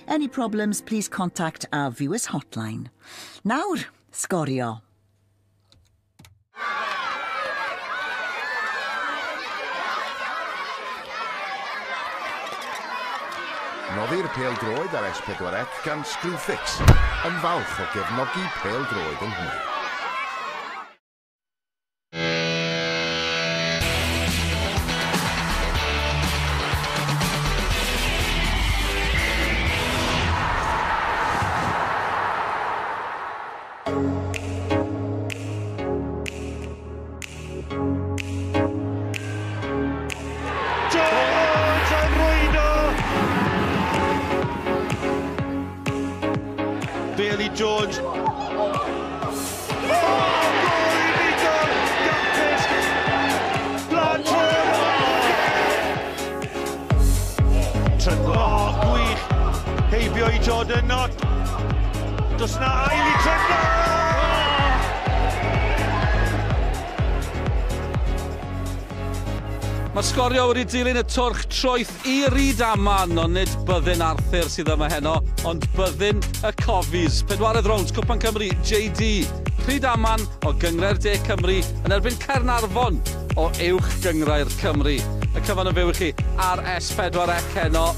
Any problems, please contact our viewers hotline. Nawr, sgorio. Noddi'r pêl-droed ar S4C gan Cofis, yn falch o gefnogi pêl-droed yng Nghymru. George. Gwych. Heibio I Jordan Not. Does na ail I Trydno. Mae sgorio wedi dilyn y twrch troeth I Rhydaman, ond nid byddin Arthur sydd yma heno, ond byddin y Cofis. 4 rownd, Nghwpan Cymru JD. Rhydaman o Gyngre'r De Cymru yn erbyn Caernarfon o uwch Gyngrau'r Cymru. Y cyfan yn fyw I chi ar S4C heno.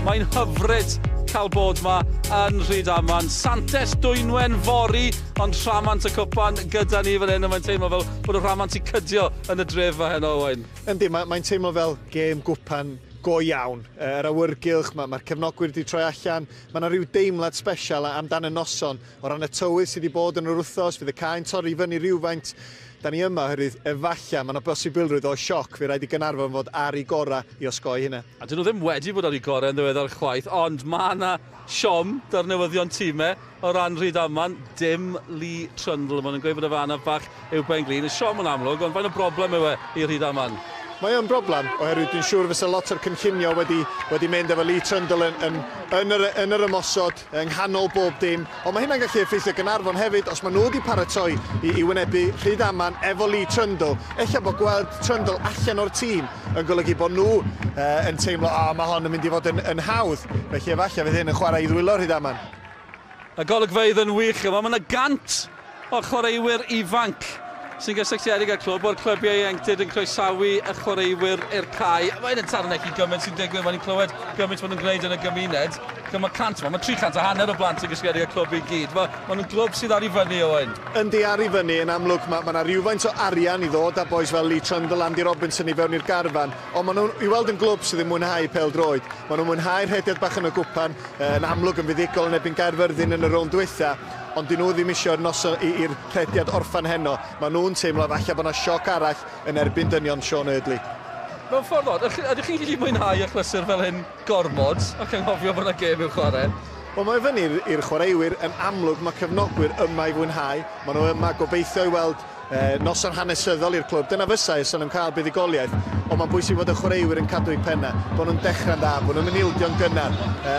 Mae'n hyfryd cael bod yma yn Rhydaman. Santes Dwynwen fori, ond rhamant y Cwpan gyda ni fan hyn, a mae'n teimlo fel bod y rhamant I cydio yn y dref fa heno, Owain. Yndi, mae'n teimlo fel gêm Cwpan go iawn. Yr awyrgylch, mae'r cefnogwyr wedi troi allan. Mae yna rhyw deimlad special amdan y noson o ran y tywydd sydd wedi bod yn yr wythnos, fydd y cae'n torri fyny rhywfaint. Da ni yma oherwydd efallai, mae yna bosibilrwydd o sioc fi rhaid I Caernarfon fod ar I gorau I osgoi hynna. A dyn nhw ddim wedi bod ar I gorau yn ddiweddar chwaith, ond mae yna siom dar newyddion tîmau o ran Rhydaman, dim Lee Trundle. Mae'n gweud bod y fan bach yw Ben Glyn. Y siom yn amlwg, ond faint o broblem yw I Rhydaman? Mae o'n broblem, oherwydd dwi'n siŵr fysa lot o'r cynllunio wedi mynd efo Lee Trundle yn yr ymosod, yng nghanol bob dim. Ond mae hynna'n gallu effeithio Caernarfon hefyd, os maen nhw wedi paratoi I wynebu Rhydaman efo Lee Trundle. Ella bod gweld Trundle allan o'r tîm yn golygu bod nhw yn teimlo, mae hon yn mynd I fod yn hawdd. Felly efallai fydd hyn yn chwarae I ddwylo Rhydaman. Y golygfeydd yn wych yma, mae yna gant o chwaraewyr ifanc sy'n gysylltiedig â'r clwb o'r clybiau ieuenctid yn croesawu y chwaraewyr i'r cae. Mae'n tarnechu gymaint sy'n digwydd, mae'n clywed gymaint maen nhw'n gwneud yn y gymuned. Mae 300 o blant sy'n gysylltiedig â'r clwb I gyd. Mae nhw'n clwb sydd ar I fyny, Owain. Yndi ar I fyny, yn amlwg mae yna rhywfaint o arian I ddod a boes fel Lee Trundle, Andy Robinson I fewn i'r garfan. Ond maen nhw'n I weld yn glwb sydd yn mwynhau pêl-droed. Maen nhw'n mwynhau'r rhediad bach yn y Cwpan, yn amlwg yn fuddigol yn ebyn Gaerfyrddin yn y rownd dwytha. Ond dyn nhw ddim eisiau'r noson i'r rhediad orffan heno. Maen nhw'n teimlo falle bod yna sioc arall yn erbyn dynion Sean Eardley. Mewn ffordd oed, ydych chi'n gallu mwynhau y chlysur fel hyn gormod ac yn hofio bod yna gêm i'w chwarae? Wel, mae fyny i'r chwaraewyr yn amlwg mae cefnogwyr yma I fwynhau. Maen nhw yma gobeithio I weld noson hanesyddol i'r clwb. Dyna fysa os nhw'n cael buddigoliaeth. Ond mae'n bwysig bod y chwaraewyr yn cadw I penna, bod nhw'n dechrau'n dda, bod nhw'n ildio yn gynnar.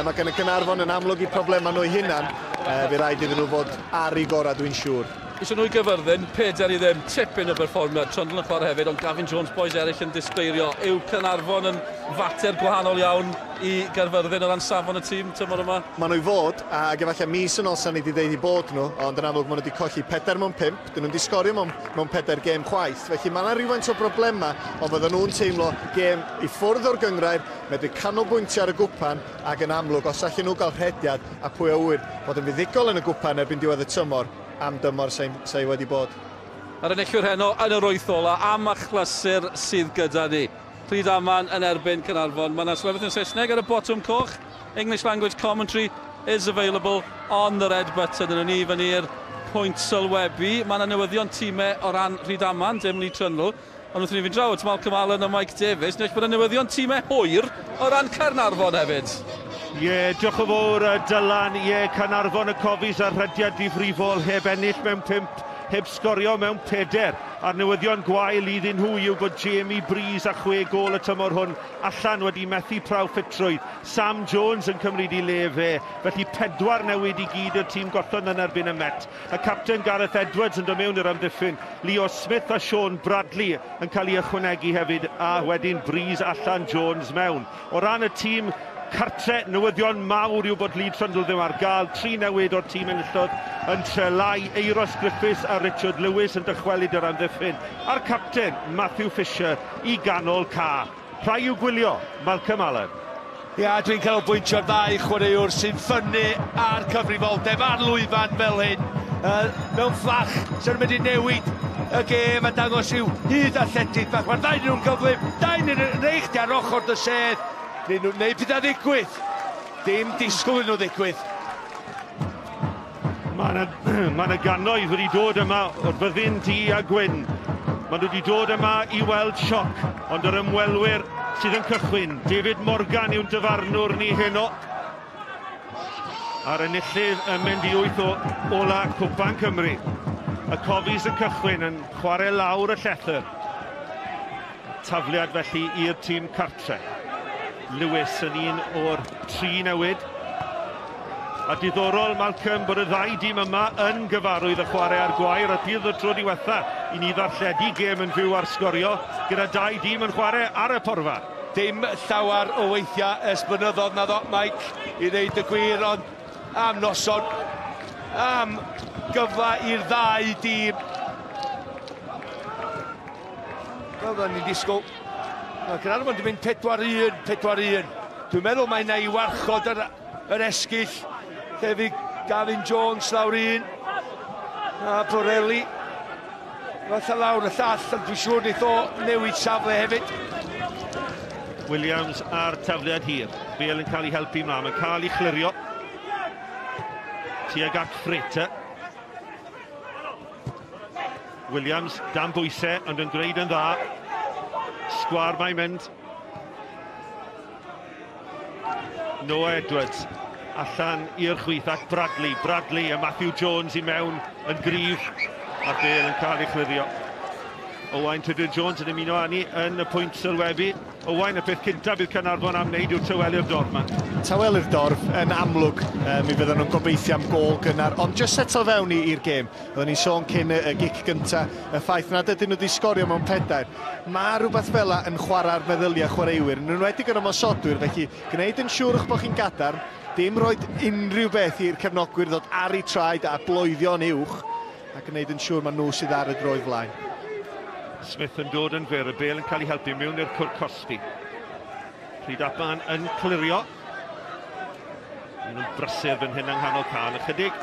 Mae gen y Caernarfon yn amlwg I problemau nhw hunan. Fi rhaid iddyn nhw fod ar I gorau, dwi'n siŵr. Isio nhw I Gyfyrddin, Peder I ddim, tipyn o berfformiad, Trundle yn chwarae hefyd, ond Gavin Jones, boes eraill yn disgleirio. Yw Caernarfon yn fater gwahanol iawn I Gaerfyrddin o ran safon y tîm tymor yma? Maen nhw I fod, ac efallai mis yn ôl sa'n ni wedi dweud I bod nhw, ond yn amlwg maen nhw wedi colli 4 mewn 5, dyn nhw'n wedi sgorio mewn 4 gêm chwaith. Felly mae yna rhywfaint o broblema, ond fydden nhw'n teimlo gêm I ffwrdd o'r gyngrair, medru canolbwyntio ar y Cwpan, ac yn amlwg, os allan nhw gael rhediad, a pwy a wyr, bod yn fuddigol yn y Cwpan erbyn diwedd y tymor, am dymor sy'n wedi bod. Ar enillwyr heno yn yr wyth ola am y chlysur sydd gyda ni. Rhydaman yn erbyn Caernarfon. Mae yna sylwedd yn Saesneg ar y botwm coch. English language commentary is available on the red button. Yn ni fan i'r pwynt sylwebu. Mae yna newyddion tîmau o ran Rhydaman, dim Lee Trundle. Ond wrth i ni fynd draw at Malcolm Allen a Mike Davies. Neu bod yna newyddion tîmau hwyr o ran Caernarfon hefyd. Diolch yn fawr Dylan. Caernarfon y Cofis a rhediad difrifol heb ennill mewn 5, heb sgorio mewn 4. A'r newyddion gwael iddyn nhw yw bod Jamie Breeze a 6 gol y tymor hwn allan wedi methu prawf ffitrwydd. Sam Jones yn cymryd I le fe, felly 4 newid I gyd y tîm gollon yn erbyn y Met. Y capten Gareth Edwards yn dod mewn i'r amddiffyn. Leo Smith a Sean Bradley yn cael ei ychwanegu hefyd, a wedyn Breeze allan, Jones mewn. O ran y tîm, cartre newyddion mawr yw bod Leeds Trundle ddim ar gael. 3 newid o'r tîm enillodd yn trelai. Euros Griffiths a Richard Lewis yn dychwelyd yr amddiffyn. A'r capten Matthew Fisher i ganol ca. Rhai i'w gwylio, Malcolm Allen. Ia, dwi'n canolbwyntio'r ddau chwaraewr sy'n ffynnu ar cyfrifoldeb a'r lwyfan fel hyn. Mewn fflach sy'n mynd i newid y gêm a dangos i'w hyd athletig bach. Mae'r ddau nhw'n gyflym, ddau nhw'n reichdi ar ochr dy sedd. Neu nhw'n neud beth a ddigwydd. Dim disgwyl nhw ddigwydd. Mae 'na gannoedd wedi dod yma o'r byddin du a gwyn. Maen nhw wedi dod yma i weld sioc, ond yr ymwelwyr sydd yn cychwyn. David Morgan yw'n dyfarnwr ni heno. A'r enillydd yn mynd i 8 ola Cwpan Cymru. Y Cofis yn cychwyn yn chwarae lawr y llethyr. Tafliad felly i'r tîm cartre. Lewis yn un o'r 3 newid. A diddorol, Malcolm, bod y ddau dîm yma yn gyfarwydd y chwarae ar gwair. A bydd y tro diwetha i ni ddarlledu gêm yn fyw ar sgorio gyda 2 dîm yn chwarae ar y porfa. Dim llawer o weithiau ers blynyddoedd na ddo, Mike, i ddeud y gwir, ond am noson, am gyfle i'r ddau dîm. Fel da ni'n disgwyl. Mae Caernarfon wedi mynd 4-1, 4-1. Dwi'n meddwl mae yna i warchod yr esgyll. Hefyd Gavin Jones lawr un. A Borelli. Fatha lawr y llall, ond dwi'n siŵr wneith o newid safle hefyd. Williams ar tafliad hir. Bale yn cael ei helpu mlaen. Mae'n cael ei chlirio. Tuag at Frater. Williams dan bwysau, ond yn gwneud yn dda. Sgwar mae'n mynd. Noah Edwards allan i'r chwith ac Bradley. Bradley a Matthew Jones i mewn yn gryf. A Bale yn cael ei chlirio. Owain Tudur-Jones yn ymuno â ni yn y pwynt sylwebu. Owain, y peth cyntaf bydd Caernarfon am wneud yw'r tawelu'r dorf yma. Tawelu'r dorf yn amlwg, mi fydden nhw'n gobeithio am gol gynnar, ond just seto fewn i'r gêm. Oedden ni sôn cyn y gic gyntaf, y ffaith nad ydyn nhw wedi sgorio mewn 4. Mae rhywbeth fel yn chwarae'r meddyliau chwaraewyr, yn enwedig yn ymosodwyr, felly gwneud yn siŵr eich bod chi'n gadarn, dim roed unrhyw beth i'r cefnogwyr ddod ar eu traed a bloeddion uwch, ac gwneud yn siŵr mae nhw sydd ar y droedd flaen. Smith yn dod yn fyr, y Bale yn cael ei helpu mewn i'r cwrt cosbi. Rhydaman yn clirio. Maen nhw'n brysur fan hyn yng nghanol can ychydig.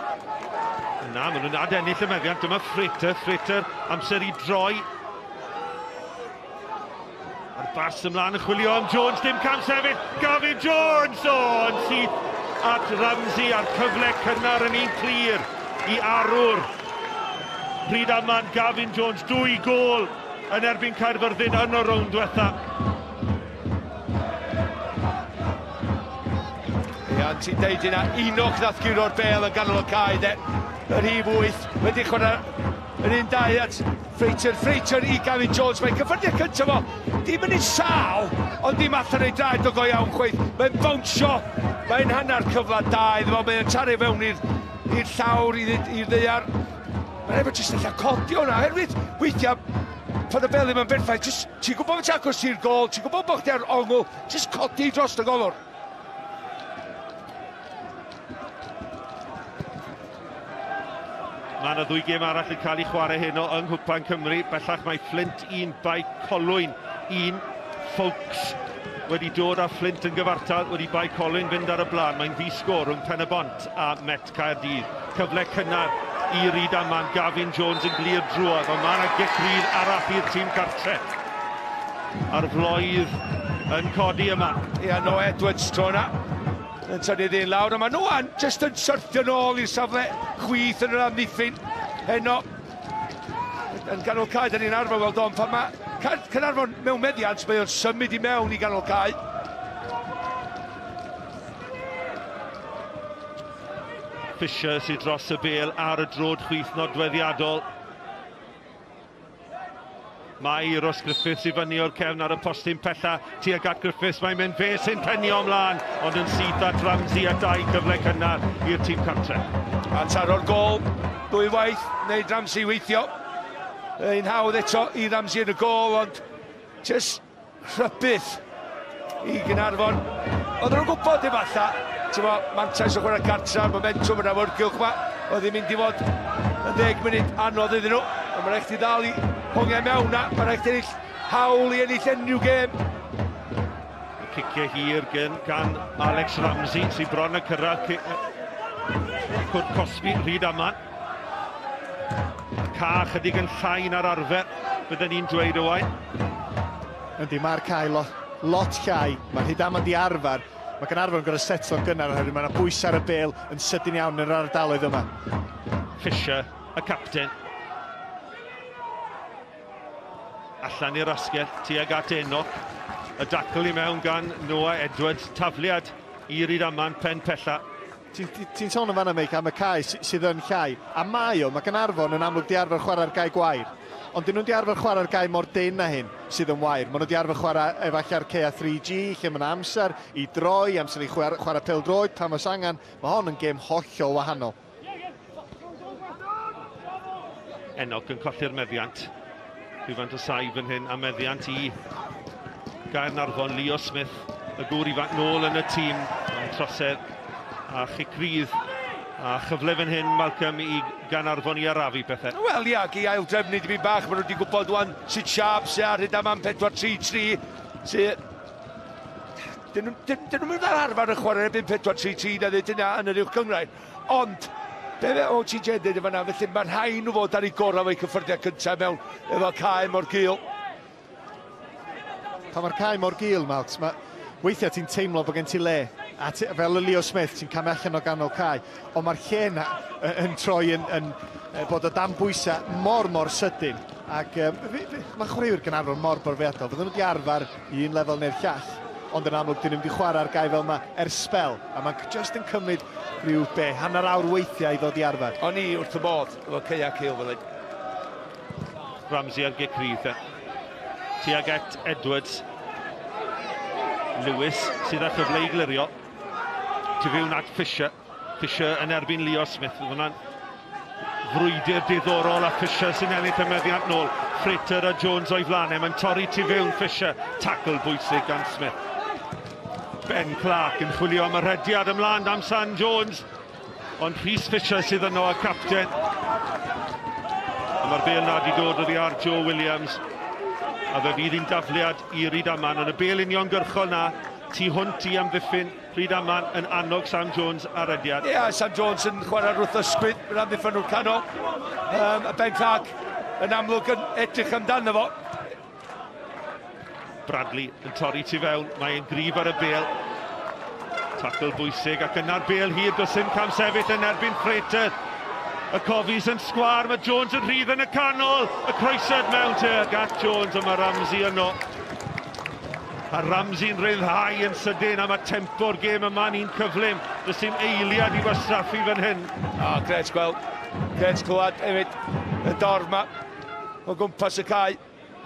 Na, maen nhw'n adennill y meddiant. Dyma Frater. Frater, amser i droi. A'r bars ymlaen yn chwilio am Jones, dim cam sefyll. Gavin Jones! Yn sydd at Ramsey a'r cyfle cynnar yn un clir i arwr. Rhydaman, Gavin Jones, 2 gol yn erbyn Caerfyrddin yn y rownd diwetha. Ia, ti'n deud yna, Enoch nath gyro'r Bale yn ganol y cae, de. Yr hif 8, wedi chwarae yr 1-2 at Frater i Gavin Jones. Mae'n cyffyrdio'r cyntaf o, dim yn ei sal, ond dim allan ei draed o go iawn chweith. Mae'n bownsio, mae'n hanner cyfle da iddo fo, mae'n taru fewn i'r llawr, i'r ddeiar. Mae'n efo jyst allan codi o'na, herwydd weithiau pan y Bale ddim yn berffaith, ti'n gwybod beth agos i'r gol, ti'n gwybod bod chdi ar ongl, jyst codi dros y golwr. Mae yna 2 gêm arall yn cael ei chwarae heno yng Nghwpan Cymru. Bellach mae Flint 1 bai Colwyn 1. Folks wedi dod â Flint yn gyfartal, wedi bai Colwyn fynd ar y blaen. Mae'n ddisgor rhwng Pen y Bont a Met Caerdydd. Cyfle cynnar i Rhydaman, Gavin Jones yn glir drwodd, ond mae yna gecrydd arall i'r tîm cartre. A'r floedd yn codi yma. Ia, Noah Edwards tro yna. Yn tynnu ddyn lawr, a mae nhw jyst yn syrthio nôl i'r safle chwith yn yr amddiffyn. Heno, yn ganol cae, da ni'n arfer weld o'n pan mae Caernarfon mewn meddiant, mae o'n symud i mewn i ganol cae. Fisher sydd dros y Bale ar y drod chwith nodweddiadol. Mae Euros Griffiths i fyny o'r cefn ar y postyn pella tuag at Griffiths. Mae'n mynd fe sy'n penio ymlaen, ond yn syth at Ramsey a 2 cyfle cynnar i'r tîm cartre. A taro'r gol, 2 waith, wneud Ramsey weithio. Un hawdd eto i Ramsey yn y gol, ond jyst rhybydd i Caernarfon. Oedden nhw'n gwybod efalla, Manchester yn chwarae cartra, momentum yn awyrgylch yma, oedd hi'n mynd i fod yn 10 munud anodd iddyn nhw. Ond mae'n rhaid i ddal i hongiau mewn na, mae'n rhaid i ennill hawl i ennill unrhyw gêm. Cicio hir gan Alex Ramsey, sy'n bron y cyrraedd cwrt Cosby, Rhydaman. Ca chydig yn llain ar arfer, byddwn ni'n dweud owain. Yndi, mae'r cae lot llai. Mae Rhydaman di arfer. Mae Caernarfon yn gorau setlo'n gynnar oherwydd mae yna bwys ar y bêl yn sydyn iawn yn yr ardaloedd yma. Fisher, y capten. Allan i'r asgell, tuag at Enoch. Y dacl i mewn gan Noah Edwards, tafliad i Rhydaman pen pella. Ti'n sôn yn fanna, Meic, am y cae sydd yn llai. A mae Caernarfon yn amlwg di arfer chwarae'r gae gwair. Ond dyn nhw'n di arfer chwarae'r gae mor dyn na hyn sydd yn wair. Maen nhw di arfer chwarae efallai'r CA 3G, lle mae'n amser i droi, amser i chwarae pêl-droed pan oes angen. Mae hon yn gêm hollol wahanol. Enoch yn colli'r meddiant. Rhywfaint o saif yn hyn a meddiant i Caernarfon, Leo Smith, y gŵr ifanc nôl yn y tîm, yn trosedd a chicrydd. A chyfle fan hyn, Malcolm, i Caernarfon i arafu pethau. Wel, ia, i ail drefnu di mi bach, maen nhw wedi gwybod wan sy'n siap, sy'n ar Rhydaman 4-3-3, sy'n... Dyn nhw'n mynd ar arfer y chwarae erbyn 4-3-3 na ddyd yna yn yr uwch gyngrair. Ond, be fe o ti'n dweud efo yna, felly mae'r rhain nhw fod ar ei gorau o'i cyffyrddiad cyntaf mewn efo cae mor gul. Pan mae'r cae mor gul, Malcs, weithiau ti'n teimlo bod gen ti le. A fel y Leo Smith, ti'n cael allan o ganol cae. Ond mae'r lle yna yn troi yn bod o dan bwysau mor sydyn. Ac mae chwaraewyr Caernarfon mor borfeadol. Fydden nhw wedi arfer i un lefel neu'r llall. Ond yn amlwg, dyn nhw wedi chwarae'r gae fel yma ers spel. A mae'n just yn cymryd rhyw hanner awr weithiau i ddod i arfer. O'n i wrth y bod, efo Ceia Cil fel hyn. Ramsey ar gicrydd. Tuag at Edwards. Lewis sydd â chyfle i glirio. Tu fewn at Fisher. Fisher yn erbyn Leo Smith. Hwna'n frwydr diddorol a Fisher sy'n ennill y meddiant nôl. Frater a Jones o'i flanau. Mae'n torri tu fewn Fisher. Tackle bwysig gan Smith. Ben Clark yn chwilio am y rhediad ymlaen am San Jones. Ond Rhys Fisher sydd yno a capten. A mae'r bêl nad i dod oddi ar Joe Williams. A fe fydd hi'n dafliad i Rhydaman yn y bêl uniongyrchol na. Tu hwnt i amddiffyn Rhydaman yn annog Sam Jones ar rediad. Ie, Sam Jones yn chwarae wrth ysgwyd, yn amddiffyn nhw'r canol. A Ben Clark yn amlwg yn edrych amdano fo. Bradley yn torri tu fewn, mae'n grif ar y bêl. Tackle bwysig ac yna'r bêl hir, does dim cam sefyll yn erbyn Frater. Y Cofis yn sgwar, mae Jones yn rhydd yn y canol. Y croesawd mewn tuag at Jones, a mae Ramsey yno. A Ramsey'n ryddhau yn sydyn am y tempo'r gêm yma ni'n cyflym. Does dim eiliad i wastraffu fan hyn. Gret gweld, gret clywed hefyd y dorf yma o gwmpas y cae.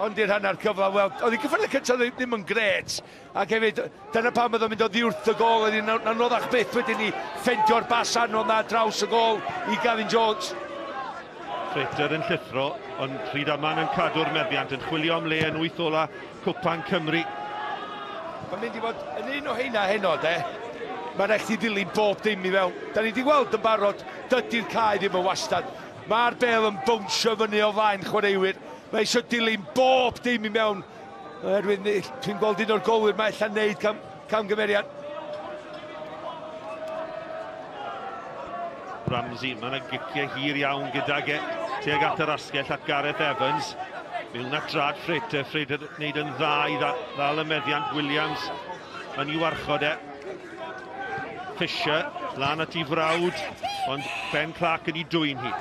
Ond i'r hanner cyfla, wel, oedd hi'n cyffredin cyntaf ddim yn gret. Ac hefyd, dyna pam oedd o'n mynd o ddiwrth y gol, oedd hi'n anoddach byth wedyn ni ffendio'r bas anodd na draws y gol i Gavin Jones. Frater yn llithro, ond Rhydaman yn cadw'r meddiant, yn chwilio am le yn wyth ola Nghwpan Cymru. Mae'n mynd i fod yn un o heina heno, de. Mae'n eich i ddilyn bob dim i fewn. Da ni wedi gweld yn barod, dydy'r cae ddim yn wastad. Mae'r bêl yn bwnsio fyny o flaen chwaraewyr. Mae eisiau dilyn bob dim i mewn. Erwyn, dwi'n gweld un o'r golwyr mae allan neud camgymeriad. Ramsey, mae'n giciau hir iawn gydag tuag at yr asgell at Gareth Evans. Mewn at drad Frater, Frater wneud yn dda i ddal y meddiant Williams yn i warchod e. Fisher, lan at ei frawd, ond Ben Clark yn ei dwyn hi.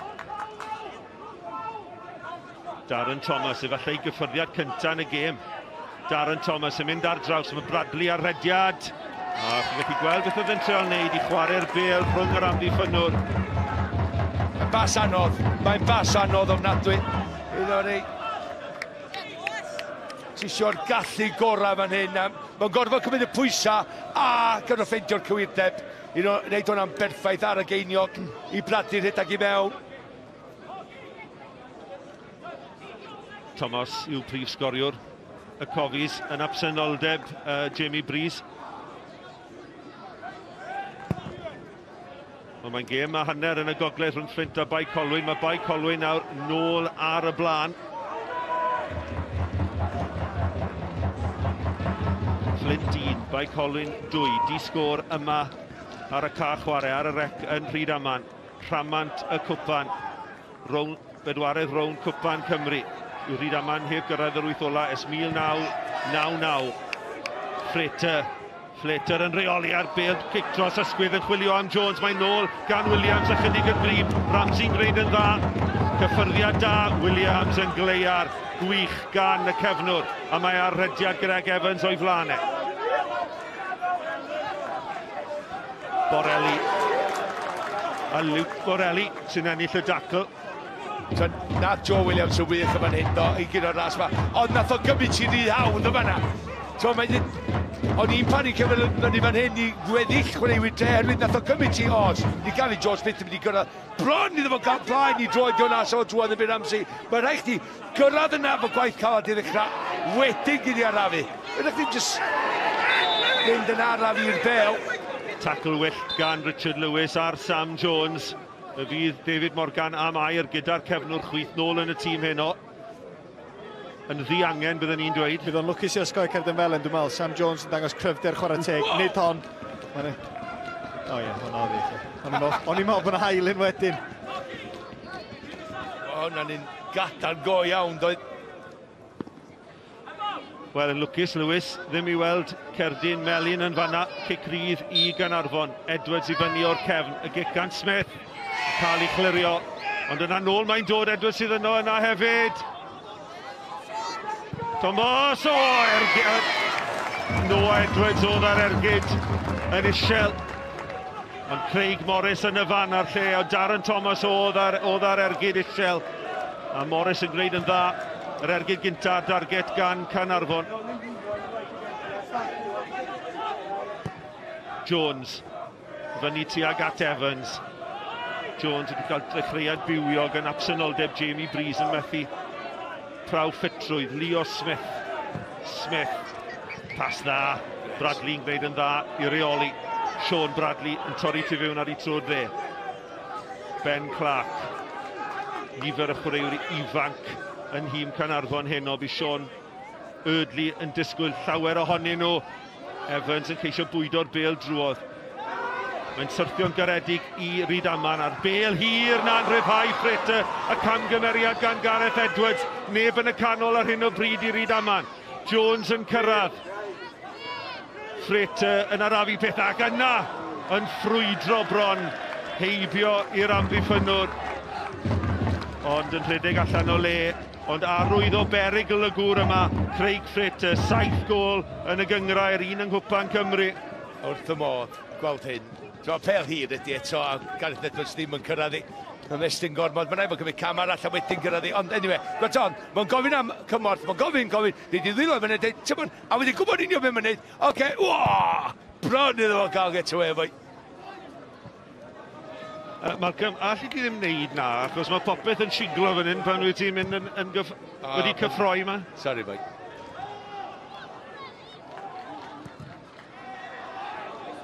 Darren Thomas, efallai gyffyrddiad cyntaf yn y gêm. Darren Thomas yn mynd ar draws, mae Bradley ar rediad. A chi'n gallu gweld beth oedd yn treol wneud i chwarae'r bêl rhwng yr amddiffynwr. Mae'n bas anodd, mae'n bas anodd ofnadwy. Iddo ni. Isio'r gallu gorau fan hyn. Mae'n gorfod cymryd y pwysau a gyda ffeindio'r cywirdeb. I wneud hwnna'n berffaith ar y geiniog i Bradley rhedag i mewn. Thomas yw prif sgoriwr y Cofis yn absenoldeb Jamie Breeze. Ond mae'n gêm a hanner yn y gogledd rhwng Fflint a Bai Colwyn. Mae Bai Colwyn nawr nôl ar y blaen. Fflint 1, Bai Colwyn 2. Di-sgôr yma ar y ca chwarae, ar y rec yn Rhydaman. Rhamant y Cwpan. Bedwaredd rown Cwpan Cymru. Yw Rhydaman heb gyrraedd yr wyth ola ers 1999. Flater yn reoli ar bêl, cic dros ysgwydd yn chwilio am Jones, mae'n nôl gan Williams ychydig yn gryf, Ramsey'n gwneud yn dda, cyffyrddiad da, Williams yn gleiar, gwych gan y cefnwr, a mae ar rhediad Greg Evans o'i flanau. Borelli, a Luke Borelli sy'n ennill y dacl. Na Joe Williams yn wych yn fan hyn, i gyd o'r ras yma, ond nath o gymryd i rhydd yn fanna. Ond un pan i'n cyfle yn fan hyn i gweddill chwaraewyr te, herwydd nath o gymryd i os. Ni gael ei George Smith yn mynd i gyrraedd. Bron iddo fo gael blaen i droed o'n as o drwodd yn fyr Ramsey. Mae rhaid chdi gyrraedd yna fo gwaith calad i ddechrau. Wedyn gyd i arafu. Rhaid chdi jyst mynd yn araf i'r bel. Tackle wyllt gan Richard Lewis ar Sam Jones. Y fydd David Morgan am air gyda'r cefnwr chwith nôl yn y tîm heno. Yn ddiangen, byddwn ni'n dweud. Bydd o'n lwcus i osgoi Caerden Felen, dwi'n meddwl. Sam Jones yn dangos cryfder chwarae teg. Nid hon. O ie, hwnna oedd ei. O'n i'n meddwl bod yna haelyn wedyn. Hwna'n un gadan go iawn, doedd. Wel, yn lwcus Lewis, ddim i weld Cerdyn Melin yn fanna. Cic rydd i Caernarfon. Edwards i fyny o'r cefn. Y gic gan Smith. Cael ei chlirio. Ond yna nôl mae'n dod Edwards sydd yno yna hefyd. Thomas o ergyd. Noah Edwards oedd ar ergyd yn isel. Ond Craig Morris yn y fan ar lle. O Darren Thomas oedd ar ergyd isel. A Morris yn gwneud yn dda. Yr ergyd gynta darget gan Caernarfon. Jones. Fyny tuag at Evans. Jones wedi cael dechreuad bywiog yn absynoldeb Jamie Breeze yn methu praw ffitrwydd. Leo Smith. Pas dda. Bradley'n gwneud yn dda i reoli. Sean Bradley yn torri tu fewn ar ei trod dde. Ben Clark. Nifer y chwaraewr ifanc yn hym Caernarfon heno. Bydd Sean Eardley yn disgwyl llawer ohonyn nhw. Evans yn ceisio bwydo'r bêl drwodd. Mae'n syrthio'n garedig i Rhydaman ar bêl hir na'n rhyddhau Frater. Y camgymeriad gan Gareth Edwards. Neb yn y canol ar hyn o bryd i Rhydaman. Jones yn cyrraedd. Frater yn arafu pethau ac yna yn ffrwydro bron. Heibio i'r amddiffynwr. Ond yn rhedeg allan o le. Ond arwydd o berygl y gŵr yma. Craig Frater, 7 gôl yn y gyngrair, 1 yng Nghwpan Cymru. Wrth y modd, gweld hyn. Pel hir ydy eto, a Gareth Edwards ddim yn cyrraeddu. Mae'n mestyn gormod, mae'n rhaid bod cymryd cam arall a wedyn cyrraeddu. Ond anyway, gweld on, mae'n gofyn am cymorth, mae'n gofyn, nid i ddwylo yn mynd, a wedi gwybod unio beth mae'n neud. Oce, bron iddo fo gael get away efo. Malcolm, all i ti ddim wneud na, achos mae popeth yn siglo fan hyn pan wyt ti'n mynd wedi cyffroi yma. Sorry, boi.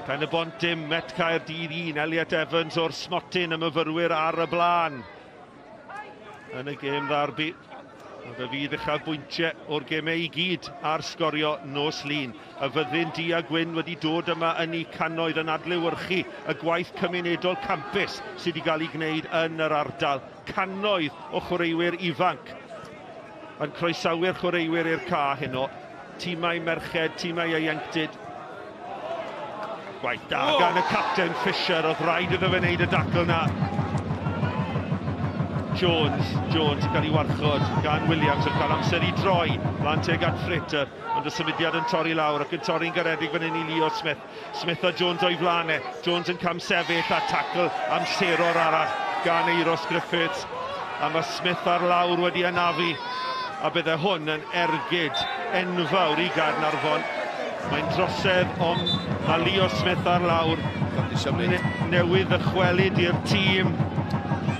Pen y bont dim, Met Caerdydd 1, Elliot Evans o'r smotyn y myfyrwyr ar y blaen. Yn y gêm ddarbu. Ond y fydd uchafbwyntiau o'r gemau i gyd ar sgorio nos lun. Y fyddin du a gwyn wedi dod yma yn ei cannoedd yn adlewyrchu y gwaith cymunedol campus sydd wedi cael ei gwneud yn yr ardal. Cannoedd o chwaraewyr ifanc yn croesawu'r chwaraewyr i'r ca heno. Tîmau merched, tîmau ieuenctid. Gwaith da gan y capten Fisher, oedd rhaid iddo fe wneud y dacl na. Jones yn cael ei warchod gan Williams yn cael amser i droi lan teg at Frater, ond y symudiad yn torri lawr ac yn torri'n garedig fan hyn i Leo Smith. Smith a Jones o'i flanau. Jones yn cam sefyll a tacl amseror arall gan Euros Griffiths. A mae Smith ar lawr wedi anafu. A bydde hwn yn ergyd enfawr i Caernarfon. Mae'n drosedd, ond mae Leo Smith ar lawr. Newydd ddychwelyd i'r tîm.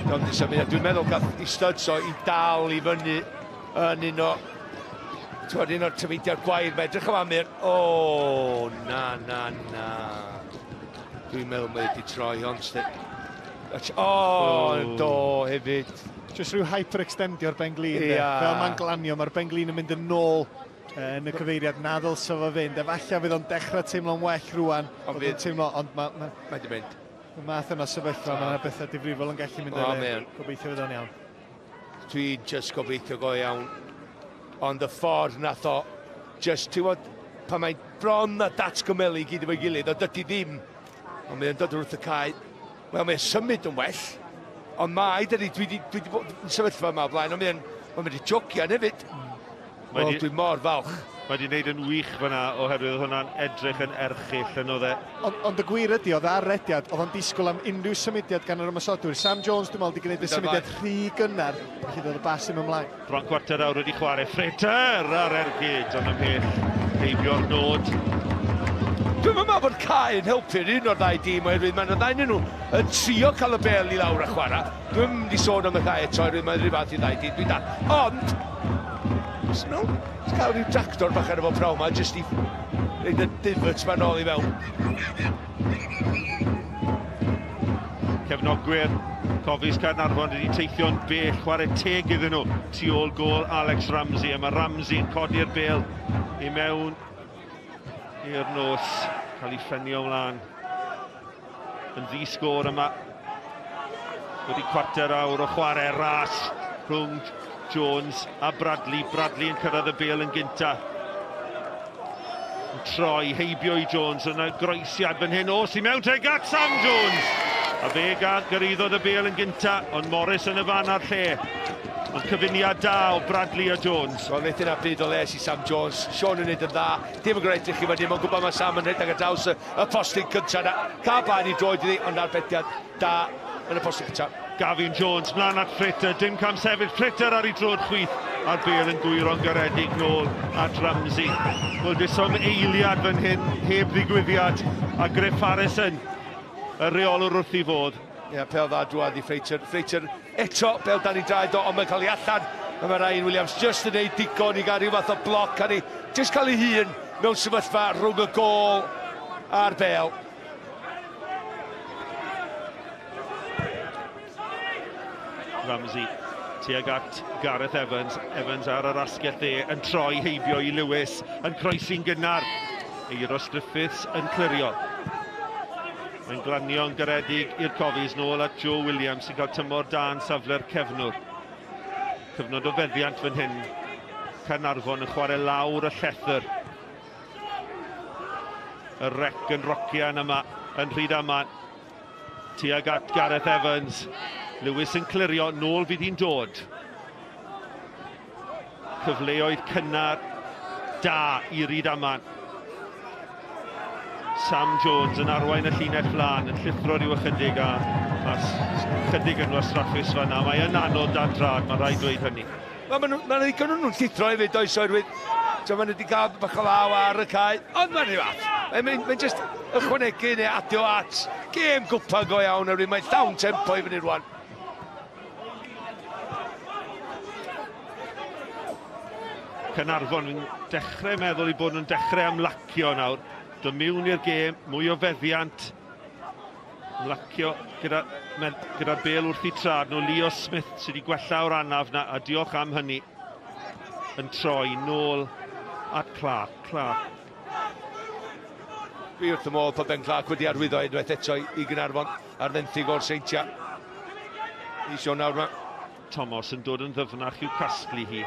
Dwi'n meddwl gath i Studso i dal i fyny yn un o'r tyfeidiad gwair. Mae edrych am amir. Na. Dwi'n meddwl mae wedi troi ond Do hefyd. Just rhyw hyper-extendio'r Ben-glin. Fel mae'n glanio, mae'r Ben-glin yn mynd yn ôl yn y cyfeiriad na ddylsa fo fynd. Efallai fydd o'n dechrau teimlo'n well rwan. Ond Mae di mynd. Y math yna sefyllfa, mae bethau difrifol yn gallu mynd yn gobeithio fydd o'n iawn. Dwi'n just gobeithio go iawn. Ond y ffordd nath o, just, ti'n bod, pan mae bron a datgymelu gyd efo'i gilydd, o dydy ddim. Ond mae'n dod wrth y cae. Wel, mae'n symud yn well. Ond mae, dwi wedi bod yn sefyllfa yma o blaen, ond mae'n wedi jogian hefyd. Wel, dwi'n mor falch. Mae wedi gwneud yn wych fyna oherwydd hwnna'n edrych yn erchill yn oedd e. Ond y gwir ydi, oedd ar rediad, oedd o'n disgwyl am unrhyw symudiad gan yr ymosodwyr. Sam Jones, dwi'n meddwl, wedi gwneud y symudiad rhy gynnar, felly oedd y bas ddim ymlaen. Bron cwarter awr wedi chwarae Frater ar ergyd, ond ymhell heibio'r nod. Dwi'n meddwl bod Cae yn helpu'r un o'r ddau dîm oherwydd mae'n o ddau nhw yn trio cael y bel i lawr a chwarae. Dwi'n mynd i sôn am y Cae eto oherwydd mae'n rhywbeth i ddau dîm. Dwi'n dal. Ond, cael rhyw tractor bach ar efo praw ma, jyst i reid y divots ma'n ôl i fewn. Cefnogwyr, Cofis Caernarfon wedi teithio'n bell, chwarae teg iddyn nhw tu ôl gol Alex Ramsey, a mae Ramsey yn codi'r bel i mewn i'r nos, cael ei ffenio ymlaen. Yn ddi-sgôr yma, wedi cwarter awr o chwarae ras rhwng Jones a Bradley. Bradley yn cyrraedd y bel yn gynta. Yn troi, heibio i Jones yn y groesiad fan hyn. O, sy'n mewn teg at Sam Jones! A fe gyrraeddodd y bel yn gynta, ond Morris yn y fan ar lle. Ond cyfuniad da o Bradley a Jones. Wel, neith yna bryd o les i Sam Jones. Sean yn neud yn dda. Dim yn gwneud i chi, mae dim yn gwybod mae Sam yn rhedeg ar draws y postyn cyntaf na. Cael blaen i droed iddi, ond arbediad da yn y postyn cyntaf. Gavin Jones, mlaen at Frater, dim cam sefyll, Frater ar ei drod chwith, a'r bel yn gwyro'n garedig nôl at Ramsey. Wel, dysom eiliad fan hyn, heb ddigwyddiad, a Griff Harrison, y reolwr wrth i fod. Ie, pel dda drwad i Frater. Frater eto, pel dan i draed o, ond mae'n cael ei allan. A mae Ryan Williams just yn neud digon i gael rhyw fath o bloc, a ni just cael ei hun mewn sefyllfa rhwng y gol a'r bel. Ramsey tuag at Gareth Evans. Evans ar yr asgell dde yn troi heibio i Lewis, yn croesi'n gynnar. Eiros Griffiths yn clirio. Mae'n glanio'n garedig i'r Cofis nôl at Joe Williams sy'n cael tymor dan safle'r cefnwr. Cyfnod o feddiant fan hyn. Caernarfon yn chwarae lawr y llethyr. Y rec yn rocian yma yn Rhydaman. Tuag at Gareth Evans. Lewis yn clirio, nôl fydd hi'n dod. Cyfleoedd cynnar da i Rhydaman. Sam Jones yn arwain y llinell flan, yn llithro ryw ychydig a chydig yn wastraffus fan'na. Mae yn anodd dan drad, mae'n rhaid dweud hynny. Mae'n ddigon nhw'n llithro hefyd oes oherwydd. Mae'n wedi cael bach o law ar y cae, ond mae'n rhywbeth. Mae'n just ychwanegu neu adio at gêm Nghwpan go iawn, oherwydd mae'n llawn tempo i fyny rwan. Caernarfon yn dechrau meddwl i bod nhw'n dechrau ymlacio nawr. Do mewn i'r gêm, mwy o feddiant. Ymlacio gyda bel wrth i trad nhw. Leo Smith sydd wedi gwella o'r anaf na, a diolch am hynny. Yn troi nôl at Clark. Fi wrth y modd pa Ben Clark wedi arwyddo unwaith eto i Gaernarfon ar fenthyg o'r seintia. I Sion nawr yma. Thomas yn dod yn ddyfnach i'w casglu hi.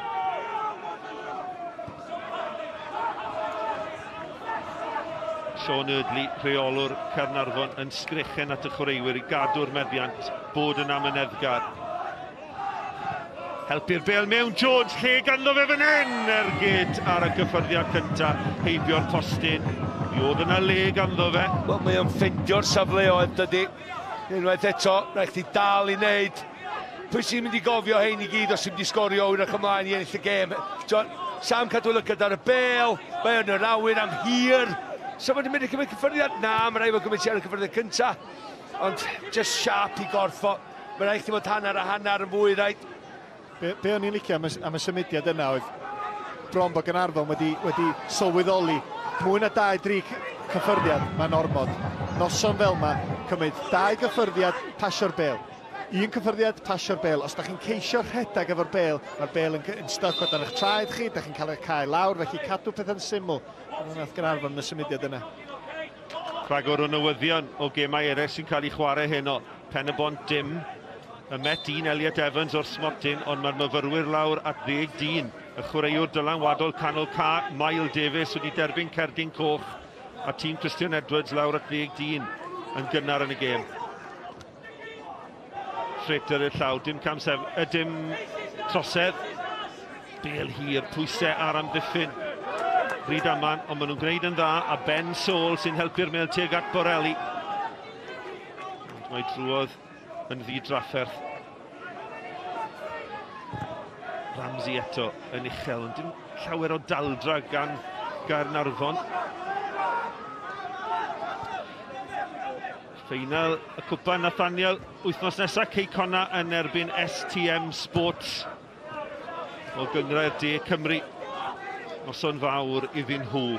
Sean Erdley, rheolwr Caernarfon, yn sgrichen at y chwaraewyr i gadw'r meddiant bod yn amyneddgar. Helpu'r bel mewn, Jones, lle ganddo fe fan hyn! Ergyd ar y gyffyrddiad cyntaf, heibio'r postyn. Mi oedd yna le ganddo fe. Wel, mae o'n ffeindio'r safleoedd dydy. Unwaith eto, rhaid chi dal i wneud. Pwy sy'n mynd i gofio hein i gyd os sy'n mynd i sgorio o'r ac ymlaen i ennill y gêm. Sam cadw lygad ar y bel, mae o'n yr awyr am hir. So mae'n mynd i cymryd cyffyrddiad? Na, mae'n rhaid o'n gymryd ar y cyffyrddiad cyntaf. Ond just sharp i gorffo. Mae'n rhaid i fod hanner a hanner yn fwy rhaid. Be o'n i'n licio am y symudiad yna oedd bron bod Gaernarfon wedi sylweddoli mwy na 2-3 cyffyrddiad mae'n ormod. Noson fel yma, cymryd 2 gyffyrddiad pasio'r bêl. 1 cyffyrddiad pasio'r bêl. Os da chi'n ceisio rhedag efo'r bêl, mae'r bêl yn styc o dan eich traed chi, da chi'n cael eich cael lawr, felly cadw pethau'n syml. Yna nath Caernarfon yn y symudiad yna. Rhagor o newyddion o gemau eraill sy'n cael ei chwarae heno. Pen y bont dim, y met un Elliot Evans o'r smotyn, ond mae'r myfyrwyr lawr at 10-10. Y chwaraewr dylanwadol canol ca, Mael Davies wedi derbyn cerdyn coch, a tîm Christian Edwards lawr at 10-10 yn gynnar yn y gêm. Schrater y llaw, dim trosedd. Bêl hir, pwysau ar amddiffyn. Rhydaman, ond maen nhw'n gwneud yn dda, a Ben Sol sy'n helpu'r melteg at Borelli. Mae drwodd yn ddi-drafferth. Ramsey eto yn uchel, ond dim llawer o daldra gan Caernarfon. Ffeinal y Cwpan Nathaniel, wythnos nesaf Ceicona yn erbyn STM Sports o gyngrau'r De Cymru. Noson fawr iddyn nhw.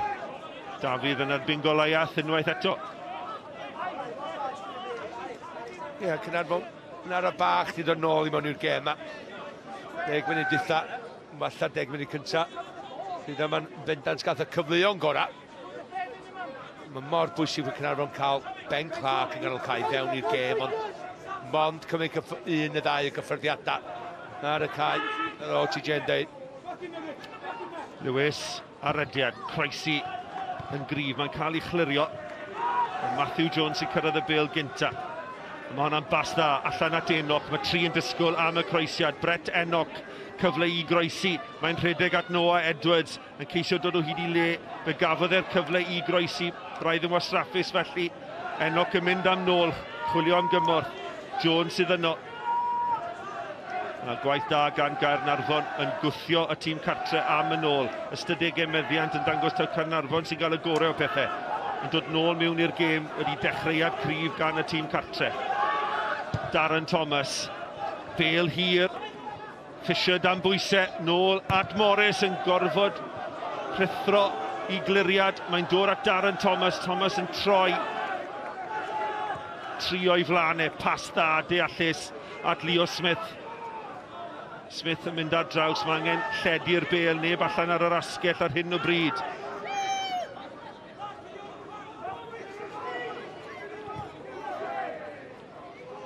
Dafydd yn erbyn goleuaeth unwaith eto. Ie, Caernarfon, yn ar y bach di dod nôl i mewn i'r gêm yma. 10 munud ditha, falla 10 munud cynta. Rhydaman bendant gath y cyfleo'n gorau. Mae mor bwysig fod Caernarfon cael Ben Clark yn ganol cae fewn i'r gêm, ond mond cymryd 1 neu 2 gyffyrddiadau ar y cae, yr OTJ yn dweud. Lewis, arediad, croesi yn gryf, mae'n cael ei chlirio. Matthew Jones sy'n cyrraedd y bêl gynta. Mae hwnna'n bas dda, allan at Enoch, mae 3 yn disgwyl am y croesiad. Brett Enoch, cyfle i groesi. Mae'n rhedeg at Noah Edwards, yn ceisio dod o hyd i le. Fe gafodd e'r cyfle i groesi, braidd yn wastraffus felly. Enoch yn mynd am nôl, chwilio am gymorth. Jones sydd yno. A gwaith da gan Caernarfon yn gwthio y tîm cartre am yn ôl. Ystadegau meddiant yn dangos taw Caernarfon sy'n cael y gorau o pethau. Yn dod nôl mewn i'r gêm wedi dechreuad cryf gan y tîm cartre. Darren Thomas, bêl hir, Fisher dan bwysau, nôl at Morris yn gorfod rhithro i gliriad. Mae'n dod at Darren Thomas, Thomas yn troi. Trio i flanau, pas dda deallus at Leo Smith. Smith yn mynd ar draws, mae angen lledu'r bêl, neb allan ar yr asgell ar hyn o bryd.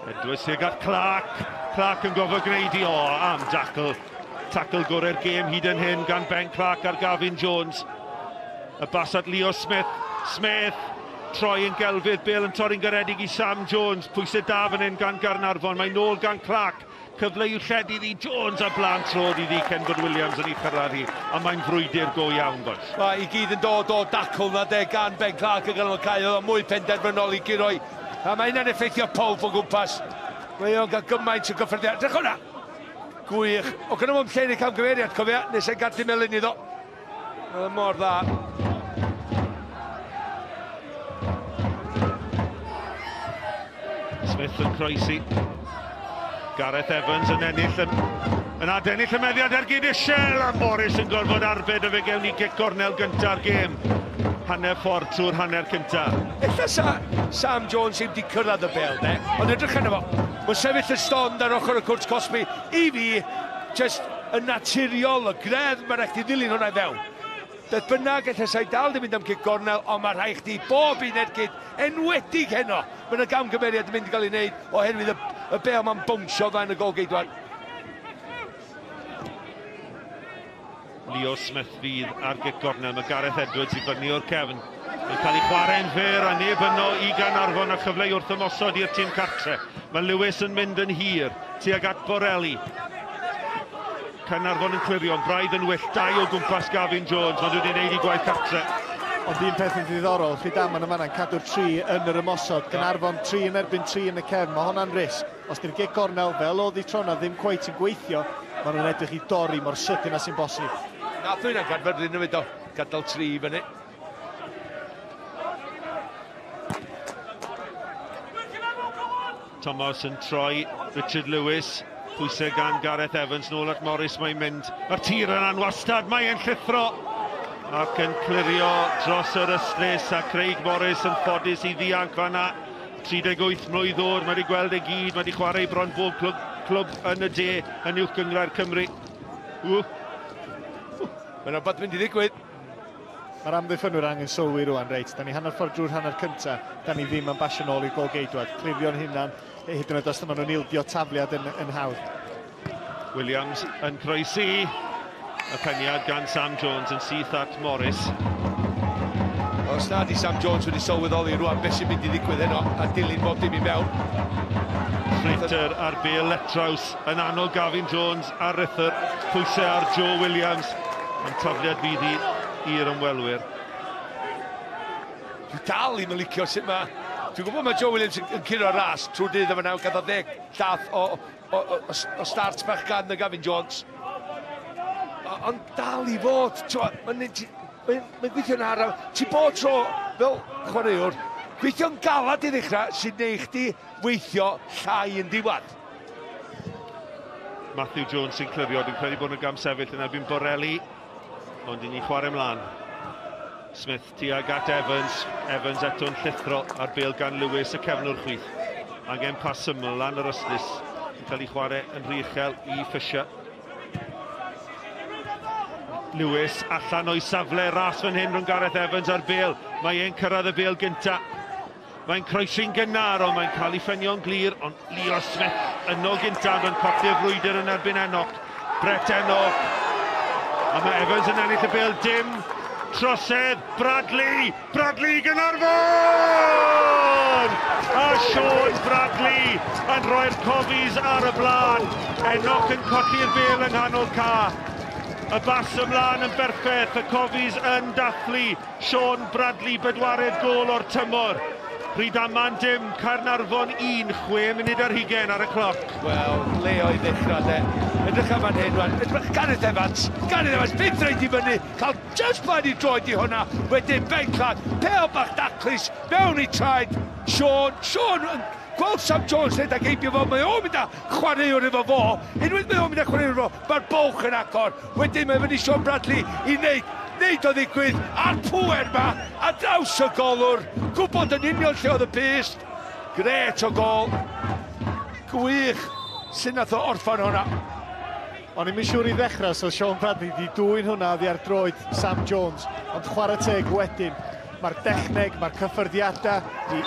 Edwards sy'n at Clark. Clark yn gofod gwneud i am tackle gorau'r gêm hyd yn hyn gan Ben Clark ar Gavin Jones. Y bas at Leo Smith. Smith, troi yn gelfydd, bêl yn torri'n garedig i Sam Jones. Pwysau da fan hyn gan Caernarfon, mae'n nôl gan Clark. Cyfle i'w lledu ddi Jones a blant trod iddi Kenford Williams yn ei chyrraedd hi, a mae'n frwydr go iawn, boes. Mae i gyd yn dod o dacl na gan Ben Clark yn ganol cael, oedd mwy penderfynol i gyroi. A mae hynna'n effeithio pob o gwmpas. Mae o'n cael gymaint o gyffreddiad. Drach hwnna! Gwych. O gyda mwyn lle ni camgymeriad, cofia, nes e'n gadw melyn iddo. Mor dda. Smith yn croesi. Gareth Evans yn ennill yn adennill y meddiad ar gyd isiel, a Morris yn gorfod arbed o fe gewn ni gic gornel gynta'r gêm. Hanner ffordd trwy'r hanner cynta. Ella Sam Jones sy'n wedi cyrraedd y bêl, de? Ond edrych yna fo, mae'n sefyll y stond ar ochr y cwrt Cosby. I fi, just yn naturiol, y gredd, mae'n rhaid i ddilyn hwnna i fewn. Beth bynnag ella sa'i dal di mynd am gic gornel, ond mae'n rhaid chdi bob un edgyd enwedig heno. Mae'n y gamgymeriad yn mynd i gael ei wneud oherwydd y bêl mae'n bwnsio dda'n y gol geidwan. Leo Smith fydd ar gic gornel, mae Gareth Edwards i fyny o'r cefn. Mae'n cael ei chwarae'n fyr a neb yno i Caernarfon a chyfle wrth ymosod i'r tîm cartre. Mae Lewis yn mynd yn hir, tuag at Borelli. Caernarfon yn clirio, braidd yn wyll, 2 o gwmpas Gavin Jones, ond wedi gwneud i gwaith cartre. Ond un peth yn ddiddorol, Rhydaman yma yn cadw 3 yn yr ymosod. Caernarfon 3 yn erbyn 3 yn y cefn, mae hwnna'n risg. Os di'r gic gornel, fel oedd i trona ddim cweit yn gweithio, maen nhw'n edrych i dorri mor sydyn a sy'n bosib. Nath nhw'n gadfyrddin yn mynd o, gadael 3 i fyny. Thomas yn troi, Richard Lewis. Pwysau gan Gareth Evans, nôl at Morris mae'n mynd. Mae'r tir yn anwastad, mae'n llithro. Ac yn clirio dros yr ystrys, a Craig Morris yn ffodus i ddianc fan'na. 38 mlwydd oed, mae wedi gweld ei gyd, mae wedi chwarae bron bob clwb yn y de yn uwch gyngor Cymru. Mae'n rhywbeth mynd i ddigwydd. Mae'r amddiffynwyr angen sylwi rwan reit. Da ni hanner ffordd drwy'r hanner cynta. Da ni ddim yn basio nôl i'r gol geidwad. Clirio'n hunan, hyd yn oed os yma nhw'n ildio tafliad yn hawdd. Williams yn croesi. Y peniad gan Sam Jones yn syth at Morris. Os na di Sam Jones wedi sylweddoli rwan beth sy'n mynd i ddigwydd heno a dilyn bob dim i mewn. Ritter ar bêl Letraws yn anol Gavin Jones ar Rither. Pwysau ar Joe Williams. Yn tafliad fyddi i'r ymwelwyr. Dwi dal i'm yn licio sut ma. Dwi'n gwybod mae Joe Williams yn curo ras trwy'r dydd yma nawr gaddo 10 llath o start bach gan y Gavin Jones. Ond dal i fod, mae'n gweithio'n araf. Ti bod tro fel chwaraewr, gweithio'n galad i ddechrau sy'n neud chdi weithio llai yn diwedd. Matthew Jones sy'n clirio, dwi'n credu bod yn gamsefyll yn erbyn Borelli. Ond i ni chwarae ymlaen. Smith tuag at Evans. Evans eto'n llithro ar bêl gan Lewis y cefnwr chwith. Angen pas syml lan yr yslis. Yn cael ei chwarae yn rhy uchel i Fisher. Lewis allan o'i safle ras fan hyn rhwng Gareth Evans ar bêl. Mae e'n cyrraedd y bêl gynta. Mae'n croesi'n gynnar, ond mae'n cael ei ffenio'n glir. Ond Leo Smith yn ôl gynta, ond colli'r frwydr yn erbyn Enoch. Brett Enoch. A mae Evans yn ennill y bêl dim. Trosedd, Bradley Caernarfon! A Sean Bradley yn rhoi'r Cofis ar y blaen. Enoch yn colli'r bêl yng nghanol ca. Y bas ymlaen yn berffaith, y Cofis yn dathlu. Sean Bradley, bedwaredd gol o'r tymor. Rhydaman dim, Caernarfon 1, 6 munud ar 20 ar y cloc. Wel, Leo i ddechrau de. Edrych am fan hyn, edrych Gareth Evans, bydd rhaid i fyny, cael just blaen i droed i hwnna, wedyn Benclad, pêl bach daclus, mewn i traed, Sean, gweld Sam Jones nid ag eibio fo, mae o'n mynd â chwaraewr efo fo, unwaith mae o'n mynd â chwaraewr efo, mae'r bwlch yn agor, wedyn mae fyny Sean Bradley i neud o ddigwydd a'r pŵer ma, a draws y golwr, gwybod yn union lle oedd y pist, gret o gol, gwych, sy'n nath o orffan hwnna. O'n i'n siŵr i ddechrau, so Sean Bradley di dwy'n hwnna oddi ar droed Sam Jones, ond chwarae teg wedyn. Mae'r dechneg, mae'r cyffyrddiadau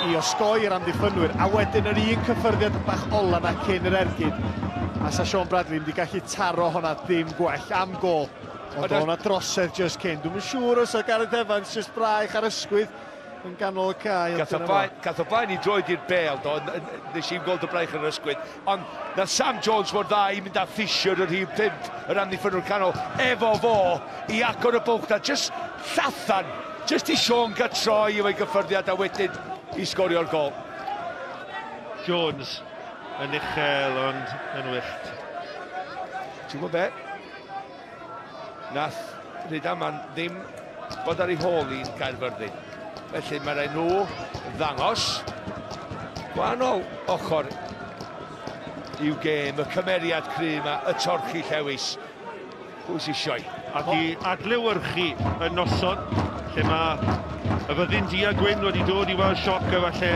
i osgoi'r amddiffynwyr, a wedyn yr un cyffyrddiad bach ola na cyn yr ergyd. A sa Sean Bradley wedi gallu taro hwnna ddim gwell am gol. Ond o'na drosedd just cyn. Dwi'n siŵr os o Gareth Evans just braich ar ysgwydd yn ganol y cae. Gath o blaen i droed i'r bêl, nes i'n gweld y braich ar ysgwydd. Ond na Sam Jones mor dda i mynd â Fisher yr hyn 5, yr amddiffynwyr canol, efo fo i agor y bwlch na, just llathan. Just i Sean gael troi efo'i gyffyrddiad a wedyn i sgorio'r gol. Jones yn uchel ond yn wyllt. Ti'n gwybod be? Nath Rhydaman ddim bod ar ei hôl i'n Caerfyrddin. Felly mae'r enw ddangos gwahanol ochr i'w gêm, y cymeriad cry yma, y torchi llewis. Pwy sy'n sioi? Ac i adlewyrchu y noson, lle mae y fyddin di a gwyn wedi dod i weld sioc efallai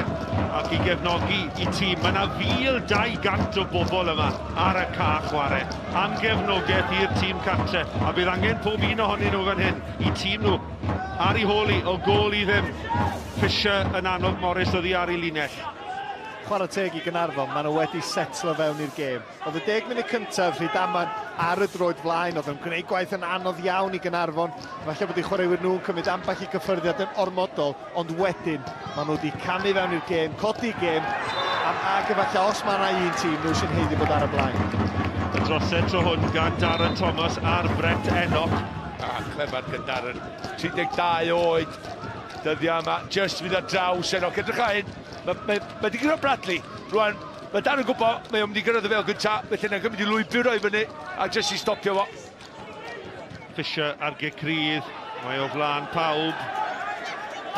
ac i gefnogi i tîm. Mae yna 1,200 o bobl yma ar y ca chwarae am gefnogaeth i'r tîm cartre, a bydd angen pob un ohonyn nhw fan hyn i tîm nhw ar ei holi o gol i ddim. Fisher yn annog Morris oddi ar ei linell. Chwarae teg i Caernarfon, maen nhw wedi setlo fewn i'r gêm. Oedd y 10 munud cyntaf, Rhydaman ar y droed flaen, oedd yn gwneud gwaith yn anodd iawn i Caernarfon. Falle bod eu chwaraewyr nhw'n cymryd ambell i gyffyrddiad yn ormodol, ond wedyn maen nhw wedi camu fewn i'r gêm, codi gêm, ac efallai os mae yna un tîm nhw sy'n heiddi bod ar y blaen. Y drosedd tro hwn gan Darren Thomas a'r Brett Enoch. Clefer gan Darren, 32 oed, dyddiau yma, just fydd ar draws Enoch. Edrych a hyn, mae di gyrraedd Bradley, rwan, mae Dan yn gwybod, mae o'n mynd i gyrraedd y fel gynta, felly yna'n gymryd i lwybr o'i fyny, a jyst i stopio fo. Fisher ar gecrydd, mae o flaen pawb,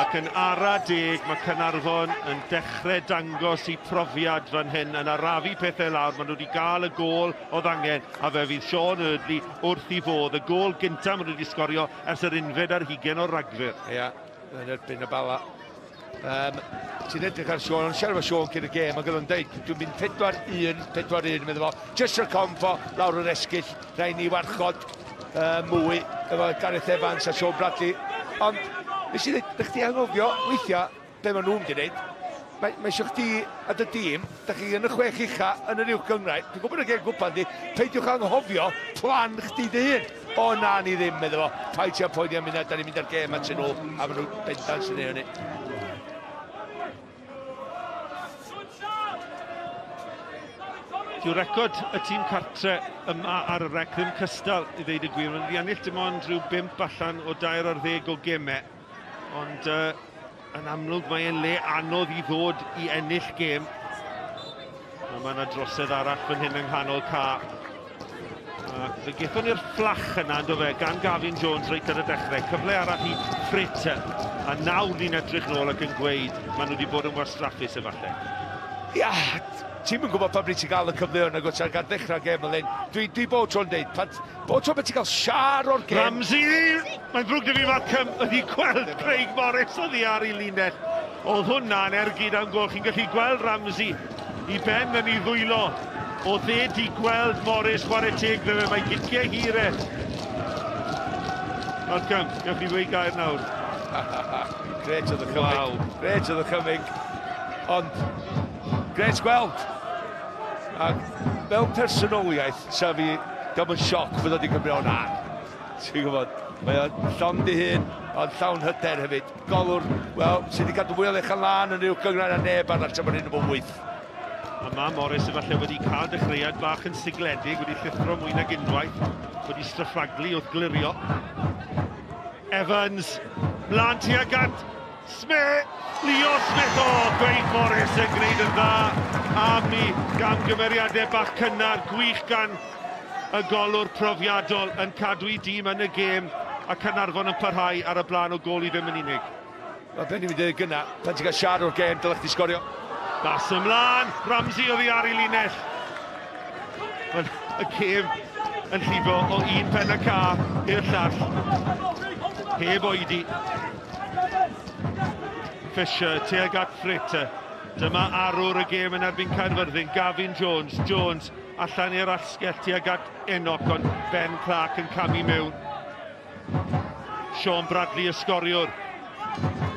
ac yn ara deg, mae Caernarfon yn dechrau dangos i profiad fan hyn, yn arafu pethau lawr, maen nhw wedi cael y gol oedd angen, a fe fydd Sean Eardley wrth i fodd, y gol gyntaf maen nhw wedi sgorio ers yr unfed ar 20 o Ragfyr. Ia, yn erbyn y bala. Ti'n edrych ar Sion, ond siarad efo Sion cyn y gêm, ac oedd o'n dweud, dwi'n mynd 4-1, meddwl fo, just o'r confo, lawr yr esgyll, rhaid ni warchod mwy, efo Gareth Evans a Sean Bradley. Ond, nes i ddweud, ddech chi anghofio, weithiau, be maen nhw'n gwneud, mae eisiau chdi a dy dîm, da chi yn y 6 ucha yn yr uwch gyngrair, dwi'n gwybod y gêm gwpan di, peidiwch anghofio plan chdi dy hun. O na ni ddim, meddwl fo, paid ti'n poeni am munud, da ni'n mynd ar gêm at nhw, a maen nhw bendant sy'n ei hynny. Dyw record y tîm cartre yma ar y rec ddim cystal i ddeud y gwir. Mae'n wedi ennill dim ond rhyw 5 allan o 2 ar 10 o gemau. Ond yn amlwg mae e'n le anodd i ddod i ennill gêm. Mae yna drosedd arall fan hyn yng nghanol ca. Fe gethon ni'r fflach yna, ynddo fe, gan Gavin Jones reit ar y dechrau. Cyfle arall i Fritter. A nawr ni'n edrych nôl ac yn gweud maen nhw wedi bod yn wastraffus efalle. Ia, ti'n mynd gwybod pan bryd ti'n cael y cyfleon ag o'r gan ddechrau gêm ylun. Dwi bod tro'n deud, bod tro'n beth ti'n cael siar o'r gêm. Ramsey! Mae'n drwg dy fi Malcolm, ydi gweld Craig Morris oddi ar ei linell. Oedd hwnna'n ergyd am gol, chi'n gallu gweld Ramsey i ben yn ei ddwylo. Oedd e di gweld Morris chwarae teg dde fe, mae giciau hirau. Malcolm, gaf fi ddweud gair nawr. Gret oedd y chymig, gret oedd y chymig. Ond, gret gweld. Ac fel personoliaeth, sa fi gam yn sioc fod wedi Cymru o'n ar. Ti'n gwybod, mae o'n llond i hyn, ond llawn hyder hefyd. Golwr, wel, sydd wedi cadw mwy o lechan lan yn i'w gyngran a neb arall tra bod hyn yn 8. A mae Morris efallai wedi cael dechreuad bach yn sigledig, wedi llithro mwy nag unwaith, wedi straffraglu wrth glirio. Evans, mlaen tuag at Smith, Leo Smith, gweith Morris yn gwneud yn dda am ni gan gymeriadau bach cynnar, gwych gan y golwr profiadol yn cadw i dîm yn y gêm a Caernarfon yn parhau ar y blaen o gol i ddim yn unig. Mae ben i mynd i'r gynna, pan ti'n cael siar o'r gêm, dylech chi sgorio. Bas ymlaen, Ramsey oddi ar ei linell. Y gêm yn llifo o un pen y ca i'r llall. Heb oedi. Fisher, tuag at Fritter. Dyma arwr y gêm yn erbyn Caerfyrddin, Gavin Jones. Jones allan i'r asgell tuag at Enoch, ond Ben Clark yn camu mewn. Sean Bradley y sgoriwr.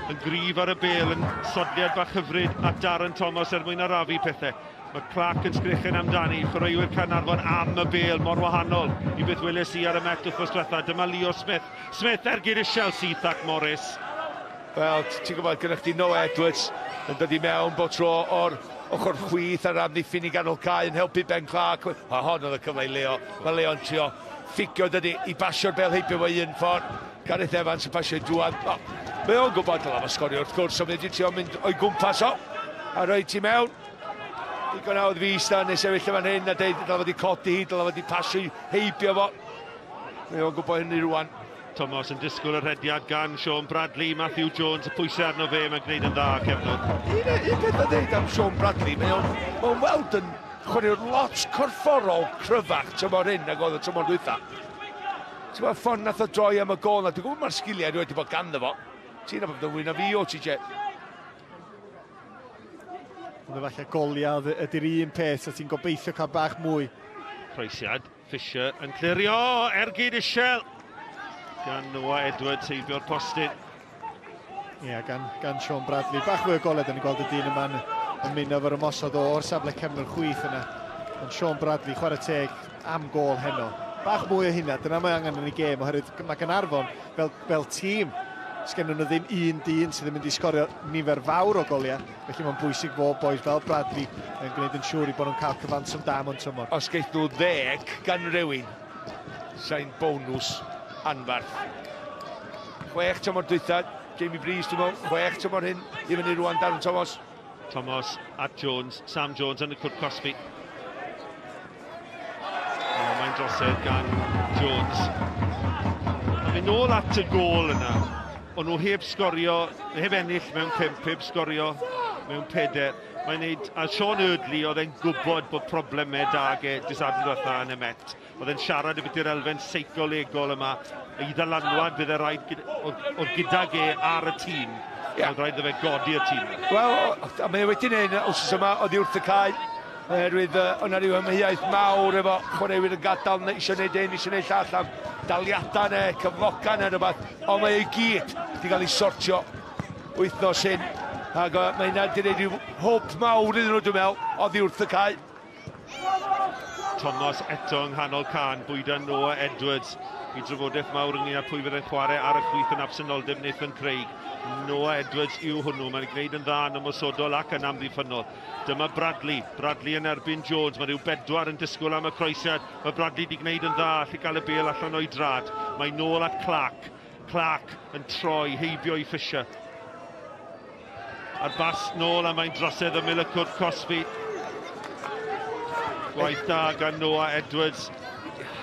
Yn gryf ar y bel, yn sodliad bach hyfryd at Darren Thomas mwyn arafu pethau. Mae Clark yn sgrichen amdani, chwaraewyr Caernarfon am y bel mor wahanol i beth weles i ar y met wrthos diwetha. Dyma Leo Smith. Smith ergyd y Chelsea, Thac Morris. Wel, ti'n gwybod, gyda chdi Noah Edwards yn dod i mewn bod tro o'r ochr chwith ar amddiffyn i ganol cae yn helpu Ben Clark. A hon oedd y cyfle i Leo. Mae Leo'n trio ffigio dydy i basio'r bel heibio fo un ffordd. Gareth Evans yn pasio i dŵad. Mae o'n gwybod dyla fo sgorio wrth gwrs, ond wedi trio mynd o'i gwmpas o. A rhoi ti mewn. Digon awd fi ista nes sefyll fan hyn a deud dyla fo di codi hi, dyla fo di pasio i heibio fo. Mae o'n gwybod hynny rwan. Thomas yn disgwyl y rhediad gan Sean Bradley, Matthew Jones, y pwysau arno fe, mae'n gwneud yn dda, Cefnwr. Un peth o ddeud am Sean Bradley, mae'n weld yn chwarae'r lot corfforol cryfach tymor hyn ag oedd y tymor dwytha. Ti'n gwybod ffon nath o droi am y gol na, dwi'n gwybod mae'r sgiliau rhywbeth wedi bod ganddo fo. Ti'n gwybod yn wyn a fi o ti, Je? Ond efallai goliad ydy'r un peth, a ti'n gobeithio cael bach mwy. Croesiad, Fisher yn clirio, ergyd Ishel. Gan Noah Edwards heibio'r postyn. Ie, gan Sean Bradley. Bach fwy o goled, yn gweld y dyn yma yn mynd o'r ymosod o'r safle cefn'r chwith yna. Ond Sean Bradley, chwarae teg am gol heno. Bach mwy o hynna, dyna mae angen yn ei gêm, oherwydd mae Caernarfon fel tîm. Sgen nhw ddim un dyn sydd yn mynd i sgorio nifer fawr o goliau. Felly mae'n bwysig fod boes fel Bradley yn gwneud yn siŵr i bod nhw'n cael cyfanswm da mewn tymor. Os geith nhw 10 gan rywun, sa'n bonws anfarth. 6 tymor dwytha, Jamie Breeze dwi'n meddwl, 6 tymor hyn i fyny rwan Darren Thomas. Thomas at Jones, Sam Jones yn y cwrt Cosby. Mae'n drosedd gan Jones. A fe nôl at y gol yna. O'n nhw heb sgorio, heb ennill mewn 5, heb sgorio mewn 4. Mae'n neud, a Sean Eardley oedd e'n gwybod bod problemau dag e disadwn ddiwetha yn y met. Oedd e'n siarad y beth i'r elfen seicolegol yma, i ddalanwad bydd e rhaid o'r gydag e ar y tîm Oedd rhaid fe godi'r tîm. Wel, a mae wedi gwneud os yma oddi wrth y cae. Oherwydd o'na ryw ymheuaeth mawr efo chwaraewyr yn gadael eisiau gwneud un, eisiau gwneud llall am daliadau neu cyfloca neu rhywbeth. Ond mae ei gyd wedi cael ei sortio wythnos hyn. Ac mae hynna wedi gwneud ryw hwb mawr iddyn nhw, dwi'n meddwl, oddi wrth y cae. Thomas eto yng nghanol can, bwyda Noah Edwards. I drafodaeth mawr ynglyn â pwy fydd yn chwarae ar y chwith yn absenoldeb Nathan Craig. Noah Edwards yw hwnnw, mae'n gwneud yn dda yn ymosodol ac yn amddiffynol. Dyma Bradley yn erbyn Jones, mae rhyw 4 yn disgwyl am y croesiad. Mae Bradley wedi gwneud yn dda, allu cael y bêl allan o'i drad. Mae nôl at Clark yn troi, heibio i Fisher. A'r bas nôl a mae'n drosedd ymyl y cwrt Cosby. Gwaith da gan Noah Edwards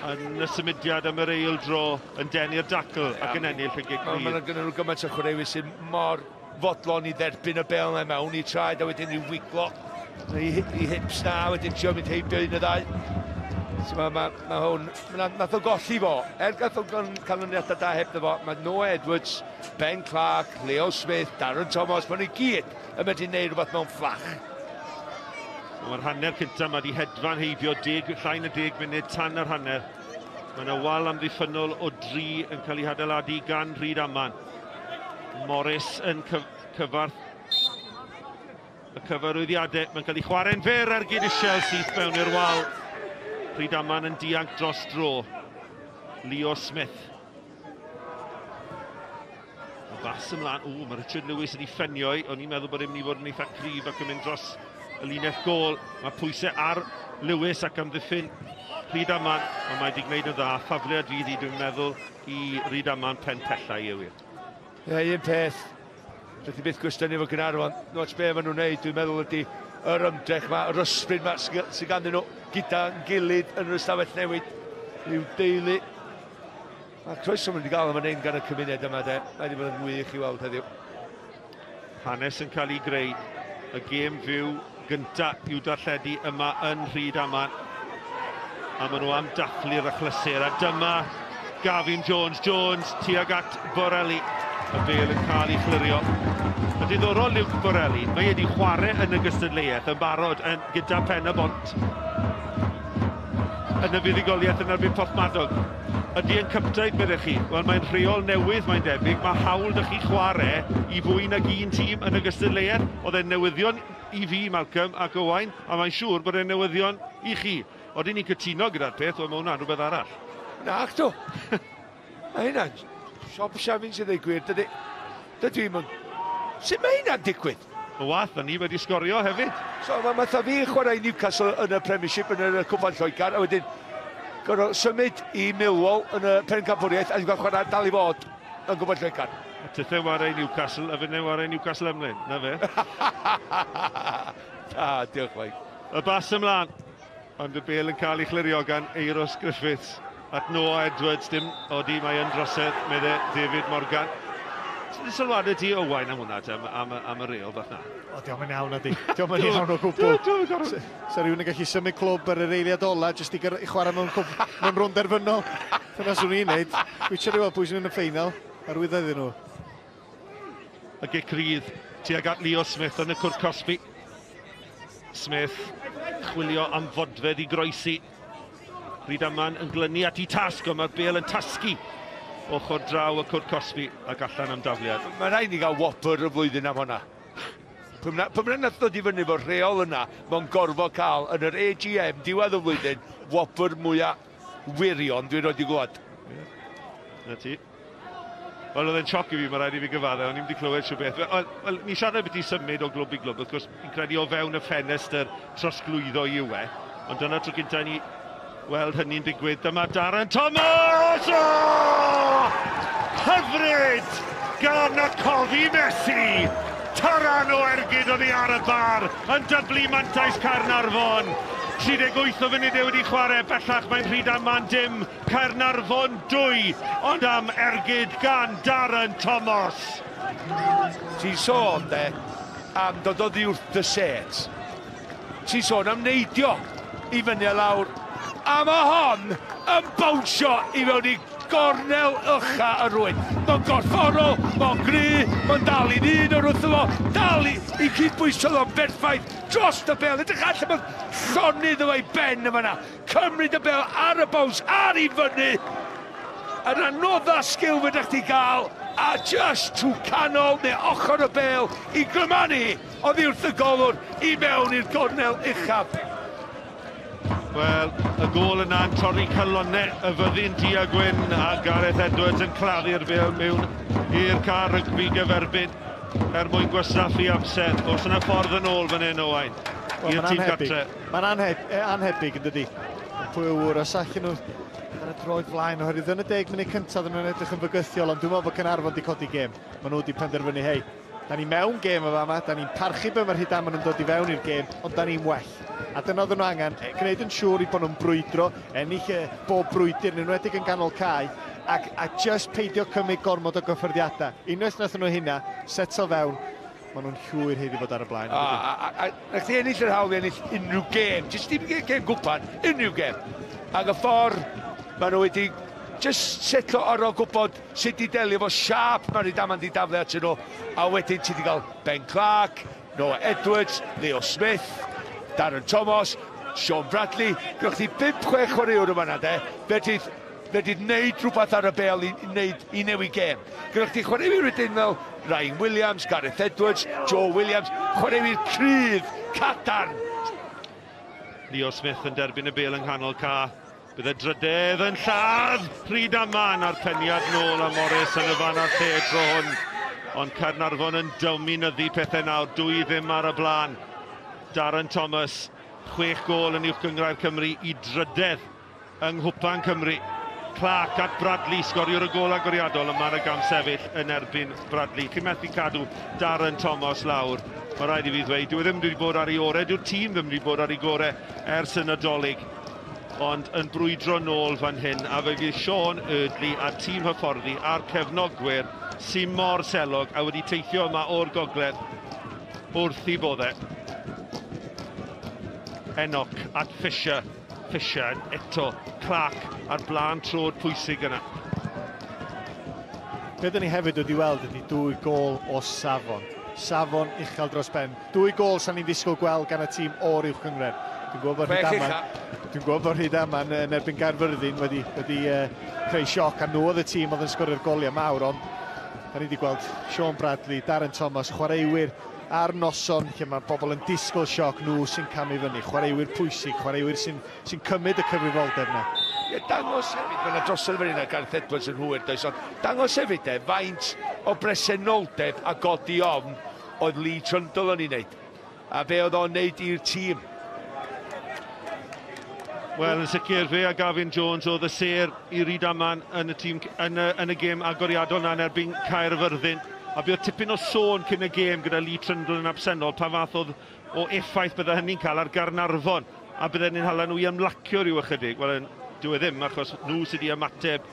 yn y symudiad am yr eil dro yn denu'r dacl ac yn ennill y gig glir. Mae'n gyda nhw gymaint o chwaraewyr sy'n mor fodlon i dderbyn y bel yna mewn i traed a wedyn i'w wiglo i hips na, wedyn trio mynd heibio un y ddau. Mae hwn, nath o golli fo, gath o cael yniadau da heb fo, mae Noah Edwards, Ben Clark, Leo Smith, Darren Thomas, mae'n i gyd yn mynd i wneud rhywbeth mewn fflach. Mae'r hanner cyntaf mae wedi hedfan heibio llain y 10 munud tan yr hanner. Mae yna wal amddiffynol o 3 yn cael ei hadeiladu gan Rhydaman. Morris yn cyfarth y cyfarwyddiadau. Mae'n cael ei chwarae'n fer ar gyd isiel syth mewn i'r wal. Rhydaman yn dianc dros dro. Leo Smith. Mae bas ymlaen. Mae Richard Lewis wedi ffenio. O'n i'n meddwl bod e'n mynd i fod yn eitha cryf ac yn mynd dros y linell gol. Mae pwysau ar Lewis ac amddiffyn Rhydaman, ond mae wedi gwneud yn dda. Ffafliad fydd i, dwi'n meddwl, i Rhydaman pen pellau i wir. Un peth, rydych byth gwestiwn efo Caernarfon. Nwch be maen nhw'n neud, dwi'n meddwl ydy yr ymdrech yma, yr ysbryd yma sy'n ganddyn nhw gyda'n gilydd yn yr ystafell newid, rhyw deulu. Mae croeso wedi cael am yn ein gan y cymuned yma, de. Mae wedi bod yn wych i weld heddiw. Hanes yn cael ei greu. Y gêm fyw gyntaf i'w darlledu yma yn Rhydaman. A maen nhw am dathlu'r achlysur. A dyma Gavin Jones tuag at Borelli. Y bêl yn cael ei chlirio. Y diddorol Luke Borelli, mae wedi chwarae yn y gystadleuaeth yn barod gyda pen y bont. Yn y fuddugoliaeth yn erbyn Porthmadog. Ydy yn cyptaeth byddech chi? Wel, mae'n rheol newydd, mae'n debyg. Mae hawl dych chi chwarae i fwy nag un tîm yn y gystadleuaeth. Oedd e'n newyddion i fi, Malcolm ac Owain, a mae'n siŵr bod e'n newyddion i chi. Oedden ni'n cytuno gyda'r peth, ond mae hwnna'n rhywbeth arall. Na, acto. A hynna'n siop siafin sydd ei gwir, dydy. Dydw i'n mynd. Sut mae hynna'n digwydd? O wath, a ni wedi sgorio hefyd. So, mae fi chwarae Newcastle yn y Premiership yn y Cwpan Lloegar, a wedyn gorfod symud i Millwall yn y pencampwriaeth, a dwi'n cael chwarae dal i fod yn Cwpan Lloegar. Tythau wario Newcastle, a fynnau wario Newcastle ymlaen, na fe? Diolch, Mike. Y bas ymlaen. Ond y bêl yn cael ei chlirio gan Euros Griffiths at Noah Edwards. Dim odi mae yn drosedd, meddwl David Morgan. Ti'n sylwad ydi Owain am hwnna am y reol fath na? O, diolch yn iawn ydi. Diolch yn iawn o gwbl. Sa rhywun yn gallu symud clwb ar yr eiliad ola jyst i chwarae mewn rwnd derfynol. Dyna swn i'n neud. Dwi'n siarad weld pwy sy'n yn y ffeinal. Arwyddoedd nhw. Y gic rydd tuag at Leo Smith yn y cwrt Cosby. Smith chwilio am fodfedd i groesi. Rhydaman yn glynu at ei tasg, ond mae'r bêl yn tasgu ochr draw y cwrt Cosby ac allan am dafliad. Mae'n rhaid ni gael Whopper y flwyddyn am hwnna. Pwmna nath ddod i fyny fo'r rheol yna, mae'n gorfod cael yn yr AGM diwedd y flwyddyn Whopper mwyaf wirion dwi'n rhoi i gwybod. Na ti. Wel, oedd e'n sioc i fi, mae rhaid i fi gyfadde, ond ni'n wedi clywed siw beth. Wel, ni siarad beth i symud o glwb i glwb, wrth gwrs, ni'n credu o fewn y ffenestr trosglwyddo i yw e. Ond dyna tro gynta ni weld hynny'n digwydd. Dyma Darren Thomas! Hyfryd gan y cofi Messi! Taran o ergyd oedd hi ar y bar yn dyblu mantais Caernarfon. 38 o funudau wedi chwarae, bellach mae'n Rhydaman dim, Caernarfon 2, ond am ergyd gan Darren Thomas. Ti'n sôn, de, am dod oddi wrth dy set. Ti'n sôn am neidio i fyny lawr. A mae hon yn bawnsio i fewn i gornel ucha y rwyd. Mae'n gorfforol, mae'n gry, mae'n dal i'n un o'r wrtho fo, dal i cydbwyso ddo'n berffaith dros y bel. Ydych allan mae'n llonydd o ei ben yma na. Cymryd y bel ar y baws, ar i fyny. Yn anodda sgil fyda'ch ti gael, a just trwy canol neu ochr y bel i grymannu oddi wrth y golwr i mewn i'r gornel uchaf. Wel, y gol yna'n torri calonau y fyddin Diagwyn a Gareth Edwards yn claddu'r bel mewn i'r car rygbi gyferbyn mwyn gwasanaethu amser. Os yna ffordd yn ôl fan hyn Owain i'r tîm gartre. Mae'n anhebyg yn dydi. Pwy wr, os allan nhw ar y droed flaen oherwydd yn y 10 munud cyntaf nhw'n edrych yn fygythiol, ond dwi'n meddwl bod Caernarfon wedi codi gêm. Maen nhw wedi penderfynu, hei, da ni mewn gêm yma yma, da ni'n parchu be mae'r Rhydaman yn dod i fewn i'r gêm, ond da ni'n well. A dyna oedden nhw angen gwneud yn siŵr i bod nhw'n brwydro, ennill bob brwydr, yn enwedig yn ganol cae, a just peidio cymryd gormod o gyffyrddiadau. Unwaith nath nhw hynna, seto fewn, maen nhw'n llwyr heiddi bod ar y blaen. A chdi ennill yr hawl i ennill unrhyw gêm, jyst dim gêm Nghwpan, unrhyw gêm. Ac y ffordd maen nhw wedi just setlo ar ôl gwybod sut i delio fo siap mae'r Rhydaman di daflu at nhw, a wedyn ti wedi cael Ben Clark, Noah Edwards, Leo Smith, Darren Thomas, Sean Bradley, gyda chi 5-6 chwaraewr yma na de, fe di wneud rhywbeth ar y bel i newid gêm. Gyda chi chwaraewr wedyn fel Ryan Williams, Gareth Edwards, Joe Williams, chwaraewr cryf, cadarn. Leo Smith yn derbyn y bel yng nghanol ca. Bydd y drydydd yn lladd Rhydaman a'r peniad nôl a Morris yn y fan ar lle tro hwn. Ond Caernarfon yn dominyddu pethau nawr, 2 ddim ar y blaen. Darren Thomas, 6 gol yn uwch gyngrair Cymru i drydydd yng Nghwpan Cymru. Clark at Bradley, sgoriwr y gol agoriadol, yma yn y gam sefyll yn erbyn Bradley. Chi'n methu cadw Darren Thomas lawr. Mae rhaid i fi ddweud, dwi ddim wedi bod ar ei orau, dyw'r tîm ddim wedi bod ar ei gorau ers y Nadolig. Ond yn brwydro nôl fan hyn, a fe fydd Sean Eardley a tîm hyfforddi a'r cefnogwyr sy'n mor selog a wedi teithio yma o'r gogledd wrth i boddau. Enoch at Fisher eto, Clark ar blaen trod pwysig yna. Be dyn ni hefyd wedi weld ydy 2 gol o Safon. Safon uchel dros ben. 2 gol sa'n ni'n ddisgwyl gweld gan y tîm o'r uwch gyngred. Dwi'n gwybod bod Rhydaman yn erbyn Gaerfyrddin wedi creu sioc a nhw oedd y tîm oedd yn sgorio'r goliau mawr, ond da ni wedi gweld Sean Bradley, Darren Thomas, chwaraewyr ar noson lle mae bobl yn disgwyl sioc nhw sy'n camu fyny, chwaraewyr pwysig, chwaraewyr sy'n cymryd y cyfrifoldeb yna. Dangos hefyd, mae'n drosodd fan hyn a Gareth Edwards yn hwyr, does, ond dangos hefyd faint o bresenoldeb a godi ofn oedd Lee Trundle yn ei wneud, a be oedd o'n wneud i'r tîm. Wel, yn sicr fe a Gavin Jones oedd y ser i Rhydaman yn y gêm agoriadol na yn erbyn Caerfyrddin. A bydd tipyn o sôn cyn y gêm gyda Lee Trundle yn absennol, pa fath o effaith bydde hynny'n cael ar Caernarfon. A bydde ni'n hala nhw i ymlacio rhyw ychydig. Wel, dyw e ddim, achos nhw sydd wedi ymateb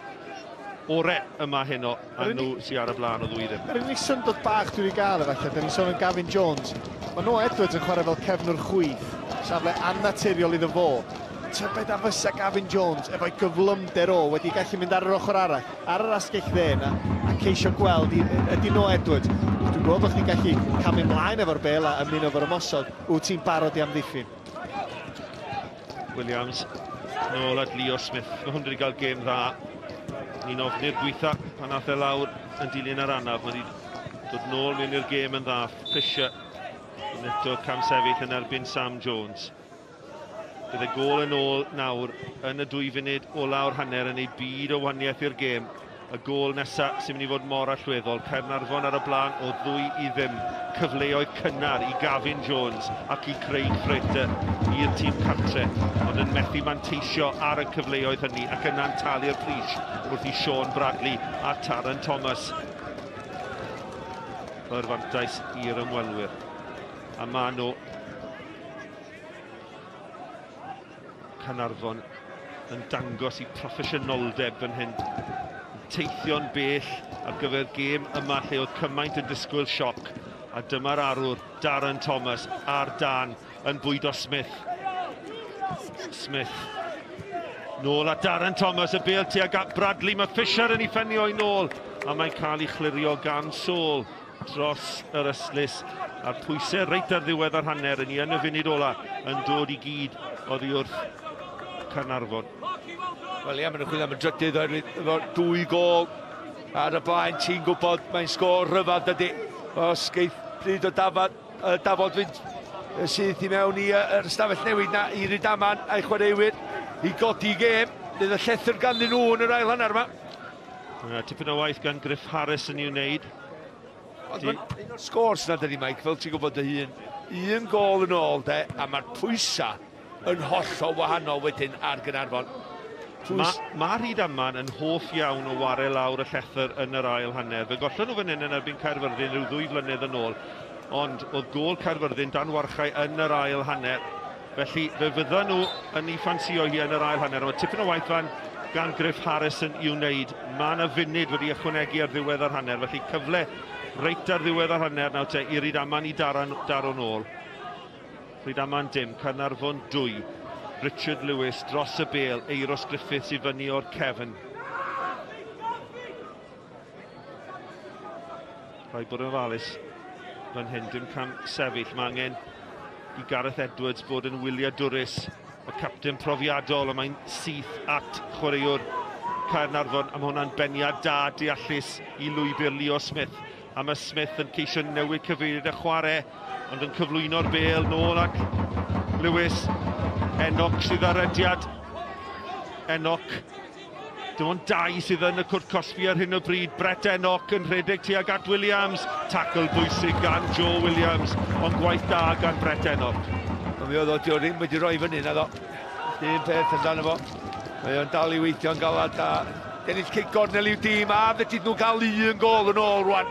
orau yma heno, a nhw sydd ar y blaen o ddwy ddim. Yr unig syndod bach dwi wedi gael efallai, da ni'n sôn yn Gavin Jones. Mae Noah Edwards yn chwarae fel cefnwr chwith, safle annaturiol iddo fo. Tybed a fysa Gavin Jones efo'i gyflymder o wedi gallu mynd ar yr ochr arall, ar yr asgell dde yna, a ceisio gweld ydy Noah Edwards. Dwi'n gwybod bod chdi'n gallu camu ymlaen efo'r bel a ymuno efo'r ymosod, wyt ti'n barod i amddiffyn. Williams, nôl at Leo Smith. Mae hwn wedi cael gêm dda. Ni'n ofni'r gweitha pan nath e lawr yn dilyn yr anaf. Mae wedi dod nôl mewn i'r gêm yn dda. Fisher yn eto cam sefyll yn erbyn Sam Jones. Bydd y gol yn ôl nawr yn y 2 funud o lawr hanner yn ei byd o wahaniaeth i'r gêm. Y gol nesaf sy'n mynd i fod mor allweddol. Caernarfon ar y blaen o 2-0. Cyfleoedd cynnar i Gavin Jones ac i Craig Frater i'r tîm cartre. Ond yn methu manteisio ar y cyfleoedd hynny ac yna'n talu'r pris wrth i Sean Bradley a Darren Thomas. Yr fantais i'r ymwelwyr. A maen nhw Caernarfon yn dangos i proffesiynoldeb yn hyn. Teithio'n bell ar gyfer gêm yma lle oedd cymaint yn disgwyl sioc. A dyma'r arwr, Darren Thomas, ar dan yn bwydo Smith. Smith Nôl at Darren Thomas, y bêl tuag at Bradley. Mae Fisher yn ei ffenio i nôl. A mae'n cael ei chlirio gan Sol dros yr yslys. A'r pwysau reit ar ddiwedd ar hanner yn y funud ola yn dod i gyd oddi wrth Caernarfon. Wel ie, mae'n chwilio am y drydydd o'r 2 gol ar y blaen. Ti'n gwybod mae'n sgôr rhyfedd dydy. Os geith bryd o Dafod fynd sydd i mewn i'r stafell newid na i Rhydaman a'i chwaraewyr i godi gêm. Bydd y llethr ganddyn nhw yn yr ail hanner yma. Tipyn o waith gan Griff Harris yn i'w wneud. Un o'r sgôrs na dydy, Mike, fel ti'n gwybod dy hun. 1 gol yn ôl, de, a mae'r pwysa yn hollol wahanol wedyn ar Caernarfon. Mae Rhydaman yn hoff iawn o ware lawr y llethr yn yr ail hanner. Fe gollon nhw fan hyn yn erbyn Caerfyrddin rhyw 2 flynedd yn ôl. Ond oedd gol Caerfyrddin dan warchau yn yr ail hanner. Felly fe fydda nhw yn ei ffansio hi yn yr ail hanner. Mae tipyn o waith fan gan Griff Harris yn i'w wneud. Mae yna funud wedi ychwanegu ar ddiwedd ar hanner. Felly cyfle reit ar ddiwedd ar hanner nawr te i Rhydaman i daro nôl. Rhydaman dim, Caernarfon 2. Richard Lewis dros y bêl, Eiros Griffiths i fyny o'r cefn. Rhaid bod yn ofalus fan hyn, dim cam sefyll. Mae angen i Gareth Edwards bod yn wyliadwrus, y capten profiadol, a mae'n syth at chwaraewr Caernarfon. A mae hwnna'n beniad da deallus i lwybr Leo Smith. A mae Smith yn ceisio newid cyfeiriad y chwarae, ond yn cyflwyno'r bêl nôl ac Lewis. Enoch sydd ar rediad. Enoch. Dim ond 2 sydd yn y cwrt cosbi ar hyn o bryd. Brett Enoch yn rhedeg tuag at Williams. Tackle bwysig gan Joe Williams, ond gwaith da gan Brett Enoch. Mi oedd o ddim wedi rhoi fyny na ddo. Un peth amdano fo. Mae o'n dal i weithio'n galad a ennill cic gornel i'w dîm, a fedryd nhw gael 1 gol yn ôl rwan.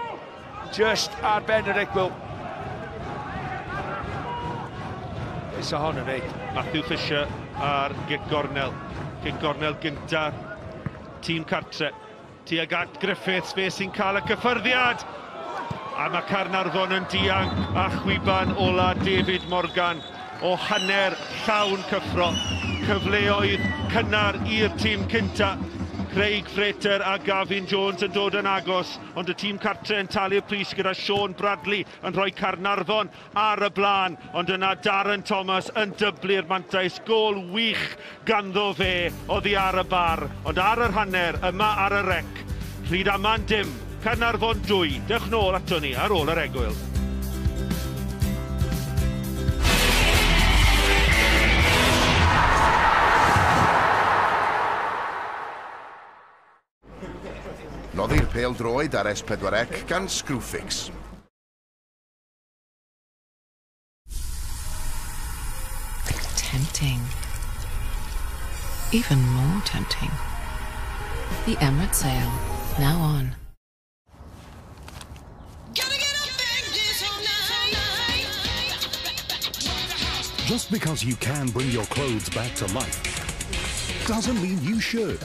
Just ar ben yr egwyl. Beth o hon yn neud? Matthew Fisher ar gic gornel. Gic gornel gynta. Tîm cartre. Tuag at Griffiths, fe sy'n cael y cyffyrddiad. A mae Caernarfon yn dianc a chwiban ola David Morgan o hanner llawn cyffro. Cyfleoedd cynnar i'r tîm cynta. Craig Frater a Gavin Jones yn dod yn agos, ond y tîm cartre yn talu'r pris gyda Sean Bradley yn rhoi Caernarfon ar y blaen, ond yna Darren Thomas yn dyblu'r mantais. Gol wych ganddo fe oddi ar y bar, ond ar yr hanner yma ar y rec. Rhydaman dim, Caernarfon 2. Dewch nôl ato ni ar ôl yr egwyl. Noddi'r pêl droed ar S4C gan Cwfis. Tempting. Even more tempting. The Emirates sale, now on. Just because you can bring your clothes back to life doesn't mean you should.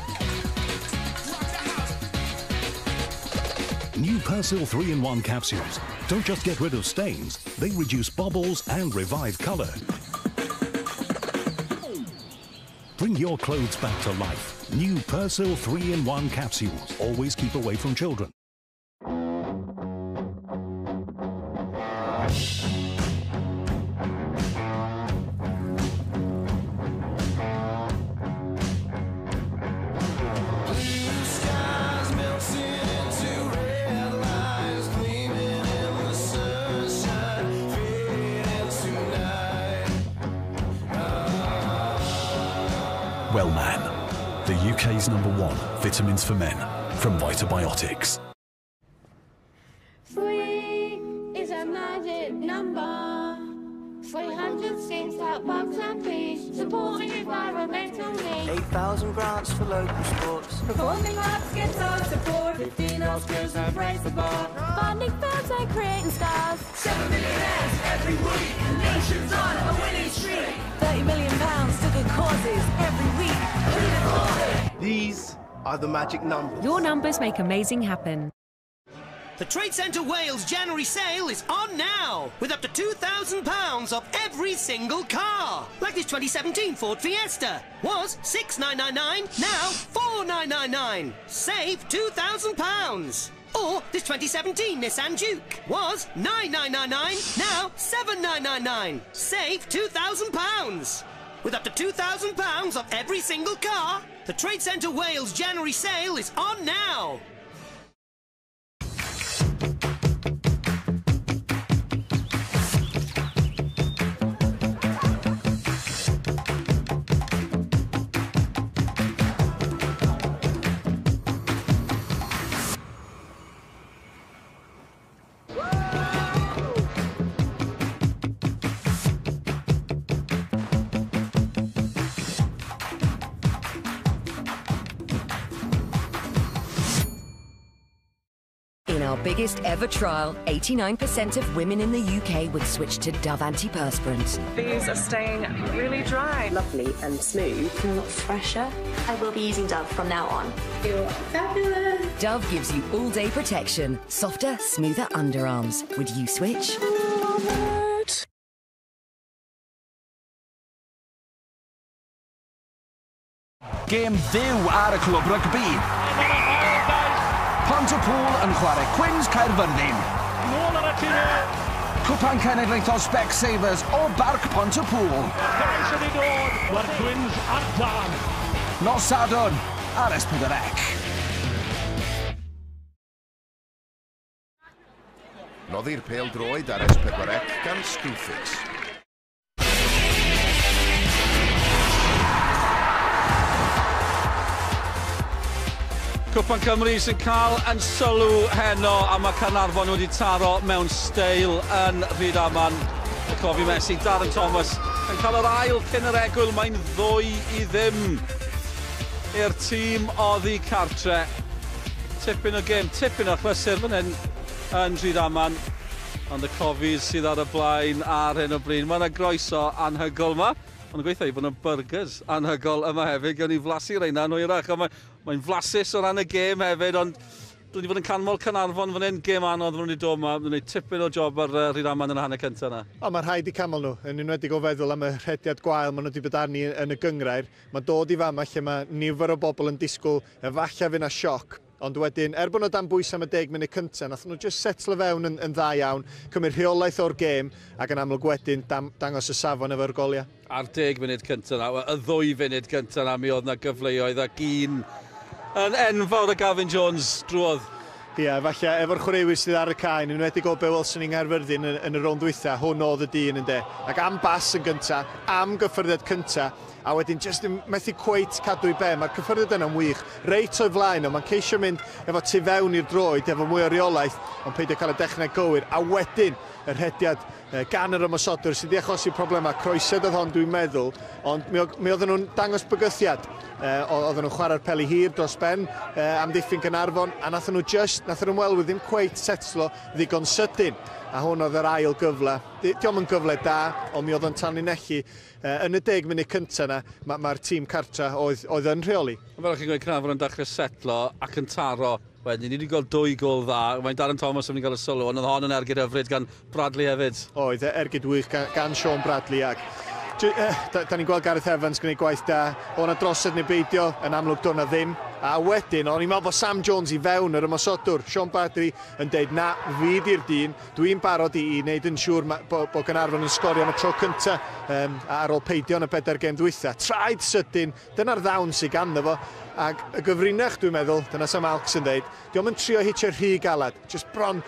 New Persil 3-in-1 capsules don't just get rid of stains, they reduce bubbles and revive colour. Bring your clothes back to life. New Persil 3-in-1 capsules. Always keep away from children. Well Man, the UK's #1 vitamins for men from Vitabiotics. 3 is a magic number. 300 schemes to help bugs and bees, supporting environmental needs. 8,000 grants for local sports. Performing arts, guitar support. 15 Oscars and raise the bar. Funding films and creating stars. 7 millionaires every week. Nations on a winning streak. £30 million to good causes every week. Who'd have thought it? These are the magic numbers. Your numbers make amazing happen. The Trade Centre Wales January sale is on now, with up to £2,000 off every single car. Like this 2017 Ford Fiesta. Was $6,999, now $4,999. Save £2,000. Or this 2017 Nissan Duke. Was $9,999, now $7,999. Save £2,000. With up to £2,000 off every single car. The Trade Centre Wales January sale is on now. In our biggest ever trial, 89% of women in the UK would switch to Dove antiperspirant. These are staying really dry. Lovely and smooth. Feel fresher. I will be using Dove from now on. Feel fabulous. Dove gives you all-day protection, softer, smoother underarms. Would you switch? Gêm ddiw ar y clwb rygbi. Pontypool yn chwarae Cwins Caerfyrddin. Nôl ar y tîmau. Cwpan Cenedlaethol Specsavers o Barc Pontypool. Gais yn ei dod. Mae'r Cwins ar dan. Nos Sadwrn ar S4C. Noddi'r pêl droed ar S4C gan Cofis. Nghwpan Cymru sy'n cael yn sylw heno a mae Caernarfon wedi taro mewn steil yn Rhydaman. Y cofi Messi, Darren Thomas yn cael yr ail cyn yr egwyl. Mae'n 2-0 i'r tîm oddi cartre. Tipyn o gêm, tipyn o chlysur fan hyn yn Rhydaman. Ond y Cofis sydd ar y blaen ar hyn o bryd. Mae yna groeso anhygol yma. Ond gweithio i bod yna burgers anhygol yma hefyd. Gawn ni flasu reina yn hwyrach. Mae'n flasus o ran y gêm hefyd, ond dwi wedi bod yn canmol Caernarfon fan hyn, gêm anodd fan nhw wedi dod yma. Mae'n gwneud tipyn o job ar Rhydaman yn y hanner cyntaf yna. O, mae rhaid i canmol nhw, yn enwedig o feddwl am y rhediad gwael maen nhw wedi bod arni yn y gyngrair. Mae dod i fama lle mae nifer o bobl yn disgwyl efallai fydd yna sioc. Ond wedyn, bod nhw dan bwys am y 10 munud cyntaf, nath nhw just setlo fewn yn dda iawn, cymryd rheolaeth o'r gêm, ac yn amlwg wedyn dangos y safon efo'r goliau. Ar 10 munud cyntaf yna, y 2 funud cyntaf yna, mi oedd yna gyfleoedd ac un yn enfawr y Gavin Jones drwodd. Ie, falle efo'r chwaraewyr sydd ar y cae, yn enwedig o be welson ni'n Nghaerfyrddin yn y rownd dwytha, hwn oedd y dyn yn de. Ac am bas yn gyntaf, am gyffyrddiad cyntaf, a wedyn jyst yn methu cweit cadw i be. Mae'r cyffyrddiad yna'n wych, reit o'i flaen, ond mae'n ceisio mynd efo tu fewn i'r droed, efo mwy o reolaeth, ond peidio cael y dechnau gywir. A wedyn, y rhediad gan yr ymosodwr sydd wedi achosi problemau, croesed oedd hon dwi'n meddwl, ond mi oedden nhw'n dangos bygythiad. Oedden nhw'n chwarae'r peli hir dros ben am ddiffyn Caernarfon, a nath nhw ymwelwyr ddim cweit setlo ddigon sydyn. A hwn oedd yr ail gyfle. Diolch yn gyfle da, ond mi oedd yn tanlinellu yn y 10 munud cyntaf yna, mae'r tîm cartra oedd yn rheoli. Fel chi'n gweud, Caernarfon yn dechrau setlo ac yn taro. Wedyn, ni wedi cael 2 gol dda. Mae'n Darren Thomas yn mynd i gael y sylw, ond oedd hon yn ergyd hyfryd gan Bradley hefyd. Oedd, ergyd wych gan Sean Bradley. Da ni'n gweld Gareth Evans gwneud gwaith da. O'na drosedd neu beidio, yn amlwg do'na ddim. A wedyn, o'n i'n meddwl bod Sam Jones i fewn yr ymosodwr. Sean Bradley yn deud, na, fyd i'r dyn. Dwi'n barod i wneud yn siŵr bod Caernarfon yn sgorio am y tro cyntaf ar ôl peidio yn y 4 gêm dwytha. Traed sydyn, dyna'r ddawn sydd ganddo fo. Ac y gyfrinach, dwi'n meddwl, dyna Sam Alks yn deud, diolch yn trio hitio rhy galad. Just bron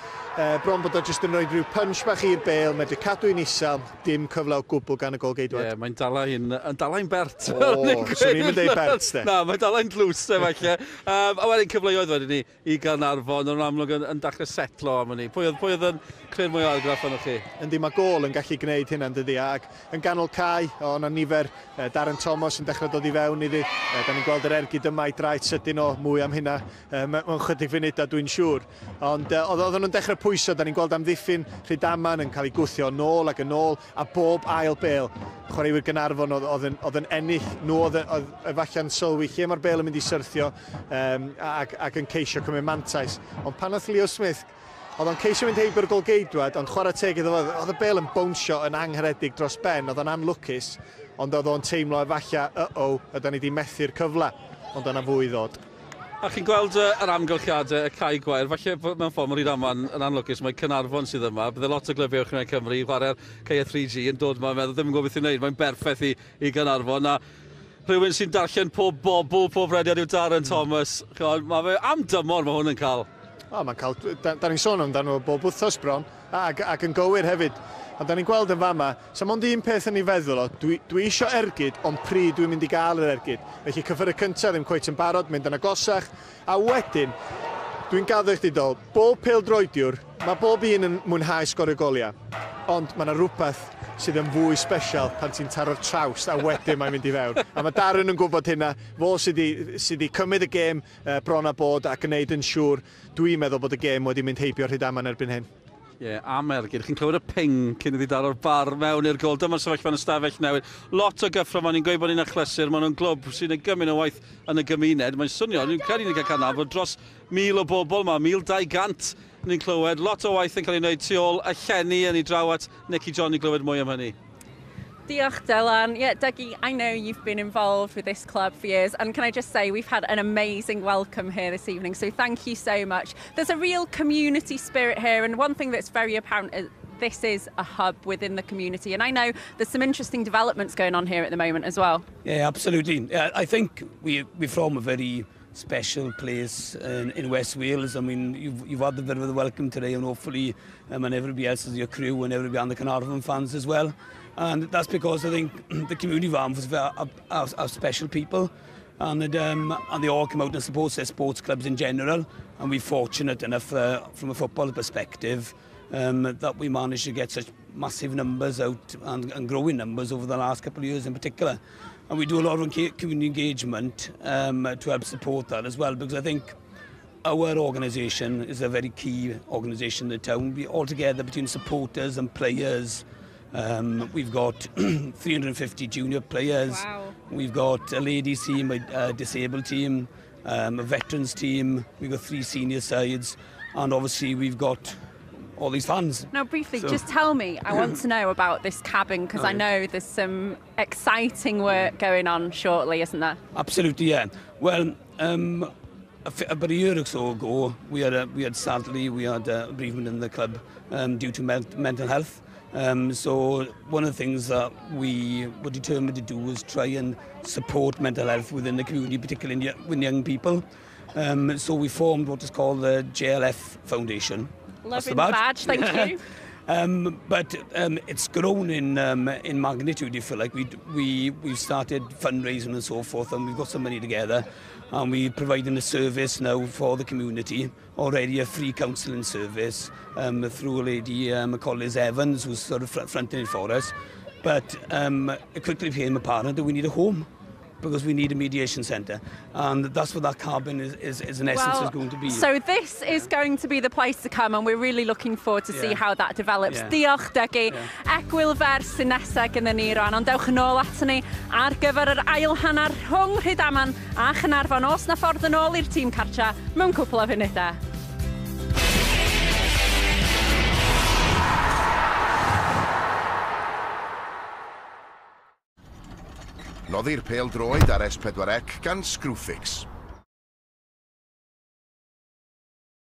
bod o jyst yn rhoi rhyw punch bach i'r bêl, medru cadw i'n isel, dim cyfle o gwbl gan y gol geidwad. Ie, mae'n dala'n bert. O, so ni'n mynd ei bert, de. Na, mae'n dala'n tlws, de, falle. A wedyn cyfleoedd wedyn ni i Caernarfon, ond amlwg yn dechrau setlo am hynny. Pwy oedd yn creu'r mwy o argraff yn chi? Yndi, mae gol yn gallu gwneud hynna'n dydi, ac yn ganol cae, o'na nifer Darren Thomas yn dechrau dod i fewn iddi. Da ni'n gweld yr ergyd yma i draed sydyn o mwy am hynna mewn chydig funudau, dwi'n siŵr. Ond oedden nhw'n dechrau pwyso, da ni'n gweld am ddiffyn Rhydaman yn cael ei gwthio nôl ac yn ôl, a bob ail bêl. Chwaraewyr Caernarfon oedd yn ennill, nhw oedd efallai'n sylwi lle mae'r bêl yn mynd i syrthio ac yn ceisio cymryd mantais. Ond pan oedd Leo Smith Oedd o'n ceisio mynd heibio'r golgeidwad, ond chwarae teg iddo fo, oedd y bel yn bownsio yn angharedig dros ben, oedd o'n anlwcus, ond oedd o'n teimlo efallai, ydyn ni wedi methu'r cyfle, ond o'na fwy ddod. A chi'n gweld yr amgylchiadau, y cae gwair, falle mewn ffordd mae Rhydaman yn anlwcus, mae Caernarfon sydd yma, bydde lot o glybiau uwch Cymru, chwarae'r cae 3G yn dod yma, meddwl ddim yn gwybod beth i'n gwneud, mae'n berffaith i Caernarfon, a rhywun sy'n darllen pob bobl, pob rediad yw Darren Thomas, mae fe am dymor mae hwn yn cael. Mae'n cael, da ni'n sôn amdano bob wythnos bron, ac yn gywir hefyd. Ond da ni'n gweld yn fama, sa mond un peth yn ei feddwl o, dwi isio ergyd, ond pryd dwi'n mynd i gael yr ergyd. Felly cyffur y cyntaf ddim cweit yn barod, mynd yn agosach, a wedyn, dwi'n gadw eich didol, bob pêl-droediwr, mae bob un yn mwynhau sgorio goliau. Ond mae yna rhywbeth sydd yn fwy special pan ti'n taro'r traws a wedyn mae'n mynd i fewn. A mae Darren yn gwybod hynna, fo sydd wedi cymryd y gêm bron a bod ac yn neud yn siŵr, dwi'n meddwl bod y gêm wedi mynd heibio Rhydaman erbyn hyn. Ie, am ergyd. Chi'n clywed y ping cyn iddi daro'r bar mewn i'r gol. Dyma'r sefyllfa yn y stafell newid. Lot o gyffro, ma'n ni'n gweud bod ni'n achlysur, ma'n nhw'n glwb sy'n ei gymryd o waith yn y gymuned. Mae'n swnio, ni'n cael ni'n cael canaf, bod dros 1000 o bobl yma, 1200 ni'n clywed. Lot o waith yn cael ei wneud tu ôl y llenni yn ei draw at Nicky John i glywed mwy am hynny. Diolch, Dylan. Yeah, Dougie, I know you've been involved with this club for years, and can I just say we've had an amazing welcome here this evening, so thank you so much. There's a real community spirit here, and one thing that's very apparent is this is a hub within the community, and I know there's some interesting developments going on here at the moment as well. Yeah, absolutely. I think we're from a very special place in West Wales. I mean, you've had the bit of the welcome today, and hopefully and everybody else is your crew and everybody and the Caernarfon fans as well. And that's because I think the community farms are special people, and they all come out and support their sports clubs in general. And we're fortunate enough from a football perspective that we managed to get such massive numbers out and growing numbers over the last couple of years in particular. And we do a lot of community engagement to help support that as well, because I think our organisation is a very key organisation in the town. We all together between supporters and players. We've got 350 junior players. Wow. We've got a ladies team, a disabled team, a veterans team. We've got 3 senior sides, and obviously we've got all these fans. Now, briefly, just tell me, I want to know about this cabin, because I know there's some exciting work going on shortly, isn't there? Absolutely, yeah. Well, about a year or so ago, we had sadly a bereavement in the club due to mental health. So one of the things that we were determined to do was try and support mental health within the community, particularly with young people. So we formed what is called the JLF Foundation. Loving the badge, thank you. But it's grown in magnitude, if you like. We've started fundraising and so forth, and we've got some money together, and we're providing a service now for the community, already a free counselling service through a lady, Collis Evans, who's sort of fronting it for us. But it quickly became apparent that we need a home, because we need a mediation centre, and that's what that cabin is in essence is going to be. So this is going to be the place to come, and we're really looking forward to see how that develops. Diolch, Dougie. Ecwyl vers sy'n nesaf gyda ni rwan, ond dewch yn ôl ato ni ar gyfer yr ail hanner rhwng Rhydaman a Caernarfon. Os na ffordd yn ôl i'r tîm cartra mewn cwpl o funudau. Noddi'r pêl-droed ar S4C gan Cwfis.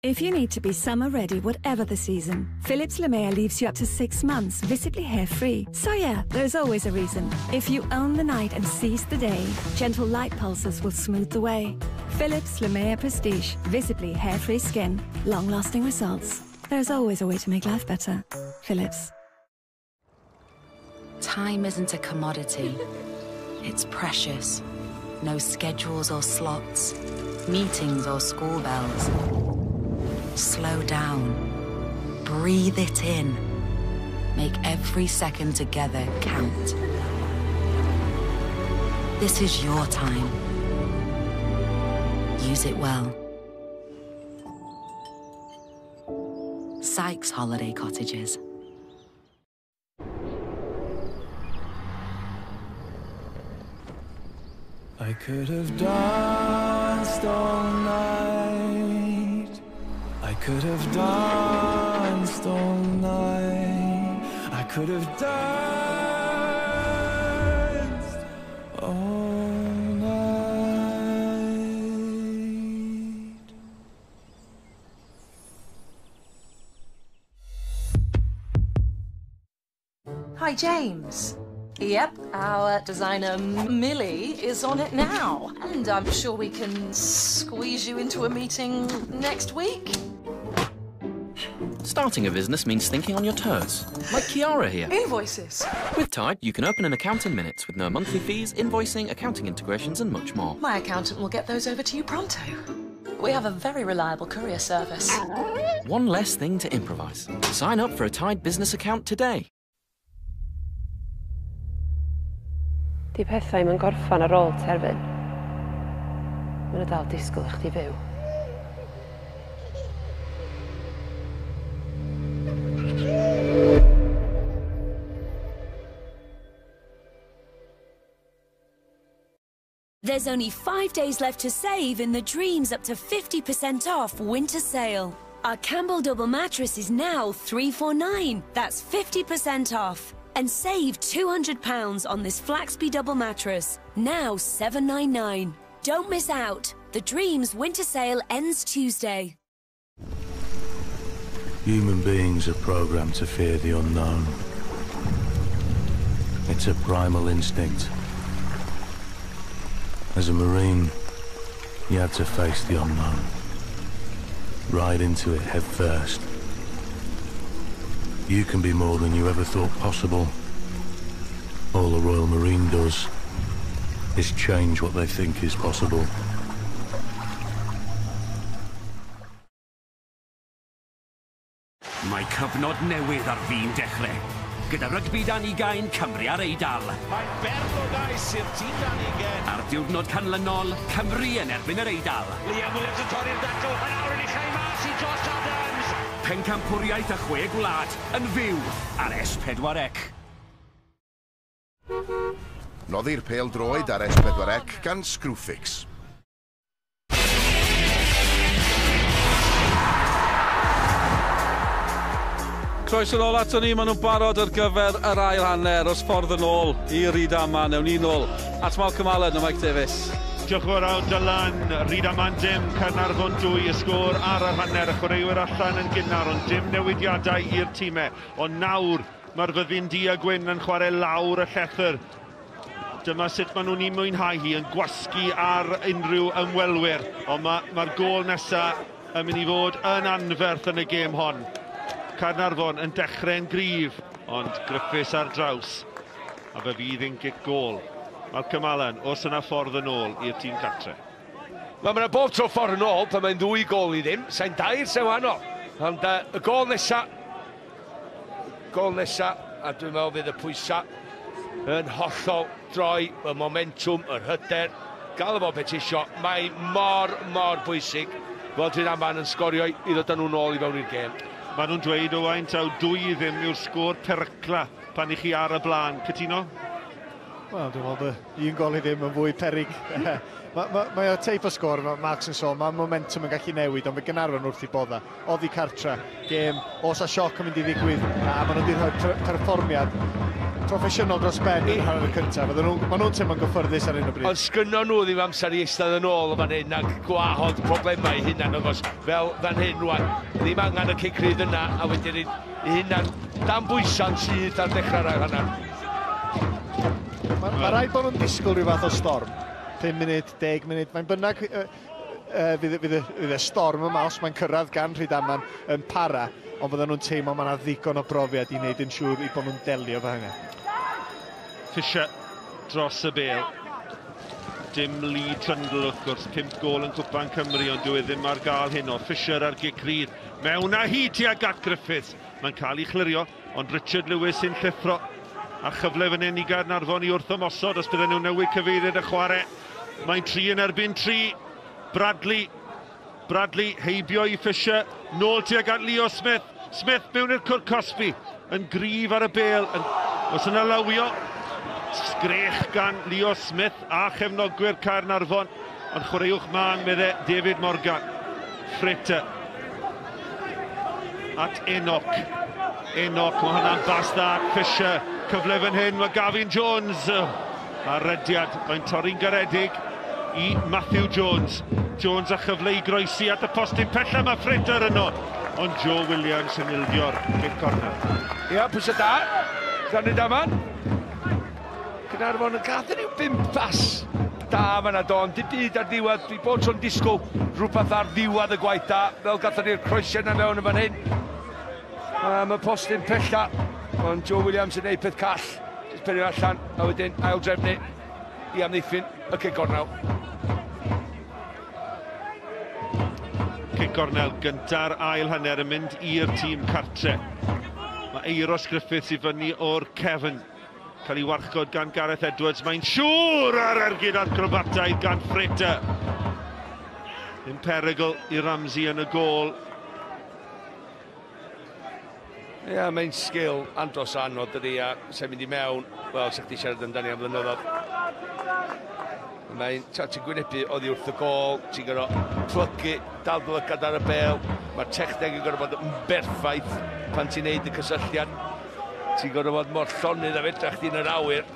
If you need to be summer ready whatever the season, Philips Lemire leaves you up to 6 months visibly hair-free. So yeah, there's always a reason. If you own the night and seize the day, gentle light pulses will smooth the way. Philips Lemire Prestige, visibly hair-free skin, long-lasting results. There's always a way to make life better. Philips. Time isn't a commodity. It's precious. No schedules or slots, meetings or school bells. Slow down. Breathe it in. Make every second together count. This is your time. Use it well. Sykes Holiday Cottages. I could have danced all night. I could have danced. danced all night. I could have danced all night. Hi, James. Yep, our designer Millie is on it now. And I'm sure we can squeeze you into a meeting next week. Starting a business means thinking on your toes. Like Kiara here. Invoices. With Tide, you can open an account in minutes with no monthly fees, invoicing, accounting integrations and much more. My accountant will get those over to you pronto. We have a very reliable courier service. One less thing to improvise. Sign up for a Tide business account today. Di pethau mae'n gorffan ar ôl terfyn. Mae'n dal disgwyl I chdi fyw. There's only 5 days left to save in the Dreams up to 50% off winter sale. Our Campbell double mattress is now $349. That's 50% off. And save £200 on this Flaxby double mattress, now $799. Don't miss out. The Dreams winter sale ends Tuesday. Human beings are programmed to fear the unknown. It's a primal instinct. As a Marine, you had to face the unknown. Ride into it head first. You can be more than you ever thought possible. All a Royal Marine does is change what they think is possible. Mae cyfnod newydd ar fi'n dechrau. Gyda rygbi dan ugain Cymru ar Eidal. Mae'n berth o gais i'r tîm dan ugain. Ar diwrnod canlynol, Cymru yn erbyn yr Eidal. Liam Williams yn torri'r dacl, yn awr yn ei chai mas I Josh Adams. Pencampwriaeth y 6 gwlad yn fyw ar S4C. Noddi'r pêl droed ar S4C gan Cofis. Croeso nôl ato ni, maen nhw'n barod ar gyfer yr ail hanner os ffordd yn ôl I Rhydaman. Ewn ni nôl at Malcolm Allen a Mike Davies. Diolch yn fawr Dylan, Rhydaman dim, Caernarfon 2 y sgôr ar yr hanner, y chwaraewyr allan yn gynnar, ond dim newidiadau i'r tîmau. Ond nawr, mae'r fyddin di a gwyn yn chwarae lawr y llethyr. Dyma sut maen nhw'n I mwynhau hi, yn gwasgu ar unrhyw ymwelwyr. Ond mae'r gôl nesaf yn mynd I fod yn anferth yn y gêm hon. Caernarfon yn dechrau'n gryf, ond Griffiths ar draws. A fe fydd yn gic gôl. Malcolm Allen, os yna ffordd yn ôl i'r tîm cartre. Mae'n bob tro ffordd yn ôl, pan mae'n 2 gôl I ddim. Sa'n dair sy'n wahanol. Ond y gôl nesa, a dwi'n meddwl fydd y pwysau yn hollol droi y momentum, yr hyder. Gael y bo beth isio, mae mor bwysig fod Rhydaman yn sgorio I ddod â nhw'n ôl I fewn i'r gêm. Maen nhw'n dweud o wain taw 2 ddim yw'r sgôr pericla pan I chi ar y blaen. Cytuno? Wel, dwi'n meddwl un gol I ddim yn fwy perig. Mae o teip o sgôr, mae Marks yn sôn, mae momentum yn gallu newid, ond fe Caernarfon wrth I bodda. Oddi cartra, gêm, os a sioc yn mynd I ddigwydd, a maen nhw wedi rhoi perfformiad proffesiynol dros ben i'r hanner y cyntaf. Maen nhw'n teimlo'n gyffyrddus ar un o bryd. Ond sgynno nhw ddim amser I eistedd yn ôl o fan hyn ac gwahodd problemau hynna'n ogos fel fan hyn rwan. Ddim angen y cicrydd yna a wedyn I hynna'n dan bwysa'n sydd ar dechrau'r hanner. Mae rhaid bod nhw'n disgwyl rhyw fath o storm. 5 munud, 10 munud. Mae'n bynnag fydd y storm yma os mae'n cyrraedd gan Rhydaman yn para, ond fydden nhw'n teimlo mae yna ddigon o brofiad I wneud yn siŵr I bod nhw'n delio fo hynny. Fisher dros y bêl. Dim Lee Trundle wrth gwrs, 5 gôl yn Nghwpan Cymru, ond dyw e ddim ar gael hyn o. Fisher ar gic rhydd. Mewn â hi tuag at Griffiths. Mae'n cael ei chlirio, ond Richard Lewis sy'n llithro. A chyfle fan hyn I Caernarfon I wrth ymosod os bydden nhw'n newid cyfeiriad y chwarae. Mae'n 3 yn erbyn 3. Bradley heibio I Fisher. Nôl tuag at Leo Smith. Smith mewn i'r cwr Cosby. Yn gryf ar y bêl. Os yna lawio. Sgrech gan Leo Smith a chefnogwyr Caernarfon. Ond chwaraewch man medde David Morgan. Fritter. at Enoch. Enoch, mae hwnna'n bas dda. Fisher, cyfle fan hyn, mae Gavin Jones. A rediad, mae'n torri'n garedig i Matthew Jones. Jones a chyfle i groesi at y postyn pella, mae Fritter yno. Ond Joe Williams yn ildio'r kick corner. Ia, pwysau da. Rhydaman. Caernarfon yn gadw i'w 5 bas. Da fan Don, dim byd ar ddiwedd. Dwi bod tro'n disgwyl rhywbeth ar ddiwedd y gwaith da. Fel gathon ni'r croesiau na mewn yn fan hyn. Mae postyn pella. Ond Joe Williams yn neud peth call. Jyst penio allan, a wedyn ail drefnu i amddiffyn y kick cornel. Kick cornel gynta'r ail hanner yn mynd i'r tîm cartre. Mae Eiros Griffiths i fyny o'r cefn. Cael ei warchod gan Gareth Edwards. Mae'n siŵr ar ergyd acrobataidd gan Fritter. Yn perygl i Ramsey yn y gôl. Ia, mae'n sgil andros anodd ydy, a sy'n mynd i mewn. Wel, sa'ch ti siarad amdani am flynyddoedd. Ti'n gwynebu oddi wrth y gol, ti'n gorfod plygu, dal dylygad ar y bel. Mae'r techneg yn gorfod bod yn berffaith pan ti'n neud y cysylltiad. Ti'n gorfod bod mor llonydd a fedrach di'n yr awyr.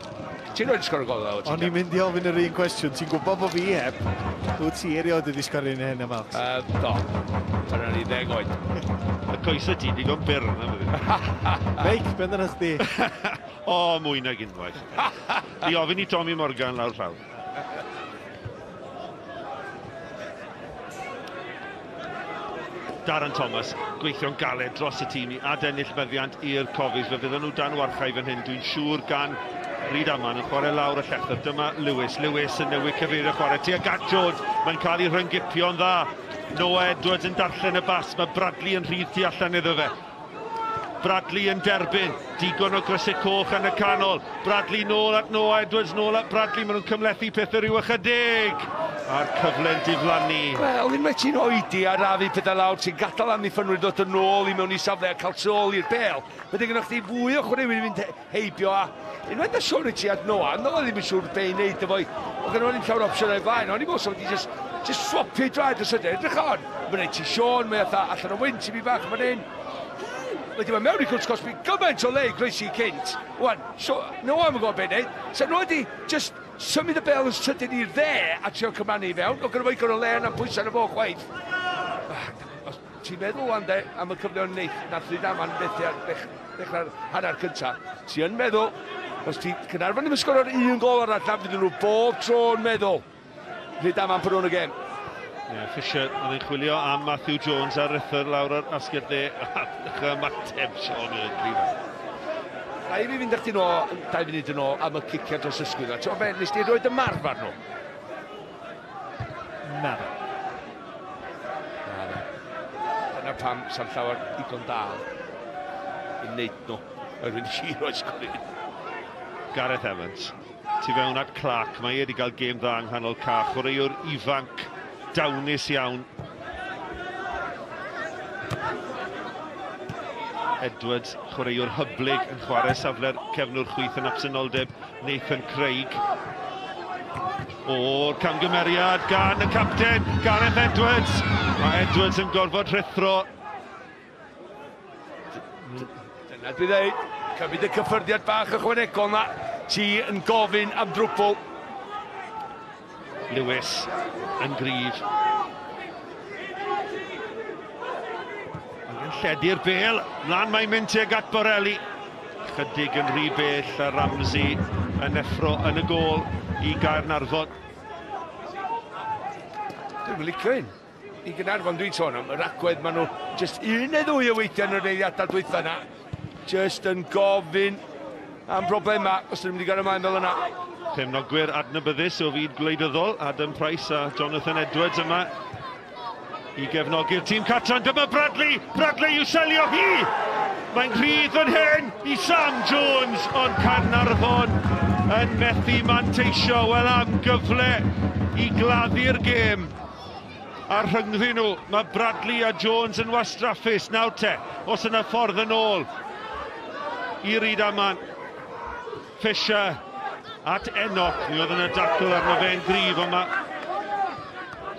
Ti'n rhoi'n sgor y gol awr? O'n i'n mynd i ofyn yr un cwestiwn. Ti'n gwybod bod fi heb? Wyt ti eriod wedi sgorio'n hyn yma? Do. Dyna ni 10 oed. Y coesau ti digon byr yna, fyddi. Meic, ben dyna chdi? O, mwy nag unwaith. Di ofyn i Tommy Morgan lawr llaw. Darren Thomas, gweithio'n galed dros y tîm i adennill meddiant i'r Cofis. Fe fydden nhw dan warchau fan hyn, dwi'n siŵr gan Rhydaman yn chwarae lawr y llethr. Dyma Lewis. Lewis yn newid cyfeirio chwarae. Tuag at Jones, mae'n cael ei rhyngipio'n dda. Noah Edwards yn darllen y bas, mae Bradley yn rhydd tu allan iddo fe. Bradley yn derbyn, digon o grysau coch yn y canol. Bradley nôl at Noah Edwards, nôl at Bradley, maen nhw'n cymlethu pethau rhyw ychydig. A'r cyfle'n diflannu. Wel, unwaith ti'n oedi a rafu pethau lawr, ti'n gadael am ddiffynwyr dod yn ôl i mewn i safle a cael tôl i'r bel. Wedyn gyda chdi fwy o chwaraewyr i fynd heibio a unwaith na siwr i ti at Noah, Noah ddim yn siŵr be i wneud efo i. Oedd gen nhw'n llawer opsiynau flaen, ond i bod sef wedi just swapio i draed y sydyn. Edrych on, mae'n neud ti Sean, mae allan o wynt i mi bach fan hyn. Wedyn mae mewn i cwrs cosbi gymaint o le i groesi cynt. Wan, Noah yn gwybod beth wneud. So Noah wedi just symud y bel yn sydyn i'r dde a trio cymannu i fewn. Oedd gyda fe o le yna pwysau yn y fo chwaith. Ti'n meddwl wan de am y cyfleon neith nath Rhydaman ddechrau'r hanner cyntaf. Ti'n meddwl, os ti Caernarfon ddim yn sgorio'r un gol arall na fydd nhw bob tro'n meddwl Rhydaman put on y gem. Fisher oedd yn chwilio am Matthew Jones ar rythr lawr ar asgell dde a ymateb Sean yn Rhydaman. Rai fi fynd eich ti 2 munud yn ôl am y cicio dros ysgwydd. Ti'n fe, nes ti roed y marfar nhw? Na. Dyna pam sa'n llawer digon dal i wneud nhw. Rwy'n si roi sgwrdd. Gareth Evans, tu fewn at Clark, mae wedi cael gêm dda yng nghanol Cach, chwaraewr ifanc, dawnus iawn. Edwards, chwaraewr hyblyg yn chwarae safle'r cefnwr chwith yn absynoldeb Nathan Craig. O'r camgymeriad gan y capten, Gareth Edwards. Mae Edwards yn gorfod rhithro. Dyna dwi ddeud, cymryd y cyffyrddiad bach ychwanegol na. Ti yn gofyn am drwbl. Lewis yn gryf. Lledu'r bel, mlaen mae'n mynd tuag at Borelli. Chydig yn rhy bell a Ramsey yn effro yn y gôl i Caernarfon. Dwi'n licio un. I Caernarfon dwi'n sôn am, yr agwedd maen nhw just 1 neu 2 o weithiau yn yr eiliadau dwytha yna. Just yn gofyn am broblema, os dwi'n mynd i gael ymlaen fel yna. Cefnogwyr adnabyddus o fyd gwleidyddol, Adam Price a Jonathan Edwards yma. I gefnogi'r tîm Catran, dyma Bradley! Bradley i'w selio hi! Mae'n rhydd yn hyn i Sam Jones, ond Caernarfon yn methu manteisio, wel am gyfle i gladdu'r gêm. A rhyngddi nhw, mae Bradley a Jones yn wastraffus. Nawr te, os yna ffordd yn ôl i Rhydaman. Fisher at Enoch, mi oedd yn y dacl arno fe'n gryf, ond mae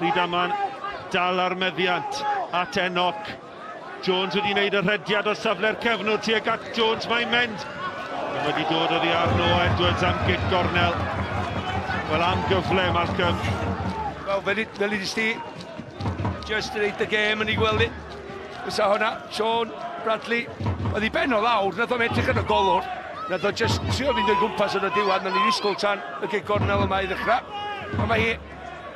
Rhydaman dal ar meddiant at Enoch. Jones wedi wneud y rhediad o safle'r cefnwr tuag at Jones, mae'n mynd. Mae wedi dod oddi ar Noah Edwards am git gornel. Wel, am gyfle, Malcolm. Wel, fel i sti, just to read the game yn ei gweld i. Fysa hwnna, Sean Bradley, oedd i ben o lawr, nath o'n edrych yn y golwr. Nath o just trio fynd yn gwmpas yn y diwedd, na'n ei ddisgwyl tan y git gornel yma i ddechrau. A mae hi,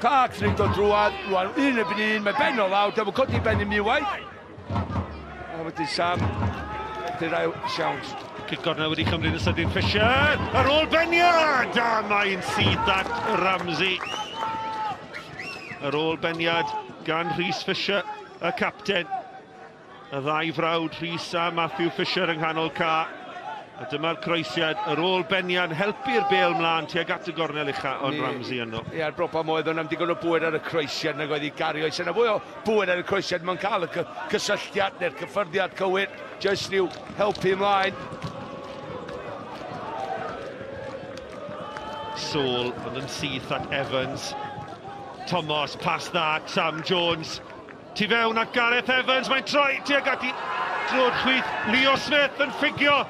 Clark yn dod drwad, rwan un ebyn un, mae ben o lawr, dyma codi ben i miwaith. A wedyn Sam, dy'r ail siawns. Cyd gornel wedi chymryd yn sydyn Fisher, ar ôl beniad! A mae'n sydd dat Ramsey. Ar ôl beniad gan Rhys Fisher, y capten. Y ddau frawd, Rhys a Matthew Fisher yng nghanol ca. A dyma'r croesiad, ar ôl beniad, helpu'r bêl mlaen tuag at y gornel ucha o'n Ramsey yno. Ie, ar bropan oedd o'n am digon o bwyd ar y croesiad nag oedd i gario. Yna fwy o bwyd ar y croesiad, mae'n cael y cysylltiad neu'r cyffyrddiad cywir. Just i'w helpu ymlaen. Saul ond yn syth at Evans. Thomas, pass that, Sam Jones. Tu fewn at Gareth Evans, mae'n troi tuag at i drod chwith. Leo Smith yn ffigio.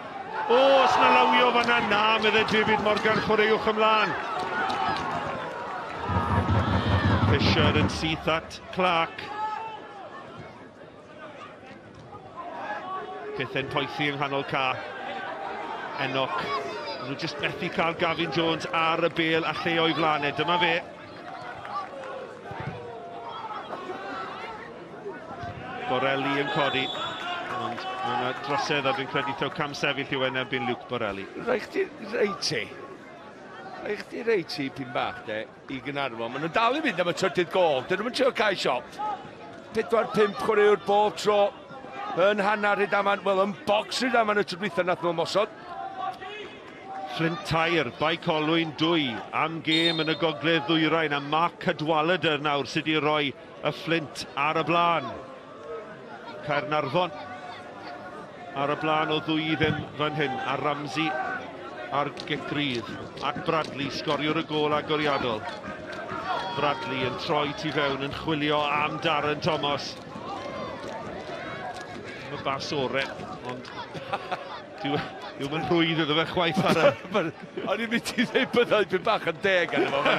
O, os na lawio fanna, na, meddwl David Morgan chwaraewch ymlaen. Fisher yn syth at Clark. Pethau'n poethi yng nghanol ca. Enoch. Nhw jyst methu cael Gavin Jones ar y bêl a lle o'i flanau. Dyma fe. Borelli yn codi. Ond mae yna drosedd a fi'n credu taw cam sefyll yw enna byn Luke Borelli. Rhaid chdi reit ti pyn bach de i Caernarfon. Maen nhw'n dal i fynd am y trydydd gol. Dyn nhw'n trio cael siop. 4-5 chwaraewr bob tro yn hanner Rhydaman. Wel, yn bocs Rhydaman y trwytho nath nhw'n mosod. Flint Tair, bai Colwyn 2 am gêm yn y gogledd ddwyrain a Mark Cadwaladr nawr sydd wedi rhoi y Flint ar y blaen. Caernarfon ar y blaen o ddwy ddim fan hyn, a Ramsey ar gigrydd, ac Bradley sgoriwr y gol agoriadol. Bradley yn troi tu fewn yn chwilio am Darren Thomas. Mae'n bas ore, ond diw yn rhwydd iddo fe chwaith ar y... O'n i'n mynd i ddweud byddai byn bach yn deg yn efo fe.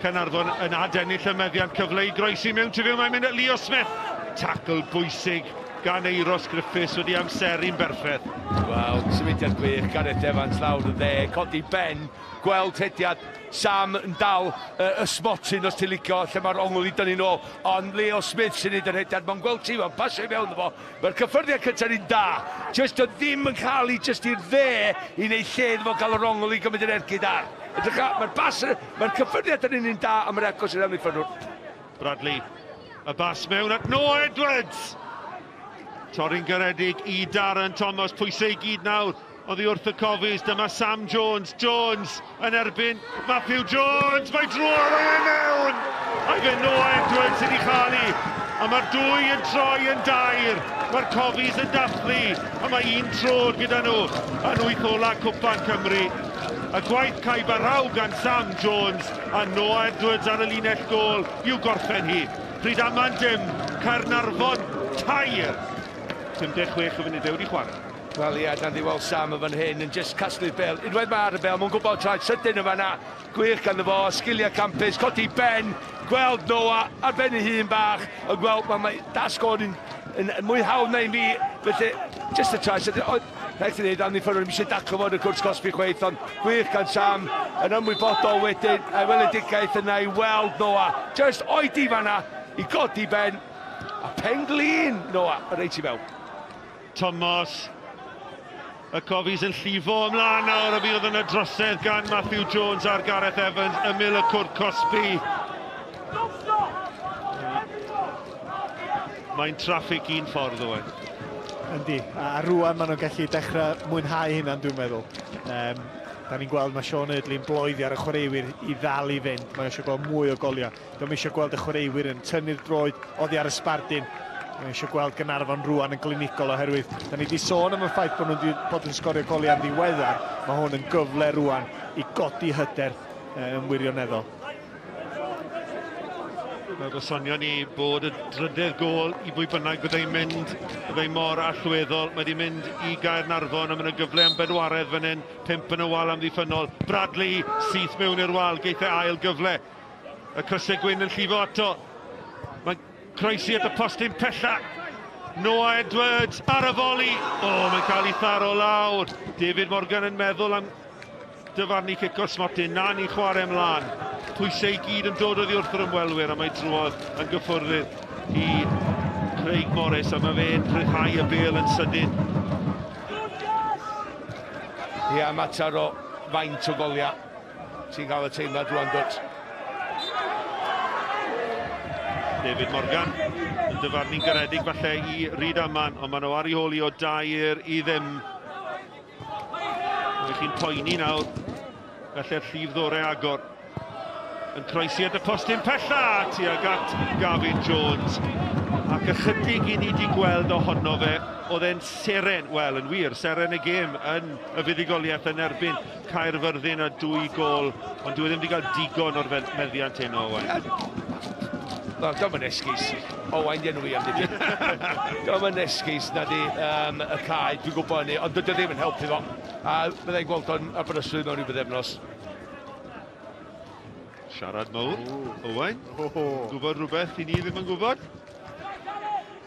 Caernarfon yn adennill y meddiant cyfle i groesi mewn tu fewn, mae'n mynd at Leo Smith. Tackle bwysig gan Eiros Griffiths wedi amseru'n berffedd. Wel, symudiad gwych, Gareth Evans lawr y dde, codi ben, gweld hediad, Sam yn dal ysmotyn os ti'n licio, lle mae'r ongl i dynnu nôl, ond Leo Smith sy'n neud yr hediad, mae'n gweld ti, mae'n pasio i mewn efo, mae'r cyffyrddiad cyntaf ni'n da, just o ddim yn cael i just i'r dde i wneud lled fo gael yr ongl i gymryd yr ergyd ar. Mae'r cyffyrddiad yn un da, a mae'r agos yn ymwneud ffynwr. Bradley. Y bas mewn at Noah Edwards. Torri'n garedig i Darren Thomas, pwysau i gyd nawr. Oddi wrth y Cofis, dyma Sam Jones. Jones yn erbyn Matthew Jones. Mae drwy'r ei mewn. A fe Noah Edwards yn ei chael i. A mae'r dwy yn troi yn dair. Mae'r Cofis yn dathlu. A mae un trod gyda nhw. Yn wyth ola Cwpan Cymru. Y gwaith caib ar raw gan Sam Jones a Noah Edwards ar y linell gol i'w gorffen hi. Rhydaman dim, Caernarfon tair. 56 o funudau wedi chwarae. Wel ie, dan di weld Sam yn fan hyn yn just casglu'r bel. Unwaith mae ar y bel, mae'n gwybod traed sydyn yn fanna. Gwych gan fo, sgiliau campus, codi ben, gweld Noah ar ben ei hun bach. A gweld mae dasgod yn mwy hawn na i mi. Felly, just y traed sydyn. Rhaid i ddweud, Andy Ffyrwyn, mi eisiau daclo fod y cwrs cosbi chweith, ond gwych gan Sam yn ymwybodol wedyn, a weledigaeth yna i weld Noah. Just oedi fanna i godi ben, a pen glin Noah, y reit i fewn. Thomas, y Cofis yn llifo ymlaen nawr, a mi oedd yn y drosedd gan Matthew Jones a'r Gareth Evans, ymyl y cwrt cosbi. Mae'n traffig un ffordd o wen. Yndi, a rwan maen nhw'n gallu dechrau mwynhau hynna, dwi'n meddwl. Da ni'n gweld mae Sean Eardley'n bloeddi ar y chwaraewyr i ddal i fynd. Mae eisiau gweld mwy o goliau. Dwi'n eisiau gweld y chwaraewyr yn tynnu'r droed oddi ar y sbardun. Mae eisiau gweld Caernarfon rwan yn glinigol oherwydd. Da ni wedi sôn am y ffaith bod nhw'n bod yn sgorio goliau yn ddiweddar. Mae hwn yn gyfle rwan i godi hyder yn wirioneddol. Mae fy sonio ni bod y drydydd gol i bwy bynnag byddai'n mynd, byddai mor allweddol. Mae wedi mynd i Caernarfon a mae'n gyfle am bedwaredd fan hyn, 5 yn y wal am ddiffynol. Bradley syth mewn i'r wal, geith e ail gyfle. Y crysau gwyn yn llifo ato. Mae croesi at y postyn pella. Noah Edwards ar y foli. O, mae'n cael ei tharo lawr. David Morgan yn meddwl am dyfarnu cico smotyn, na ni chwarae ymlaen. Pwysau i gyd yn dod oddi wrth yr ymwelwyr a mae drwodd yn gyffwrdd i Craig Morris a mae fe'n rhyddhau y bêl yn sydyn. Ie, mater o faint o goliau sy'n cael y teimlad rwan dod. David Morgan yn dyfarnu'n garedig falle i Rhydaman, ond maen nhw ar ei holi o 2 i 0. Mae chi'n poeni nawr, falle'r llif ddorau agor. Yn croesi at y postyn pella tuag at Gavin Jones. Ac ychydig i ni wedi gweld ohono fe, oedd e'n seren, wel yn wir, seren y gêm yn y fuddugoliaeth yn erbyn Caerfyrddin a 2 gol, ond dwi ddim wedi cael digon o'r meddiant hyn o Owain. Wel, dwi'n esgus. Owain di enw fi am didi. Dwi'n esgus na di y cae, dwi'n gwybod ni, ond dwi ddim yn helpu fo. A byddai'n gweld o'n Aberystwyth mewn i byddefnos. Siarad mawr, Owain. Gwybod rhywbeth i ni ddim yn gwybod?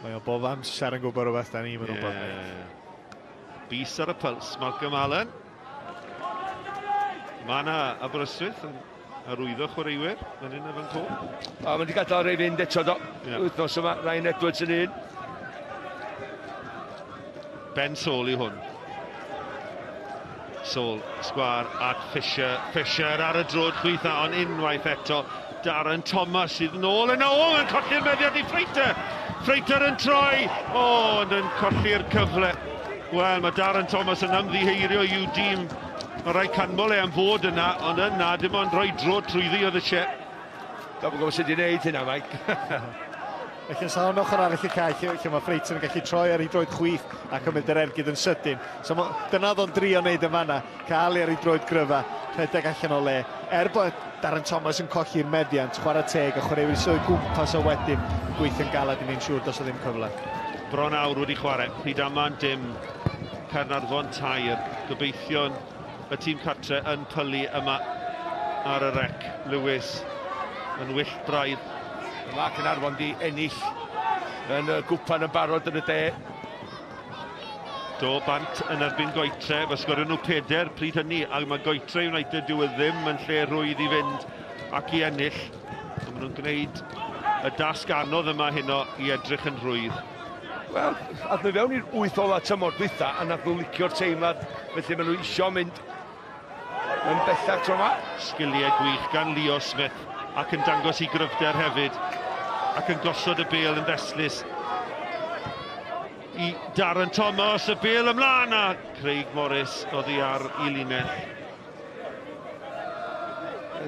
Mae o bob amser yn gwybod rhywbeth da ni'n gwybod. Bus ar y puls, Malcolm Allen. Mae yna Aberystwyth yn arwyddo chwaraewyr yn un efo'n co. Mae wedi gadael rei fynd eto do. Wythnos yma, Ryan Edwards yn un. Ben Sol i hwn. Sol, sgwar at Fisher. Fisher ar y drod chwytha, ond unwaith eto. Darren Thomas sydd yn ôl yn ôl yn colli'r meddiad i Freiter. Freiter yn troi, ond yn colli'r cyfle. Wel, mae Darren Thomas yn ymddiheirio i'w dîm. Mae rai canmol e am fod yna, ond yna dim ond rhoi drod trwyddi oedd y lle. Dwi'n gwybod sydd wedi'i gwneud hynna, Mike. Felly sa'n ochr arall y cae, lle mae Freiter yn gallu troi ar ei droed chwith a cymryd yr ergyd yn sydyn. So dyna ddo'n drio wneud yn fanna, cael ar ei droed gryfa, rhedeg allan o le. Bod Darren Thomas yn colli'r meddiant, chwarae teg a chwaraewyr sydd o'i gwmpas o wedyn gweithio'n galad i ni'n siŵr dos o ddim cyfle. Bron awr wedi chwarae, Rhydaman dim, Caernarfon tair. Gobeithio'n y tîm cartre yn pylu yma ar y rec. Lewis yn wyllt braidd. Mae Caernarfon di ennill yn y Cwpan yn barod yn y de. Do bant yn erbyn Goetre, fe sgorio nhw 4 pryd hynny, a mae Goetre United dyw e ddim yn lle rwydd i fynd ac i ennill. Maen nhw'n gwneud y dasg anodd yma heno i edrych yn rwydd. Wel, ath nhw fewn i'r 8 ola tymor dwytha, a nath nhw licio'r teimlad, felly maen nhw isio mynd yn bellach tro yma. Sgiliau gwych gan Leo Smith, ac yn dangos i gryfder hefyd, ac yn gosod y bêl yn ddeslis i Darren Thomas, y bêl ymlaen, a Craig Morris oddi ar i linell.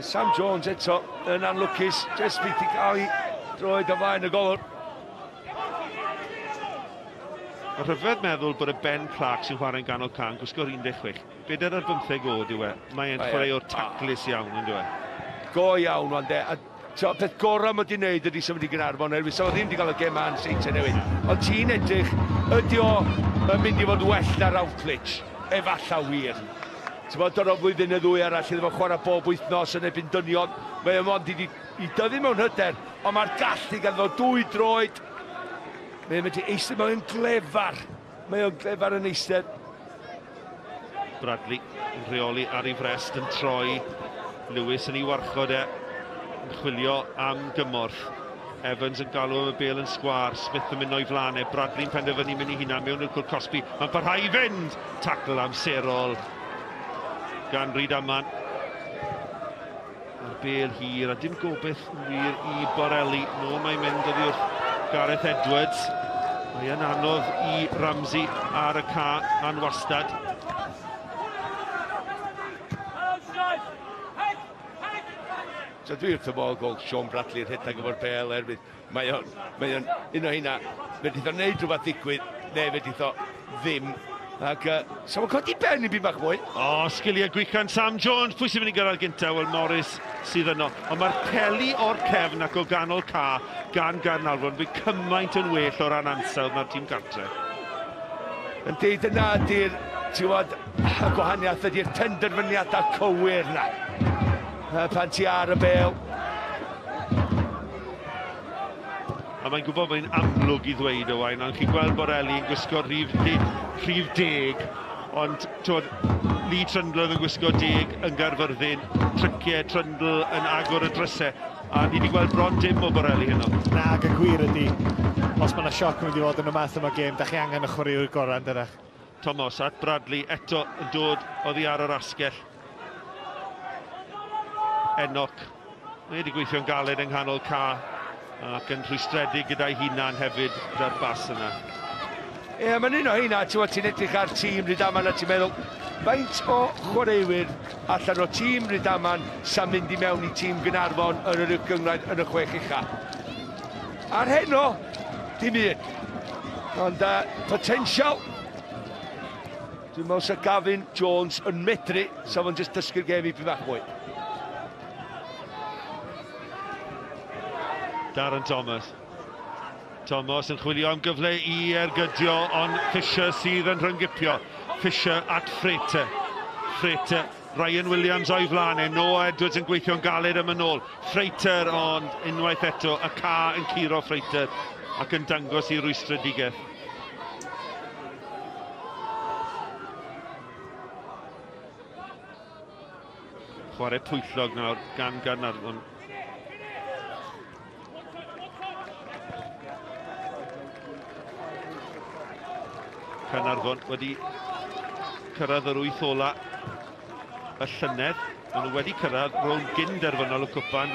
Sam Jones eto yn anlwcus, just byd i gael ei droed o flaen y golwr. Mae rhyfedd meddwl bod y Ben Clark sy'n chwarae'n ganol can, gwisgo'r 16. 4 ar 15 oed yw e. Mae'n chwarae o'r taclus iawn yn dweud. Go iawn o'n de. A peth gorau mae wedi wneud ydy symud i Caernarfon, erwydd so ddim wedi cael y gem a'n seintiau newid. Ond ti'n edrych, ydy o yn mynd i fod well na'r Routledge, efalla wir. Ti'n bod o'r flwyddyn y 2 arall, iddo fo chwarae bob wythnos yn ebyn dynion. Mae o mond i dyddu mewn hyder, ond mae'r gallu gan fo 2 droed. Mae'n mynd i eistedd, mae'n glefar. Mae'n glefar yn eistedd. Bradley yn rheoli ar ei frest yn troi. Lewis yn ei warchod e. Yn chwilio am gymorth. Evans yn galw am y bêl yn sgwar. Smith yn mynd o'i flaen e. Bradley'n penderfynu mynd i hunan mewn i'r Cosby. Mae'n parhau i fynd. Tacl amserol gan Rhydaman. A'r bêl hir, a dim gobeith yn wir i Borelli. No, mae'n mynd oddi wrth Gareth Edwards. Mae'n anodd i Ramsey ar y ca a'n wastad. So dwi wrth y bol gol Sean Bradley'r hyddag efo'r bêl erbyn. Mae o'n un o hynna, fe dith o wneud rhywbeth ddigwydd, neu fe dith o ddim, Ac so mae'n codi ben i byd bach mwy. O, sgiliau gwych gan Sam Jones. Pwy sy'n mynd i gyrraedd gynta? Wel, Morris sydd yno. Ond mae'r peli o'r cefn ac o ganol ca gan Caernarfon fi cymaint yn well o ran ansawdd na'r tîm cartre. Yn deud yna ydy'r, ti'n gwybod, y gwahaniaeth ydy'r penderfyniadau cywir na. Pan ti ar y bel. A mae'n gwybod mae'n amlwg i ddweud o wain, ond chi'n gweld Borelli yn gwisgo rhif 10, ond Lee Trundle yn gwisgo 10 yn Gaerfyrddin, Triciau Trundle yn agor y drysau, a ni wedi gweld bron dim o Borelli heno. Na, ac y gwir ydi, os mae yna sioc yn mynd i fod yn y math yma gêm, da chi angen y chwaraewr gorau yn dydach. Thomas at Bradley, eto yn dod oddi ar yr asgell. Enoch, mae wedi gweithio'n galed yng nghanol ca, ac yn rhwystredig gyda'i hunan hefyd gyda'r bas yna. Ie, mae'n un o hynna, ti'n edrych ar tîm Rhydaman a ti'n meddwl, faint o chwaraewyr allan o tîm Rhydaman sa'n mynd i mewn i tîm Caernarfon yn yr gyngradd yn y 6 ucha. Ar heno, dim un. Ond potensial. Dwi'n meddwl sy'n Gavin Jones yn medru, so fo'n just dysgu'r gêm i byd bach mwy. Darren Thomas. Thomas yn chwilio am gyfle i ergydio, ond Fisher sydd yn rhyngipio. Fisher at Frater. Frater, Ryan Williams o'i flaen, Noah Edwards yn gweithio'n galed am yn ôl. Frater, ond unwaith eto, y ca yn curo Frater ac yn dangos i rwystredigaeth. Chwarae pwyllog nawr gan Caernarfon. Caernarfon wedi cyrraedd yr 8 ola y llynedd. Maen nhw wedi cyrraedd rôl gynderfynol y cwpan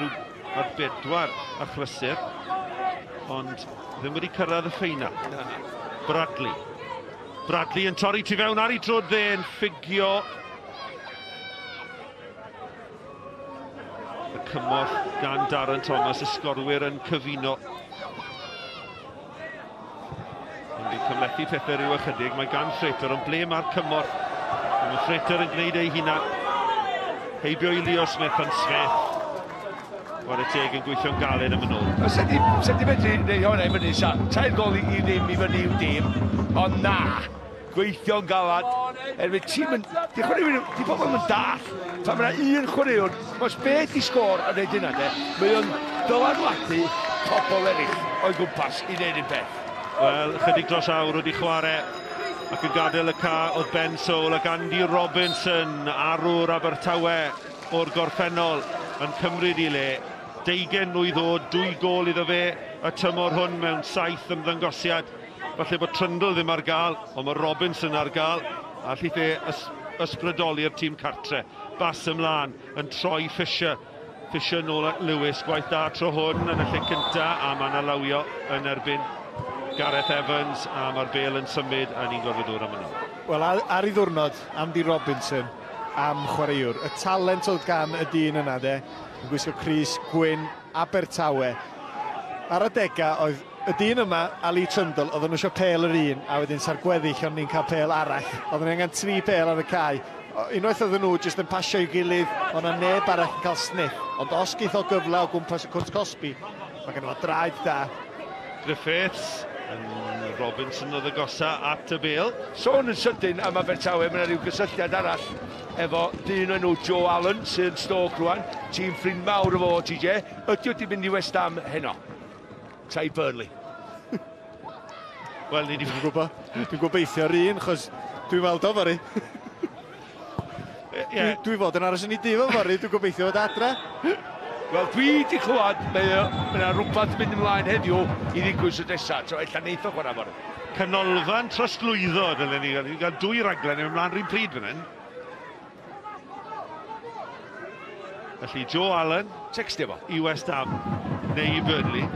ar 4 achlysur, ond ddim wedi cyrraedd y ffeina. Bradley. Bradley yn torri tu fewn ar ei drod dde yn ffigio y cymorth gan Darren Thomas, y sgorwyr yn cyfuno. Ond i'n cymlethu pethau rhyw ychydig, mae gan Frater, ond ble mae'r cymorth? Mae Frater yn gwneud ei hunan. Heibio i Leo Smith yn Smith. Chwarae teg yn gweithio'n galed am yn ôl. Sa'n di medru neu hwnna i fyny, tair gol i ddim i fyny i'w dim, ond na, gweithio'n galad. Erbyn tîm yn, di bobl yn dall, pan mae'na un chwaraewr, os beth i sgôr a wneud hynna, mae o'n dylanwadu pobl eraill o'i gwmpas i wneud un peth. Wel, chydig dros awr wedi chwarae ac yn gadael y ca oedd Ben Soul ac Andy Robinson, arwr Abertawe o'r gorffennol yn cymryd i le. 20 mlwydd oed, 2 gol iddo fe y tymor hwn mewn 7 ymddangosiad. Falle bod Trundle ddim ar gael, ond mae Robinson ar gael, a allith e ysbrydoli'r tîm cartre. Bas ymlaen yn troi Fisher. Fisher nôl at Lewis, gwaith da tro hwn yn y lle cynta, a mae yna lawio yn erbyn Gareth Evans, a mae'r bel yn symud a ni'n gorfod dod am yno. Wel, ar ei ddwrnod, Andy Robinson am chwaraewr. Y talent oedd gan y dyn yna, yn gwisgo crys gwyn Abertawe. Ar y dega, oedd y dyn yma a Lee Trundle, oedden nhw eisiau pel yr un, a wedyn sa'r gweddill ond ni'n cael pel arall. Oedden nhw angen 3 pel ar y cae. Unwaith oedden nhw jyst yn pasio i gilydd, ond na neb arall yn cael sniff. Ond os geith o gyfle o gwmpas y Cwrt Cosby, mae gen o draed da. Griffiths, Robinson oedd y gosa at y bel. Sôn yn sydyn am Abertawe, mae yna rhyw gysylltiad arall efo dyn enw Joe Allen sy'n Stoke rwan, tîm ffrind mawr efo TJ. Ydy wedi mynd i West Ham heno? Tai Burnley. Wel, ni ddim yn gwybod. Dwi'n gobeithio'r un, chos dwi'n weld o fori. Dwi fod yn aros yn ei dîm o fori, dwi'n gobeithio fod adre. Wel, dwi wedi clywed, mae yna rhywbeth mynd ymlaen heddiw i ddigwys y nesaf, so ella neith o chwarae fori. Canolfan trosglwyddo, dylen ni gael 2 raglen yn ymlaen rhywun pryd fan hyn. Felly Joe Allen, textio fo, i West Ham, neu i Burnley.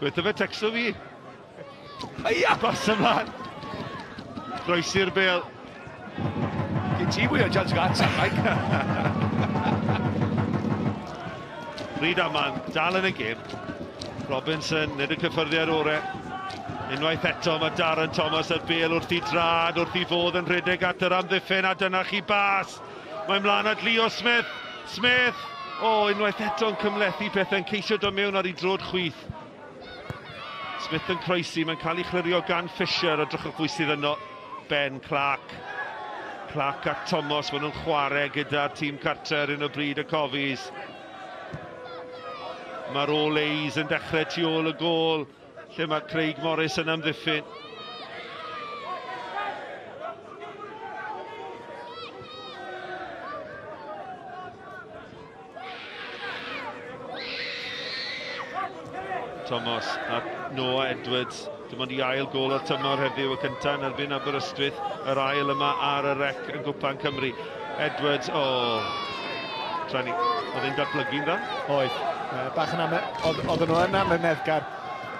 Gweithio fe texto fi. Ia! Bas ymlaen. Groesi'r bel. Gyn ti fwy o chance gats, Mike. Rhydaman, dal yn y gêm. Robinson, nid y cyffyrddiad orau. Unwaith eto mae Darren Thomas ar bêl wrth i drad, wrth i fod yn rhedeg at yr amddiffyn, a dyna chi bas. Mae'n mlaen at Leo Smith. Smith! O, unwaith eto'n cymlethu pethau'n ceisio do mewn ar ei drod chwith. Smith yn croesi, mae'n cael ei chlirio gan Fisher, a drychwch pwy sydd yno. Ben Clark. Clark a Thomas, maen nhw'n chwarae gyda'r tîm cartre ar hyn o bryd y Cofis. Mae'r Oleis yn dechrau tu ôl y gôl, lle mae Craig Morris yn amddiffyn. Thomas a Noah Edwards. Dim ond i ail gôl o'r tymor heddiw y cyntaf yn erbyn Aberystwyth. Yr ail yma ar y rec yn Nghwpan Cymru. Edwards, Trani, oedd e'n datblygu'n dda? Oedd. Bach yn oedd nhw yn am y meddgar.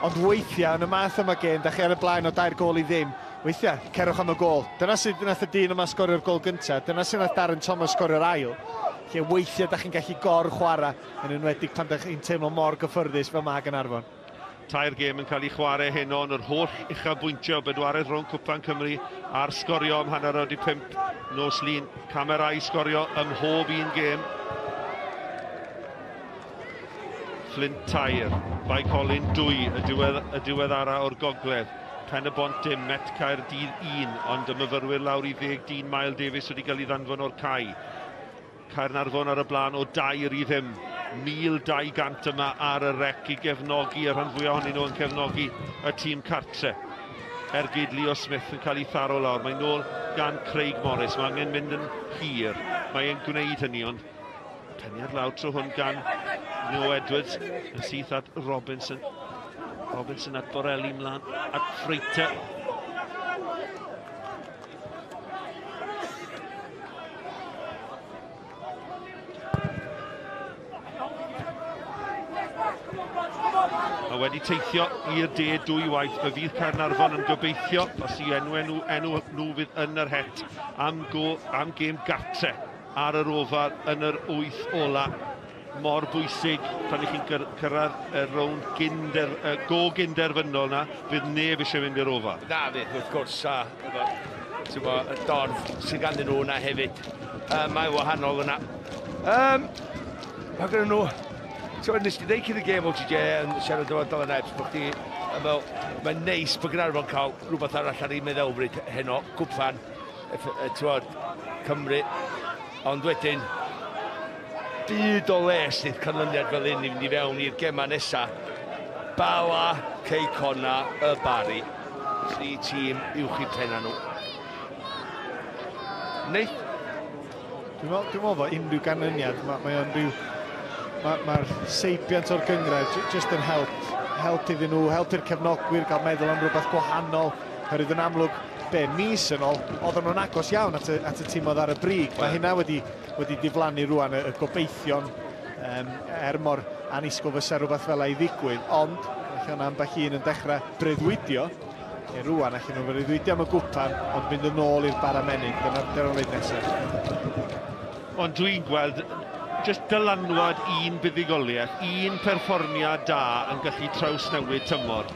Ond weithiau yn y math yma gen, da chi ar y blaen o 2 gôl i ddim. Weithiau, cerwch am y gôl. Dyna sydd nath y dyn yma sgorio'r gôl gyntaf. Dyna sydd nath Darren Thomas sgorio'r ail. Lle weithiau da chi'n gallu gor-chwarae yn enwedig pan da chi'n teimlo mor gyffyrddus fel mae Caernarfon. 2 gêm yn cael ei chwarae heno yn yr holl uchafbwyntio bedwaredd rhwng Cwpan Cymru a'r sgorio ym hanner oed i 5 nos lun. Camerau sgorio ym mhob un gêm. Flint Tair, bai Colin Dwy, y diweddara o'r gogledd. Pen y Bont dim, Met Caerdydd 1, ond y myfyrwyr lawr i 10 Mael Davies wedi cael ei ddanfon o'r cae. Caernarfon ar y blaen o 2 i ddim. 1,200 yma ar y rec i gefnogi, y rhan fwyaf ohonyn nhw yn cefnogi y tîm cartre. Ergyd Leo Smith yn cael ei tharo lawr. Mae'n nôl gan Craig Morris. Mae angen mynd yn hir. Mae e'n gwneud hynny, ond peniad lawr tro hwn gan Noah Edwards yn syth at Robinson. Robinson at Borelli mlaen at Freiter. A wedi teithio i'r de 2 waith, y fydd Caernarfon yn gobeithio, os i enw nhw fydd yn yr het, am gêm gartre ar yr ofar yn yr 8 ola. Mor bwysig pan i chi'n cyrraedd y rown go-ginderfynol na, fydd neb eisiau mynd i'r ofar. Na fydd, wrth gwrs, y dorf sy'n ganddyn nhw yna hefyd. Mae'n wahanol yna. Mae gen nhw... Nes ti ddeud cyn y gêm OTJ yn siarad o'r Dylan Ebs, bod chdi, mae'n neis bod Caernarfon cael rhywbeth arall ar ei meddylfryd heno, Cwpan, Cymru, ond wedyn, byd o les nydd canlyniad fel hyn i fynd i fewn i'r gemau nesaf. Bala, Ceicona, y Bari, 3 tîm uwch i penna nhw. Neith? Dwi'n meddwl bod unrhyw ganlyniad, mae o'n rhyw... Mae'r seibiant o'r gyngrau jyst yn help iddyn nhw, help i'r cefnogwyr gael meddwl am rhywbeth gwahanol. Herwydd yn amlwg, mis yn ôl, oedden nhw'n agos iawn at y tîm oedd ar y brig. Mae hynna wedi diflannu rwan, y gobeithion, mor anisgwyl fysa rhywbeth fel ei ddigwydd. Ond, allan ambell un yn dechrau breuddwydio, rwan allan nhw'n breuddwydio am y Cwpan, ond mynd yn ôl i'r baramenyn. Dyna'r oed nesaf. Ond dwi'n gweld... Just dylanwad un buddigoliaeth, un perfformiad da yn gallu trawsnewid tymor.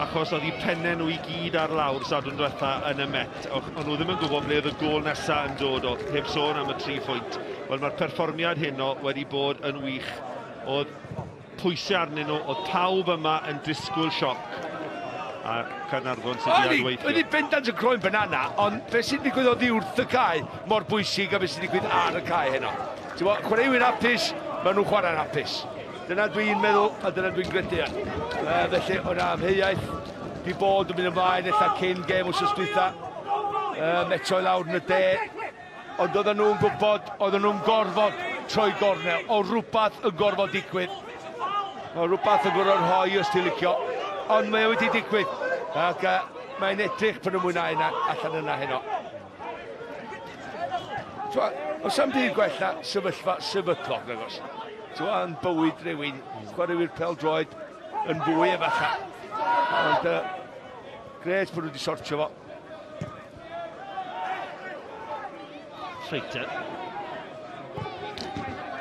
Achos oedd eu pennau nhw i gyd ar lawr sadwrn diwetha yn y Met. Ond nhw ddim yn gwybod ble oedd y gôl nesaf yn dod o, heb sôn am y 3 phwynt. Wel, mae'r perfformiad heno wedi bod yn wych. Oedd pwysau arnyn nhw, oedd pawb yma yn disgwyl sioc. A Caernarfon sydd wedi adweithio. Wedi bendant yn croen banana, ond beth sy'n digwydd o ddiwrth y cae mor bwysig a beth sy'n digwydd ar y cae heno. Chwaraewyr hapus, maen nhw'n chwarae'n hapus. Dyna dwi'n meddwl, a dyna dwi'n gredu an. Felly, o'na amheuaeth di bod yn mynd ymlaen eitha cyn gêm wrth dwytha. Metro i lawr yn y de. Ond oedden nhw'n gwybod, oedden nhw'n gorfod troi gornel. O rhywbeth yn gorfod digwydd. O rhywbeth yn gorfod rhoi os ti'n licio. Ond mae wedi digwydd. Ac mae'n edrych pan y mwynhau allan yna heno. Os am byd gwella sefyllfa sefydlog nagos. Yn bywyd rhywun, chwaraewyr pêl-droed yn fwy efallai. Ond gred bod nhw wedi sortio fo. Freiter.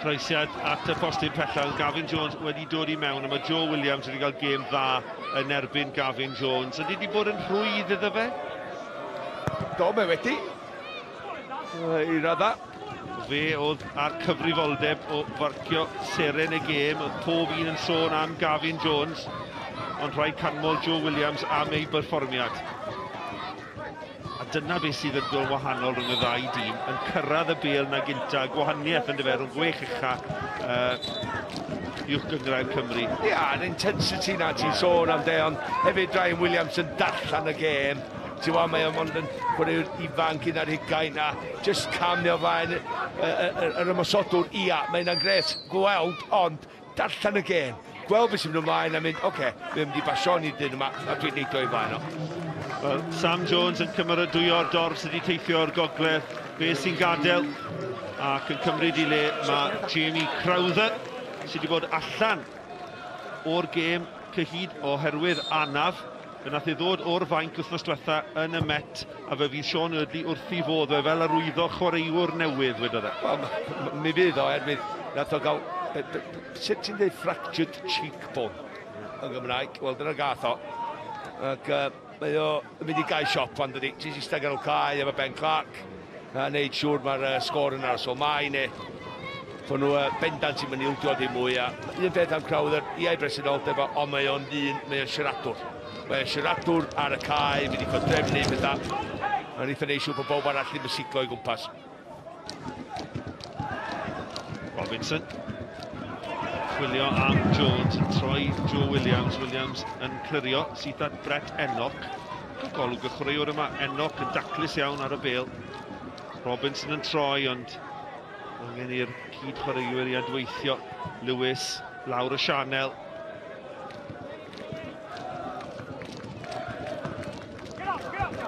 Croesiad at y postyn pellal, Gavin Jones wedi dod I mewn, a mae Joe Williams wedi cael gêm dda yn erbyn Gavin Jones. Ydy wedi bod yn rhwydd iddo fe? Do, mae wedi. I radda. Fe oedd ar cyfrifoldeb o farcio seren y gêm, oedd pob un yn sôn am Gavin Jones, ond rhaid canmol Joe Williams am ei berfformiad. A dyna beth sydd yn gol wahanol rhwng y ddau dîm, yn cyrraedd y bêl na gynta, gwahaniaeth yn dyfer rhwng gwech ucha uwch gyngrair Cymru. Ia, yn intensity na ti'n sôn am de, ond hefyd Ryan Williams yn darllan y gêm. Ti'n weld, mae o'n yn chwaraewr ifanc un ar hugain a just camio flaen yr ymosodwr. Ia, mae yna'n gret gweld, ond darllan y gêm. Gweld beth sy'n mynd ymlaen a mynd, oce, mae'n mynd I basioni dyn yma, a dwi'n neud o'i flaen o. Well, Sam Jones yn cymeradwyo'r dorf sydd wedi teithio o'r gogledd. Be sy'n gadael ac yn cymryd I le mae Jamie Crowther sydd wedi bod allan o'r gêm cyhyd oherwydd anaf. Fe nath ei ddod o'r fainc wythnos diwetha yn y Met a fe fydd Sean Eardley wrth I fodd fe fel arwyddo chwaraewr newydd wedodd e. Wel, mi fydd o erbyn nath o gael, sut ti'n dweud fractured cheekbone yn Gymraeg? Wel, dyna gath o. Ac mae o yn mynd I gael siop fan dydi. Ti'n eistedd gan o cae efo Ben Clark a wneud siŵr mae'r sgôr yn aros o mai neu fod nhw bendant sy'n mynd ildio dim mwy. Un peth am Crowther, Iau bresenoldeb o, ond mae o'n siaradwr. Mae o'n siaradwr ar y cae, mynd I cael drefnu bydda. A'n eitha neud siŵr bod bob arall ddim yn siglo I gwmpas. Robinson. Chwilio am Jones yn troi Joe Williams. Williams yn clirio sydd at Brett Enoch. Golwg y chwaraewr yma. Enoch yn daclus iawn ar y bêl. Robinson yn troi, ond angen i'r cyd chwaraewyr I adweithio. Lewis lawr y sianel.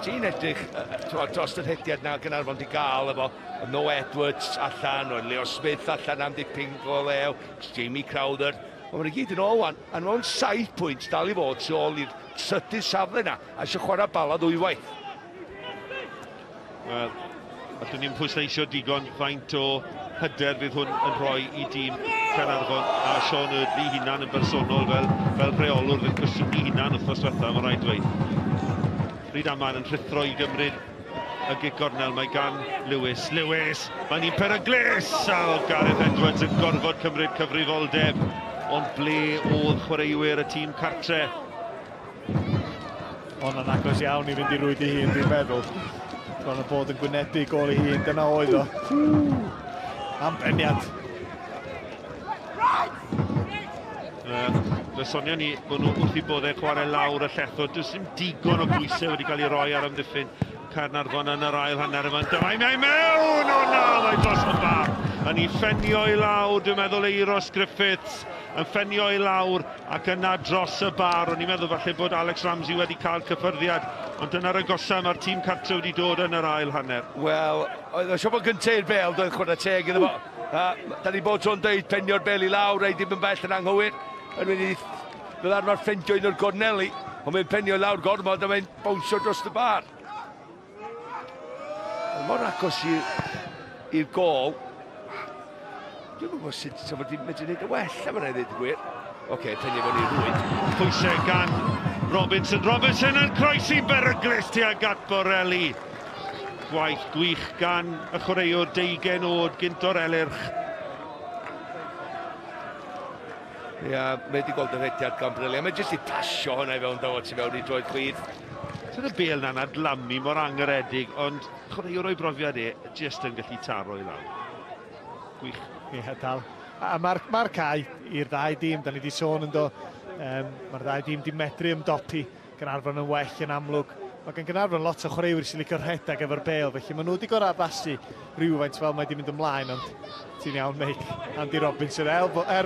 Ti'n edrych dros yr hediad na Caernarfon Di gael efo No Edwards allan, o Leo Smith allan am dipyn o lew, Jamie Crowther. Ond mae'n gyd yn ôl wan, a mewn 7 pwynt dal I fod sy'n ôl i'r trydydd safle na, a eisiau chwarae bala ddwywaith. Wel, a dyn ni'n pwysleisio digon faint o hyder fydd hwn yn rhoi I dîm Caernarfon a Sean Eardley hunan yn bersonol fel rheolwr fydd cwestiwn I hunan wrthnos diwetha, mae'n rhaid dweud. Rhydaman yn rhithro I gymryd y gig gornel, mae gan Lewis. Lewis, mae'n un peryglis! A Gareth Edwards yn gorfod cymryd cyfrifoldeb. Ond ble oedd chwaraewyr y tîm cartre? Ond yn agos iawn I fynd I rwyd I hun, dwi'n meddwl. Bron o bod yn gwynebu gol I hun, dyna oedd o. Am beniad. Fe sonio ni bod nhw wrth I boddau chwarae lawr y llethod. Does dim digon o bwysau wedi cael ei roi ar ymddiffyn Caernarfon yn yr ail hanner yma. Dyma I mewn! O na, mae dros y bar. Yn I ffenio I lawr, dwi'n meddwl Euros Griffiths yn ffenio I lawr ac yna dros y bar. O'n i'n meddwl falle bod Alex Ramsey wedi cael cyffyrddiad, ond dyna'r agosa mae'r tîm cartre wedi dod yn yr ail hanner. Wel, oedd o siop o gyntau'r bel, doedd chwarae teg iddo fo. Da ni bod tro'n dweud penio'r bel I lawr, ei ddim yn bell yn anghywir. Yn wedi fydd arfer ffendio un o'r gorneli, ond mae'n penio lawr gormod a mae'n bownsio dros y bar. Mor agos i'r gol. Dwi'n gwybod sut wedi medru gwneud y well am yna I ddweud y gwir. Oce, penio fo'n i'r rwyd. Pwysau gan Robinson. Robinson yn croesi beryglis tuag at Borelli. Gwaith gwych gan y chwaraewr 20 oed gynt o'r elyrch. Ia, mae wedi gweld yr hediad gan Brili. Mae jyst I pasio hwnna I fewn dod I fewn I droed chwyd. Sydd y bêl na'n adlamu mor angyredig, ond chwaraewr o'i brofiad jyst yn gallu taro I lawr. Gwych. Ie, dal. A mae'r cae i'r ddau dîm, da ni wedi sôn yn do. Mae'r ddau dîm di medru ymdopi. Caernarfon yn well yn amlwg. Mae gan Caernarfon lot o chwaraewyr sy'n licio'r rhedeg efo'r bêl, felly maen nhw wedi gorau addasu rhywfaint fel mae wedi mynd ymlaen, ond ti'n iawn meic Andy Robinson,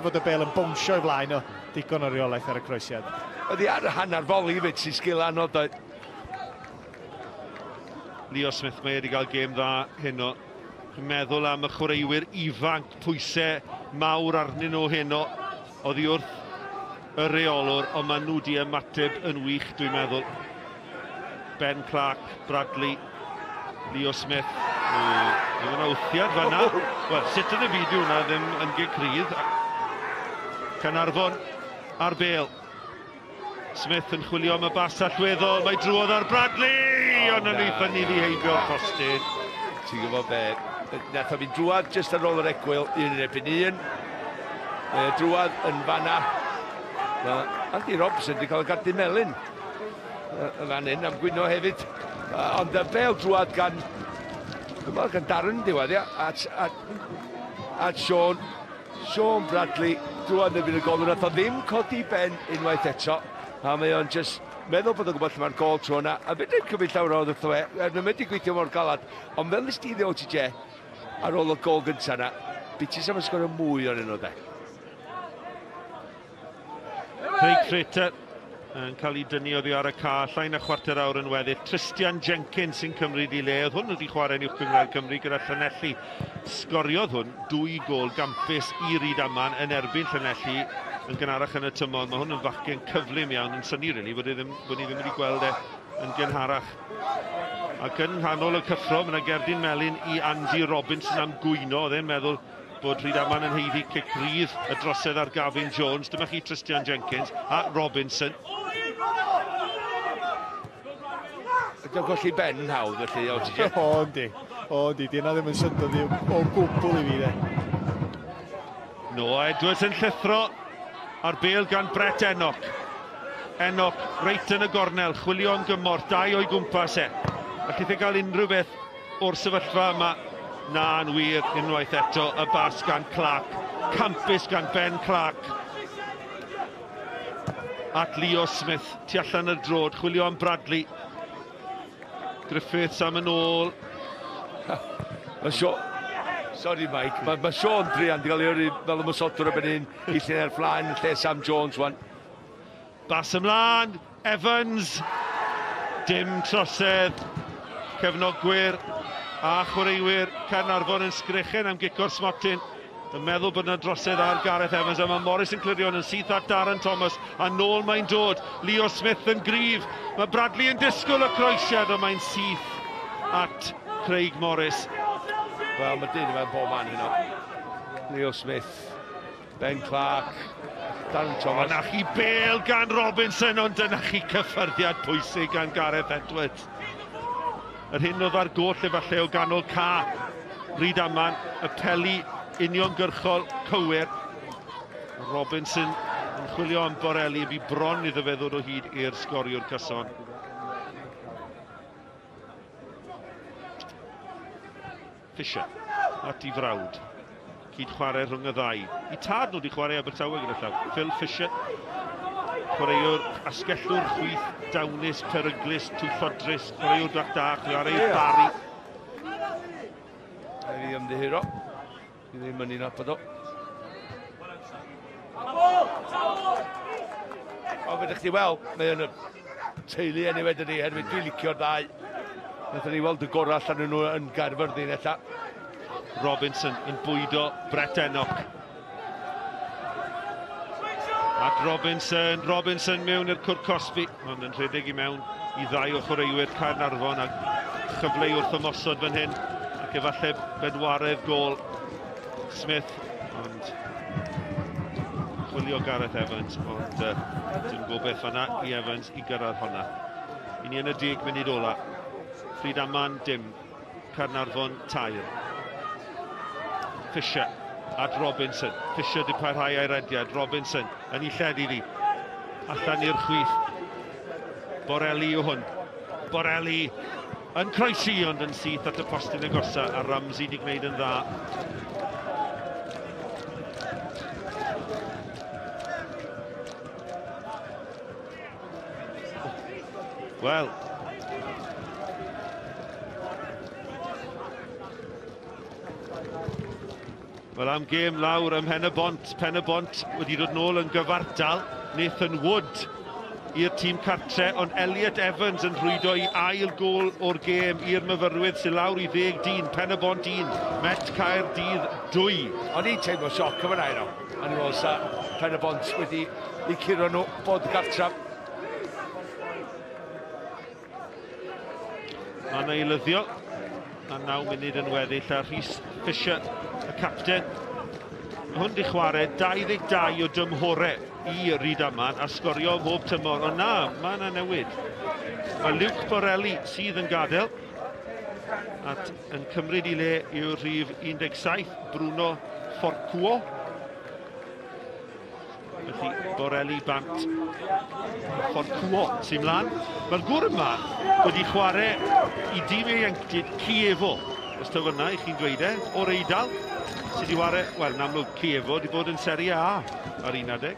fod y bêl yn bwnsio I flaen o digon o reolaeth ar y croesiad. Oedd I ar y hanner foli I fyd sy'n sgil anodd oedd. Leo Smith mae wedi cael gêm dda heno. Meddwl am y chwaraewyr ifanc, pwysau mawr arnyn nhw heno. Oedd I wrth y reolwr, ond maen nhw wedi ymateb yn wych, dwi'n meddwl. Ben Clark, Bradley, Leo Smith, Mae yna wthiad fanna. Wel, sut yn y fideo hwnna ddim yn gigrydd. Caernarfon ar bêl. Smith yn chwilio am y bas allweddol. Mae drwodd ar Bradley! Ond yn eitha ni heibio'r postyn. Ti'n gwybod be? Nath o fi drwad jyst ar ôl yr egwyl, un yn ebyn un. Drwad yn fanna. Andy Robson wedi cael y gardi melyn. Y fan hyn am gwyno hefyd. Ond y bel drwad gan... Dyma gan Darren diwedd, ia. A Sean Bradley. Drwad yn ebyn y gol. Nath o ddim codi ben unwaith eto. A mae o'n just meddwl bod o'n gwybod lle mae'r gol tro yna. A beth ddim cyfeil llawer oedd wrtho e. Mae'n mynd i gweithio mor galad. Ond fel nes ti ddeo OTJ ar ôl y gol gyntaf yna, bitis am ysgol mwy o'r un o de. Craig Frater yn cael ei dynnu oddi ar y car, llain a chwarter awr yn weddill. Tristan Jenkins sy'n cymryd i le. Oedd hwn wedi chwarae yn Uwchbyngwedd Cymru gyda Llanelli. Sgoriodd hwn 2 gol gampus i Rhydaman yn erbyn Llanelli yn gynharach yn y tymor. Mae hwn yn fachgen cyflym iawn yn syni rili bod ni ddim wedi gweld e yn gynharach. Ac yn nghanol y cyffro, mae yna gerdyn melyn i Andy Robinson am gwyno. Oedd e'n meddwl bod Rhydaman yn heiddi cic rydd y drosedd ar Gavin Jones. Dyma chi Tristan Jenkins a Robinson. Ydy'n golli ben yn hawdd felly, OTJ? O, di yna ddim yn syndod o gwbl i fi, de. No, Edwards yn llithro ar bêl gan Brett Enoch. Enoch reit yn y gornel, chwilio'n gymorth, 2 o'i gwmpas e. Felly thi gael unrhyw beth o'r sefyllfa yma. Na, yn wir, unwaith eto, y bas gan Clark. Campus gan Ben Clark. At Leo Smith, tu allan y drod, chwilio am Bradley. Griffiths am yn ôl. Sorry Mike, mae Sean Drian di gael ei yrru fel y mwsodwr o ben un i llun ar flaen lle Sam Jones wan. Bas ymlaen, Evans. Dim trosedd. Cefnogwyr a chwaraewyr Caernarfon yn sgrichen am gicor smotyn. Yn meddwl bod yna drosedd ar Gareth Evans, a mae Morris yn clirio yn syth at Darren Thomas, a nôl mae'n dod. Leo Smith yn gryf. Mae Bradley yn disgwyl y croesiad, a mae'n syth at Craig Morris. Wel, mae dyn yma'n bob man hynno. Leo Smith, Ben Clark, Darren Thomas. Yna chi bêl gan Robinson, ond yna chi cyffyrddiad pwysig gan Gareth Edwards. Yr hyn oedd ar goll efallai o ganol ca. Rhydaman, y peli uniongyrchol cywir. Robinson yn chwilio am Borelli, bu bron iddo fe ddod o hyd i'r sgoriwr cyson. Fisher at i frawd. Cyd chwarae rhwng y ddau. I tad nhw wedi chwarae Abertawe gyda llaw. Phil Fisher. Chwaraewr asgellwr chwyth, dawnus, peryglus, twllodrus. Chwaraewr da, chwaraewr Barry. Ei ymddihiro. I ddim yn un apod o. O, fydych chi weld, mae yn y teulu enw wedyn ni, herwydd dwi'n licio'r ddau. Nathon ni weld y gorau allan nhw yn Gaerfyrddin neta. Robinson yn bwydo Brett Enoch. At Robinson mewn i'r cwrt Cosby, ond yn rhedeg i mewn i 2 o chwaraewyr Caernarfon a chyfleu wrth ymosod fan hyn, ac efallai bedwaredd gol Smith, ond chwilio Gareth Evans, ond dim gobeith fanna i Evans i gyrraedd honna. I ni yn y 10 munud ola. Rhydaman dim, Caernarfon tair. Fisher at Robinson. Fisher di parhau a'i rediad. Robinson yn ei lled iddi. Allan i'r chwith. Borelli yw hwn. Borelli yn croesi, ond yn syth at y postyn agosa, a Ramsey di gwneud yn dda. Wel, am gêm lawr ym Mhen y Bont wedi dod nôl yn gyfartal. Nathan Wood i'r tîm cartre, ond Elliot Evans yn rhwydo i ail gol o'r gêm i'r myfyrwydd sy'n lawr i 10-1. Mhen y Bont 1, Met Caerdydd 2. O'n i'n teimlo sioc yn fyna i nhw. Yn ôl sa Mhen y Bont wedi eu curo nhw bod gartraf. Mae'n eilyddio. a 9 munud yn weddill, a Rhys Fisher, y capten. Hwn di chwarae 22 o dymhorau i Rhydaman a sgorio bob tymor. Ond na, mae yna newid. Mae Luke Borelli sydd yn gadael. At yn cymryd i le yw'r rhif 17, Bruno Forcuo. Felly Borelli bant Forcuo sy'n mlaen. Mae'r gwr yma wedi chwarae i dîm ieuenctid Chievo. Os ta fyna i chi'n dweud o'r Eidal. Sydd wedi chwarae, wel, yn amlwg Chievo wedi bod yn Serie A ar 11.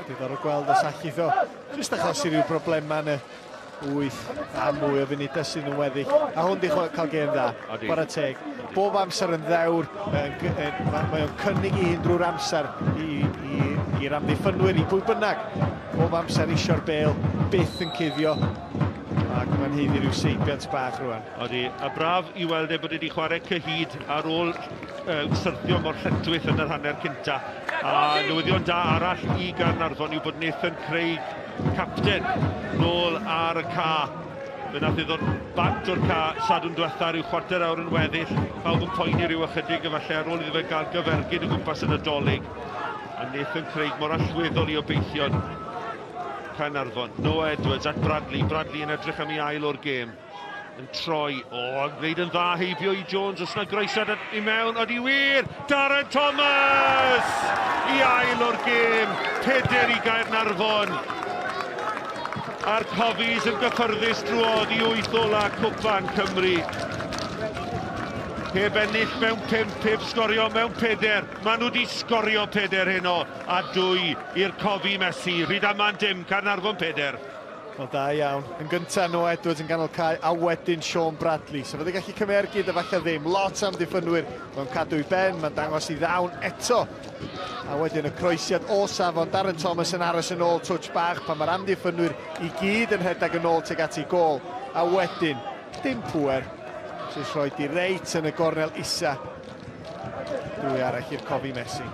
Diddorol gweld os allith o. Jyst achos i ryw broblema yn y 8 a mwy o funudau sy'n yn weddill. A hwn di cael gêm dda. Chwarae teg. Bob amser yn ddewr. Mae o'n cynnig i hyn drwy'r amser i'r amddiffynwyr i bwy bynnag. Bob amser isio'r bêl, byth yn cuddio. Ac mae'n heiddi rhyw seibiant bach rwan. Odi, a braf i weld bod wedi chwarae cyhyd ar ôl syrthio mor lletwyth yn yr hanner cynta. A newyddion da arall i Caernarfon yw bod Nathan Craig, capten, nôl ar y ca. Fe nath i ddod bant o'r ca sadw'n diwetha rhyw chwarter awr yn weddill. Pawb yn poeni rhyw ychydig efallai ar ôl iddo fe gael gyfergyd o gwmpas yn y dolyg. A Nathan Craig mor allweddol i obeithio'n Caernarfon. Noah Edwards at Bradley. Bradley yn edrych am ei ail o'r gêm. Yn troi. Yn gwneud yn dda heibio i Jones. Os na groesad i mewn. Odi wir. Darren Thomas! I ail o'r gêm. 4 i Caernarfon. A'r Cofis yn gyffyrddus drwodd i 8 ola Cwpan Cymru. Heb ennill mewn 5, heb sgorio mewn 4. Maen nhw wedi sgorio 4 heno, a 2 i'r cofi Messi. Rhydaman dim, Caernarfon 4. Wel, da iawn. Yn gyntaf, Noah Edwards yn ganol cae, a wedyn Sean Bradley. So fydde gallu cymergyd a falle ddim. Lot am diffynwyr. Mae'n cadw i ben, mae'n dangos i ddawn eto. A wedyn y croesiad o safon. Darren Thomas yn aros yn ôl twtch bach pan mae'r amddiffynwyr i gyd yn rhedeg yn ôl teg at ei gol. A wedyn, dim pwer. Sy'n rhoi di reit yn y gornel isa. Dwy arall i'r cofi Messi.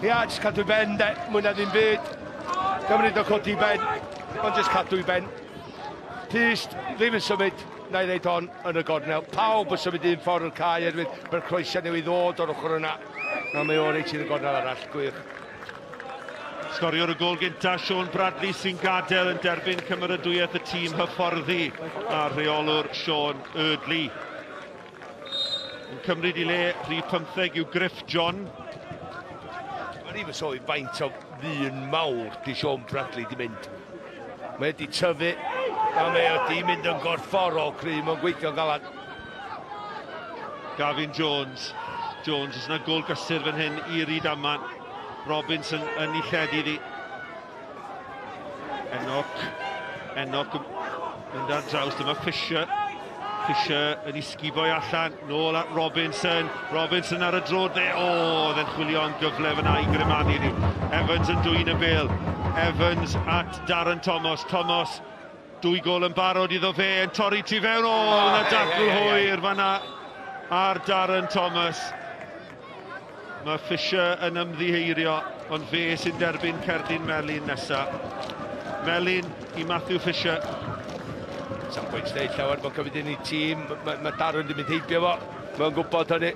Ia, jyst cadw i ben, de. Mwy na ddim byd. Gymryd o codi ben. Ond jyst cadw i ben. Tyst, ddim yn symud. Na i ddeud hon yn y gornel. Pawb yn symud un ffordd o'r cae erwydd mae'r croesiad newydd ddod o'r ochr yna. Na mae o'r reit i'r gornel arall, gwych. Sgorio'r y gol gynta, Sean Bradley sy'n gadael yn derbyn cymeradwyaeth y tîm hyfforddi a rheolwr Sean Erdley. Yn cymryd i le, rhif 15 yw Griff John. Mae'n ddim yn sôn faint o ddyn mawr di Sean Bradley di mynd. Mae wedi tyfu, a mae wedi mynd yn gorfforol crym o'n gweithio'n galad. Gavin Jones. Jones, os yna gol gysur fan hyn i Rhydaman. Robinson yn ei lledu ddi. Enoch yn dar draws, dyma Fisher. Fisher yn ei sgifoi allan, nôl at Robinson. Robinson ar y drod dde. Oedd e'n chwilio yn gyfle fyna i grimanu ni. Evans yn dwy'n y bêl. Evans at Darren Thomas. Thomas, 2 gol yn barod iddo fe, yn torri tu fewn. Yna dacl hwyr fanna ar Darren Thomas. Mae Fisher yn ymddiheirio, ond fe sy'n derbyn cerdyn Melin nesa. Melin i Matthew Fisher. Sa'n pwynt dweud llawer bod cyfyd yn ei tîm, mae Darren wedi mynd heibio fo, mae'n gwybod hynny.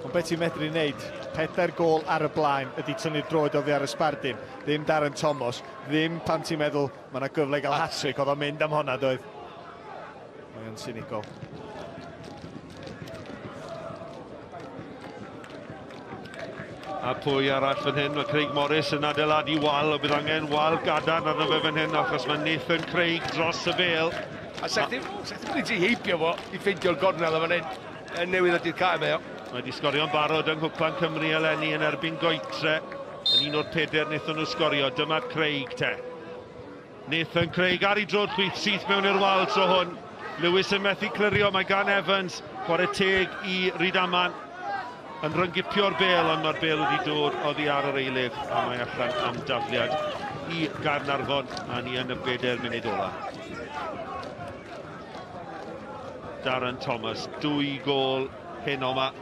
Ond beth ti'n medru wneud? 4 gol ar y blaen ydy tynnu'r droed oddi ar y sbardun. Ddim Darren Thomas, ddim pan ti'n meddwl mae yna gyfle i gael hat-trick, oedd o'n mynd am honna, doedd. Mae'n sinigol. A pwy arall fan hyn, mae Craig Morris yn adeiladu wal, o bydd angen wal gadarn arno fe fan hyn, achos mae Nathan Craig dros y bêl. A sa'ch ddim wedi heibio fo i ffeindio'r gornel fan hyn, yn newydd ydy'r cae me o. Mae wedi sgorio'n barod yng Nghwpan Cymru eleni yn erbyn Goetre. Yn un o'r 4 wnaethon nhw sgorio. Dyma Craig te. Nathan Craig ar ei drod chwith syth mewn i'r wal tro hwn. Lewis yn methu clirio, mae gan Evans. Chwarae teg i Rhydaman. Yn ryngipio'r bêl, ond mae'r bêl wedi dod oddi ar yr eilydd. A mae allan am dafliad i Caernarfon. A ni yn y 4 munud ola. Darren Thomas, 2 gol hyn o'ma.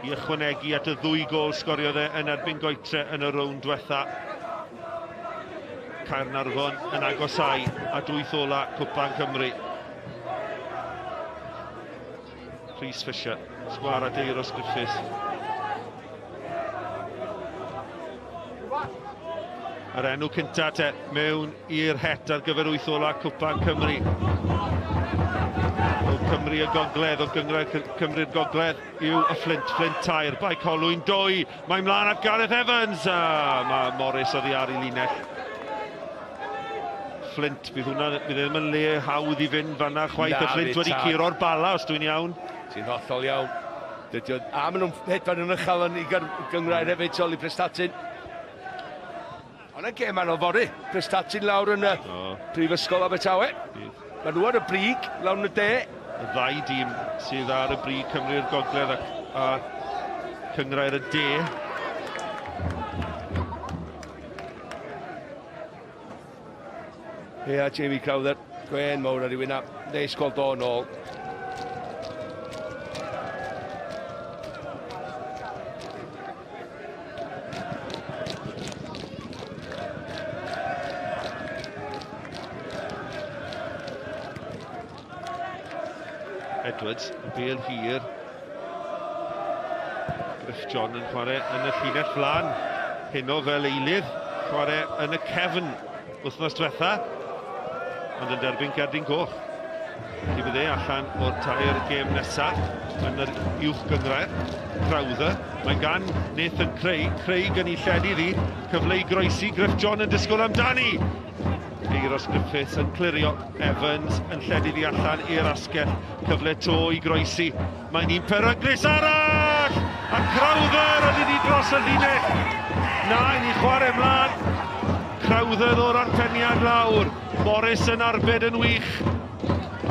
I ychwanegu at y 2 gol sgoriodd e yn erbyn Goetre yn y rownd diwetha. Caernarfon yn agosau a 2 ola Cwpan Cymru. Rhys Fisher, sgwar a Deiros Griffiths. Yr enw cynta te mewn i'r het ar gyfer 8 ola Cwpan Cymru. O Cymru y gogledd, o Cymru'r gogledd yw y Flint tair. Bai Colwyn 2, mae'n mlaen at Gareth Evans. Mae Morris oddi ar ei linell. Flint, bydd ddim yn le hawdd i fynd fanna chwaith. Y Flint wedi curo'r bala, os dwi'n iawn. Ti'n hollol iawn. A maen nhw'n hedfan yn ychel yn i gyngrair hefyd Soli Prestatyn. Ond y gem anofori, Prestatyn lawr yn y Prifysgol Abertawe. Mae nhw ar y brig, lawr yn y de. Y ddau dîm sydd ar y brig Cymru'r gogledd a cyngrair y de. Ia, Jamie Crowther, gwen mawr ar ei wyna. Neis gweld o nôl. Edwards, y bêl hir. Griff John yn chwarae yn y llinell flan. Heno fel eilydd, chwarae yn y cefn wythnos diwetha. Ond yn derbyn Cerdyn Coch. Felly bydd e allan o'r tair gêm nesaf yn yr uwch gyngrair. Crowther, mae gan Nathan Craig yn ei lledu ddi. Cyfle i groesi, Griff John yn disgwyl amdani. Deiros Griffiths yn clirio, Evans yn lledu ddi allan i'r asgell. Cyfle to i groesi. Mae'n un peryglus arall! A Crowther yn wedi dros y linell. Na, i ni chwarae mlaen. Crowther o'r arpeniad lawr. Morris yn arbed yn wych.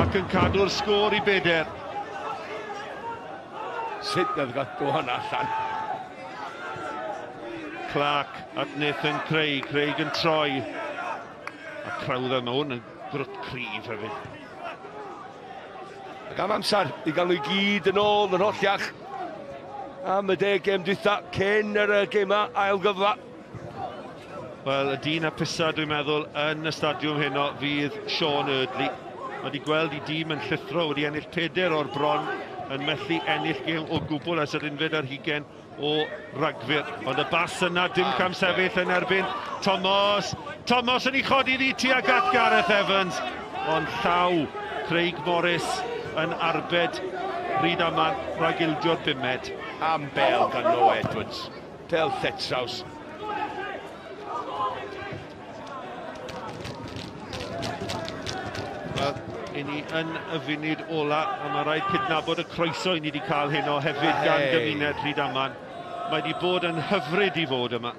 Ac yn cadw'r sgôr i 4. Sut nad gadw hwnna allan? Clark at Nathan Craig. Craig yn troi. A Crowther mewn yn grwt cryf hefyd. Ac am amser i gael nhw i gyd yn ôl yn hollach. Am y 10 gêm dwytha cyn yr gema ail gyfa. Wel, y dyn a pisa dwi'n meddwl yn y stadiwm heno fydd Sean Eardley. Mae wedi gweld ei dîm yn llithro, wedi ennill 4 o'r bron, yn methu ennill gêm o gwbl as yr unfed ar hugen o ragfyr. Ond y bas yna, dim cam sefyll yn erbyn Thomas. Thomas yn ei chodi ddi tuag at Gareth Evans. Ond llaw Craig Morris yn arbed Rhydaman rhag ildio'r 5. Am bel gan Noah Edwards. Bel Thetraws. Wel, i ni yn y funud ola, a mae rhaid cydnabod y croeso i ni wedi cael heno hefyd gan gymuned Rhydaman. Mae wedi bod yn hyfryd i fod yma.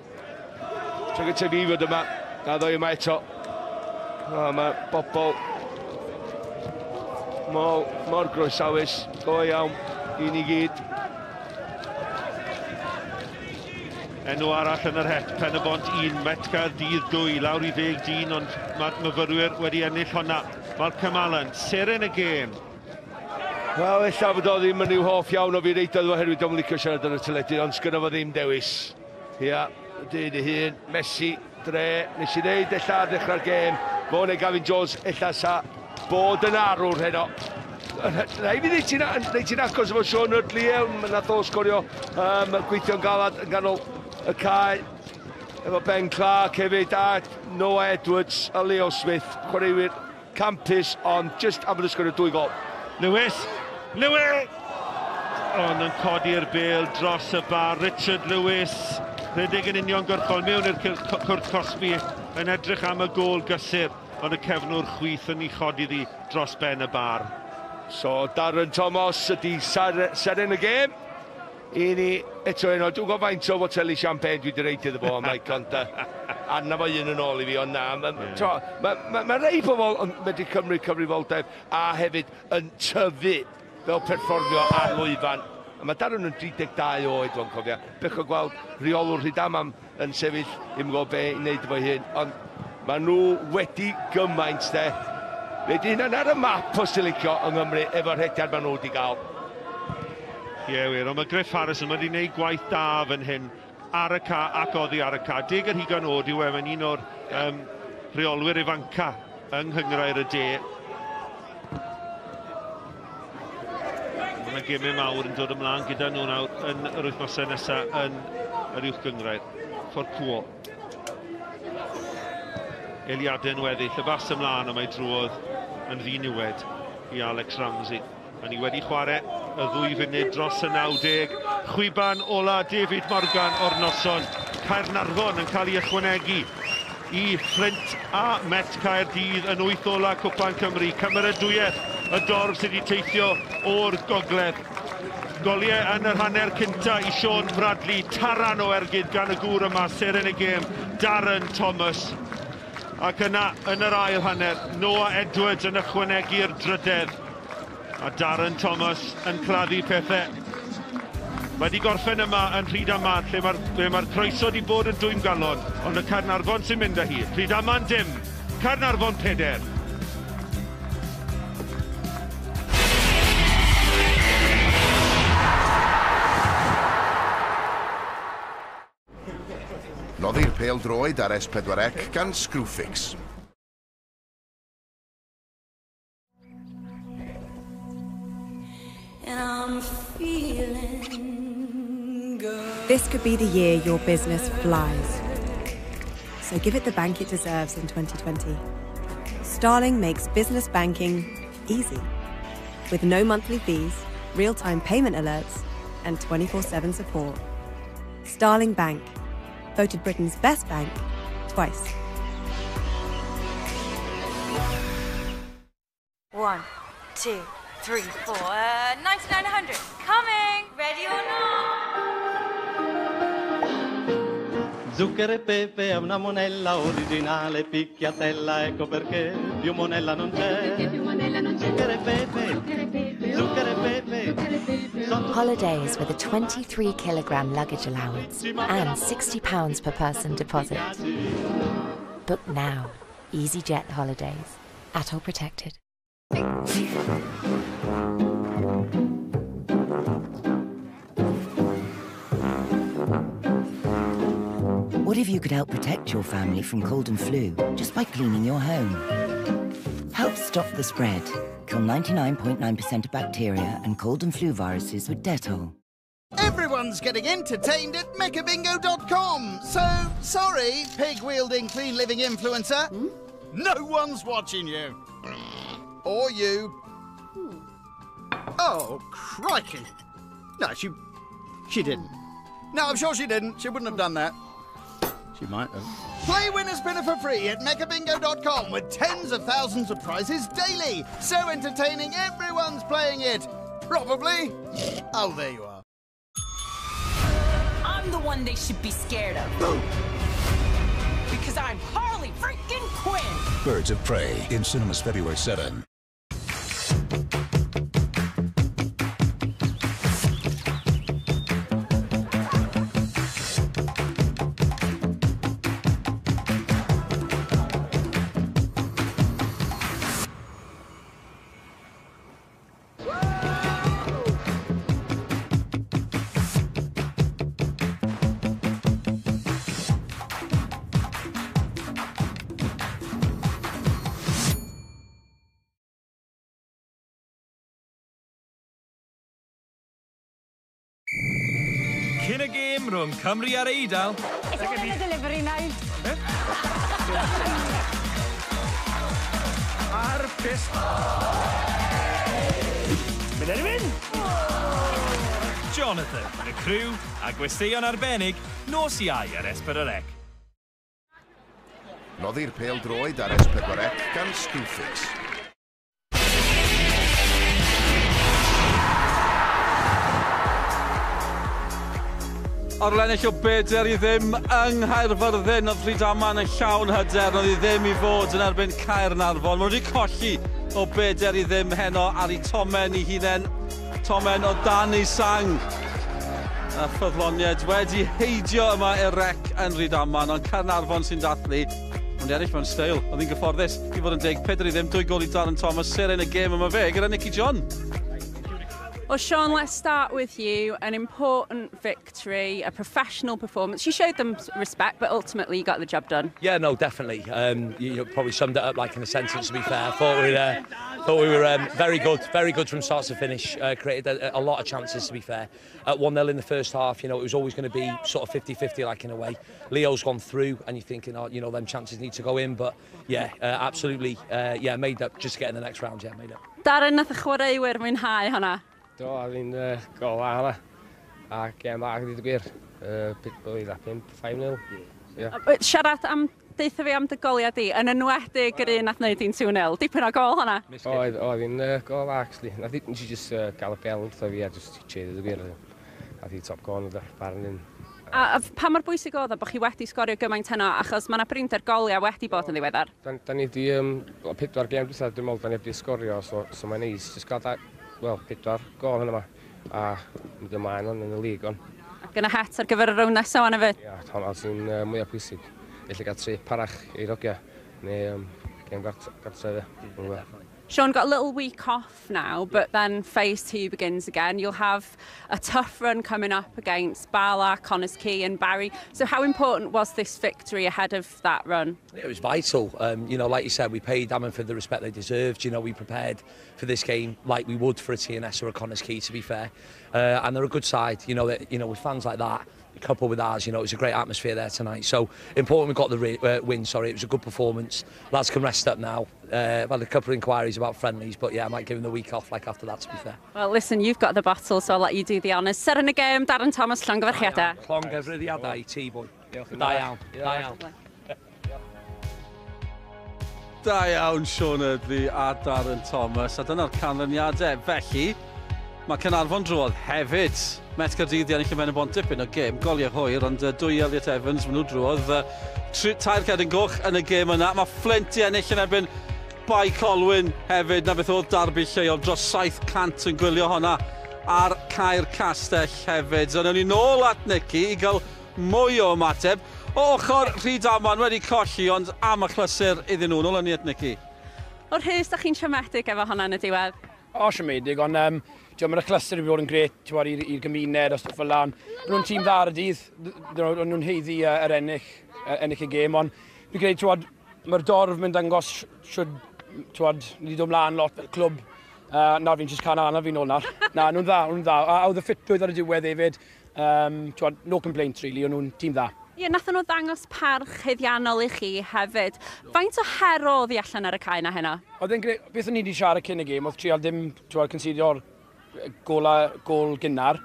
Tryg y fi fod yma, a ddoi yma eto. Mae bobl mor groesawus, go iawn i ni gyd. Enw arall yn yr het, pen y bont 1, Metcar dydd 2, lawr i 10 dyn, ond mae'r myfyrwyr wedi ennill honna. Malcolm Allen, seren y gêm. Wel, ella fod o ddim yn i'w hoff iawn o fi reidydd oherwydd o'n licio siarad yn y teledu, ond sgynno fo ddim dewis. Ia, dyn ei hun, Messi, Dre, nes i ddeud ella ar ddechrau'r gêm, fo neu Gavin Jones, ella sa bod yn arwr heno. Rai fi ddeud ti'n agos efo Sean Eardley, nath o sgorio gweithio'n galad yn ganol y cae, efo Ben Clark hefyd, a Noah Edwards, a Leo Smith, chwaraewyr campus, ond just am yn ysgwrdd 2 gol. Lewis! Ond yn codi'r bêl dros y bar, Richard Lewis. Rhedeg yn union gorffol mewn i'r cwrt Cosby, yn edrych am y gôl gysur, ond y cefnwr chwith yn ei chodi ddi dros ben y bar. So, Darren Thomas ydi seren y gêm. I ni, eto un o, dwi'n gwybod faint o foteli champagne dwi wedi reid iddo fo, Mike, ond anna fo un yn ôl i fi, ond na. Mae rei pobl yn medru cymryd cyfrifoldeb a hefyd yn tyfu fel perfformio ar lwyfan. Mae Darren yn 32 oed, dwi'n cofio. Bech o gweld reolwr Rhydaman yn sefyll, ddim gwybod be i wneud efo hyn, ond mae nhw wedi gymaint, de. Wedi hynna'n ar y map os ti'n licio yng Nghymru efo'r hediad maen nhw wedi gael. Ie, wir, ond mae Griff Harrison wedi gwneud gwaith da fan hyn ar y ca ac oddi ar y ca. 10 ar hugain oed yw mae'n un o'r rheolwyr ifanca yng Nghyngrair y De. Mae gemau mawr yn dod ymlaen gyda nhw nawr yn yr wythnosau nesaf yn yr uwch gyngrair. Ffordd cwo. Eiliadau'n weddill, y bas ymlaen, a mae drwodd yn ddiniwed i Alex Ramsey. A ni wedi chwarae y 2 funud dros y 90. Cwpan ola David Morgan o'r noson. Caernarfon yn cael ei ychwanegu i Fflint a Met Caerdydd yn 8 ola Cwpan Cymru. Cymeradwyaeth y dorf sydd wedi teithio o'r gogledd. Goliau yn yr hanner cynta i Sean Bradley. Taran o ergyd gan y gŵr yma, seren y gêm, Darren Thomas. Ac yna, yn yr ail hanner, Noah Edwards yn ychwanegu'r drydedd. A Darren Thomas yn claddu pethau. Mae wedi gorffen yma yn Rhydaman, lle mae'r croeso wedi bod yn 2 galon, ond y Caernarfon sy'n mynd â hi. Rhydaman dim, Caernarfon 4. Noddi'r pêl droed ar S4C gan Cofis. And I'm feeling good. This could be the year your business flies. So give it the bank it deserves in 2020. Starling makes business banking easy. With no monthly fees, real-time payment alerts, and 24/7 support. Starling Bank. Voted Britain's best bank twice. 1, 2, 3, 4, 9900. Coming! Ready or not? Zucchero e pepe è una monella originale, picchiatella, ecco perché più monella non c'è. Zucchero e pepe, zucchero e pepe. Holidays with a 23-kilogram luggage allowance and £60 per person deposit. Book now. EasyJet Holidays. ATOL protected. What if you could help protect your family from cold and flu just by cleaning your home? Help stop the spread. Kill 99.9% of bacteria and cold and flu viruses with Dettol. Everyone's getting entertained at mechabingo.com. So, sorry, pig-wielding clean living influencer. No one's watching you. Or you. Oh, crikey. No, she didn't. No, I'm sure she didn't. She wouldn't have done that. She might have. Play Win a Spinner for free at mechabingo.com with tens of thousands of prizes daily. So entertaining, everyone's playing it. Probably. Oh, there you are. I'm the one they should be scared of. Because I'm Harley freaking Quinn. Birds of Prey in cinemas February 7. Cyn y gêm rhwng Cymru a'r Eidal. It's all in the delivery now. Ar pist. Mynd ar mynd! Jonathan, y criw, a gwesteion arbennig, nos Iau ar S4C. Noddi'r pêl droed ar S4C gan Cofis. Ar lennill o 4 i ddim yng Nghaerfyrddin, oedd Rhydaman yn llawn hyder, oedd i ddim i fod yn erbyn Caernarfon. Mae wedi colli o 4 i ddim heno ar ei tomen i hunain. Tomen o dan ei sang. A ffyddloniad wedi heidio yma i'r rec yn Rhydaman, ond Caernarfon sy'n dathlu. Ond eraill mewn steil, oedd hi'n gyfforddus. I fod yn 10, 4 i ddim, 2 gol i Darren Thomas, seren y gêm yma fe, gyda Nicky John. Well, Sean, let's start with you. An important victory, a professional performance. You showed them respect, but ultimately you got the job done. Yeah, no, definitely. You probably summed it up like in a sentence, to be fair. I thought we were very good from start to finish. Created a lot of chances, to be fair. At 1-0 in the first half, it was always going to be sort of 50-50, like in a way. Leo's gone through, and you're thinking, them chances need to go in. But yeah, absolutely, made up just to get in the next round. Yeah, made up. Darren, nath y chwaraewyr mwynhau hwnna? Do, a fi'n gol dda hwnna. A gem dda, gyda'r gwir. 5-0. Siarad am, deitha fi am dy goliad di, yn enwedig yr un nath wneud i'n 2-0. Dipyn o gol hwnna? Oedd hi'n gol dda, actually. Nes i just gael y bel wrtho fi a just cheered y gwir. A di top corner da, barn un. A pa mor bwysig oedd o bod chi wedi sgorio gymaint heno, achos mae yna brinder goliau wedi bod yn ddiweddar? Da ni wedi 4 gem dwi'n dwi'n meddwl da ni wedi sgorio, so mae'n neis. Just gael 4 gol hynny yma. A mynd ymlaen yn y lig on. Ac yn y het ar gyfer y rown nesaf o'n efo? Ia, hwnna sy'n mwyaf pwysig. Felly gael 3 parach i'r ogia, neu gem gartrefi. Sean, got a little week off now, but then phase 2 begins again. You'll have a tough run coming up against Bala, Connors Quay and Barry. So how important was this victory ahead of that run? It was vital. Like you said, we paid Rhydaman for the respect they deserved. We prepared for this game like we would for a TNS or a Connors Quay, to be fair. And they're a good side. With fans like that, coupled with ours, it was a great atmosphere there tonight. So important we got the win, it was a good performance. Lads can rest up now. I've had a couple of inquiries about friendlies, but yeah, I might give them the week off after that, to be fair. Well, listen, you've got the bottle, so I'll let you do the honours. Ser yn y gêm, Darren Thomas, llongyfarchiadau. Llongyfarchiadau, T-boy. Da iawn, da iawn. Da iawn, Sean Erdley a Darren Thomas. A dyna'r canlyniadau. Felly, mae Caernarfon drodd hefyd. Met Caerdydd i ennill y Nghwpan dipyn o gêm, goliau hwyr, ond 2 Elliot Evans, maen nhw drodd. 3 Cedyn Goch yn y gêm yna. Mae Flint i ennill yn erbyn Bai Colwyn hefyd, na beth oedd darbu lleol dros 700 yn gwylio honna ar Caer Castell hefyd. Ond ni nôl at Nicky i gael mwy o ymateb. O ochr Rhydaman wedi colli, ond am y chlysur iddyn nhw. Nôl ni at Nicky. O'r hys, da chi'n siomedig efo honna yn y diwedd? O, siomedig, ond mae'r clyster wedi bod yn gret i'r gymuned a stwff fel lan. Nhw'n tîm dda ar y dydd, nhw'n heiddi yr ennill y gêm, ond fi'n credu mae'r dorf mynd dangos ni wedi dod mlaen lot fel clwb. Nawr fi'n jyst can anna fi'n ôl nawr. Na, nhw'n dda. A oedd y ffitbwydd ar y diwedd hefyd. No complaints, really, ond nhw'n tîm dda. Ie, nath nhw ddangos parch hyddiannol i chi hefyd. Faint o hero oedd i allan ar y cae na heno? Beth o'n i wedi siarad cyn y gêm, oedd trial dim considio'r gol gynnar.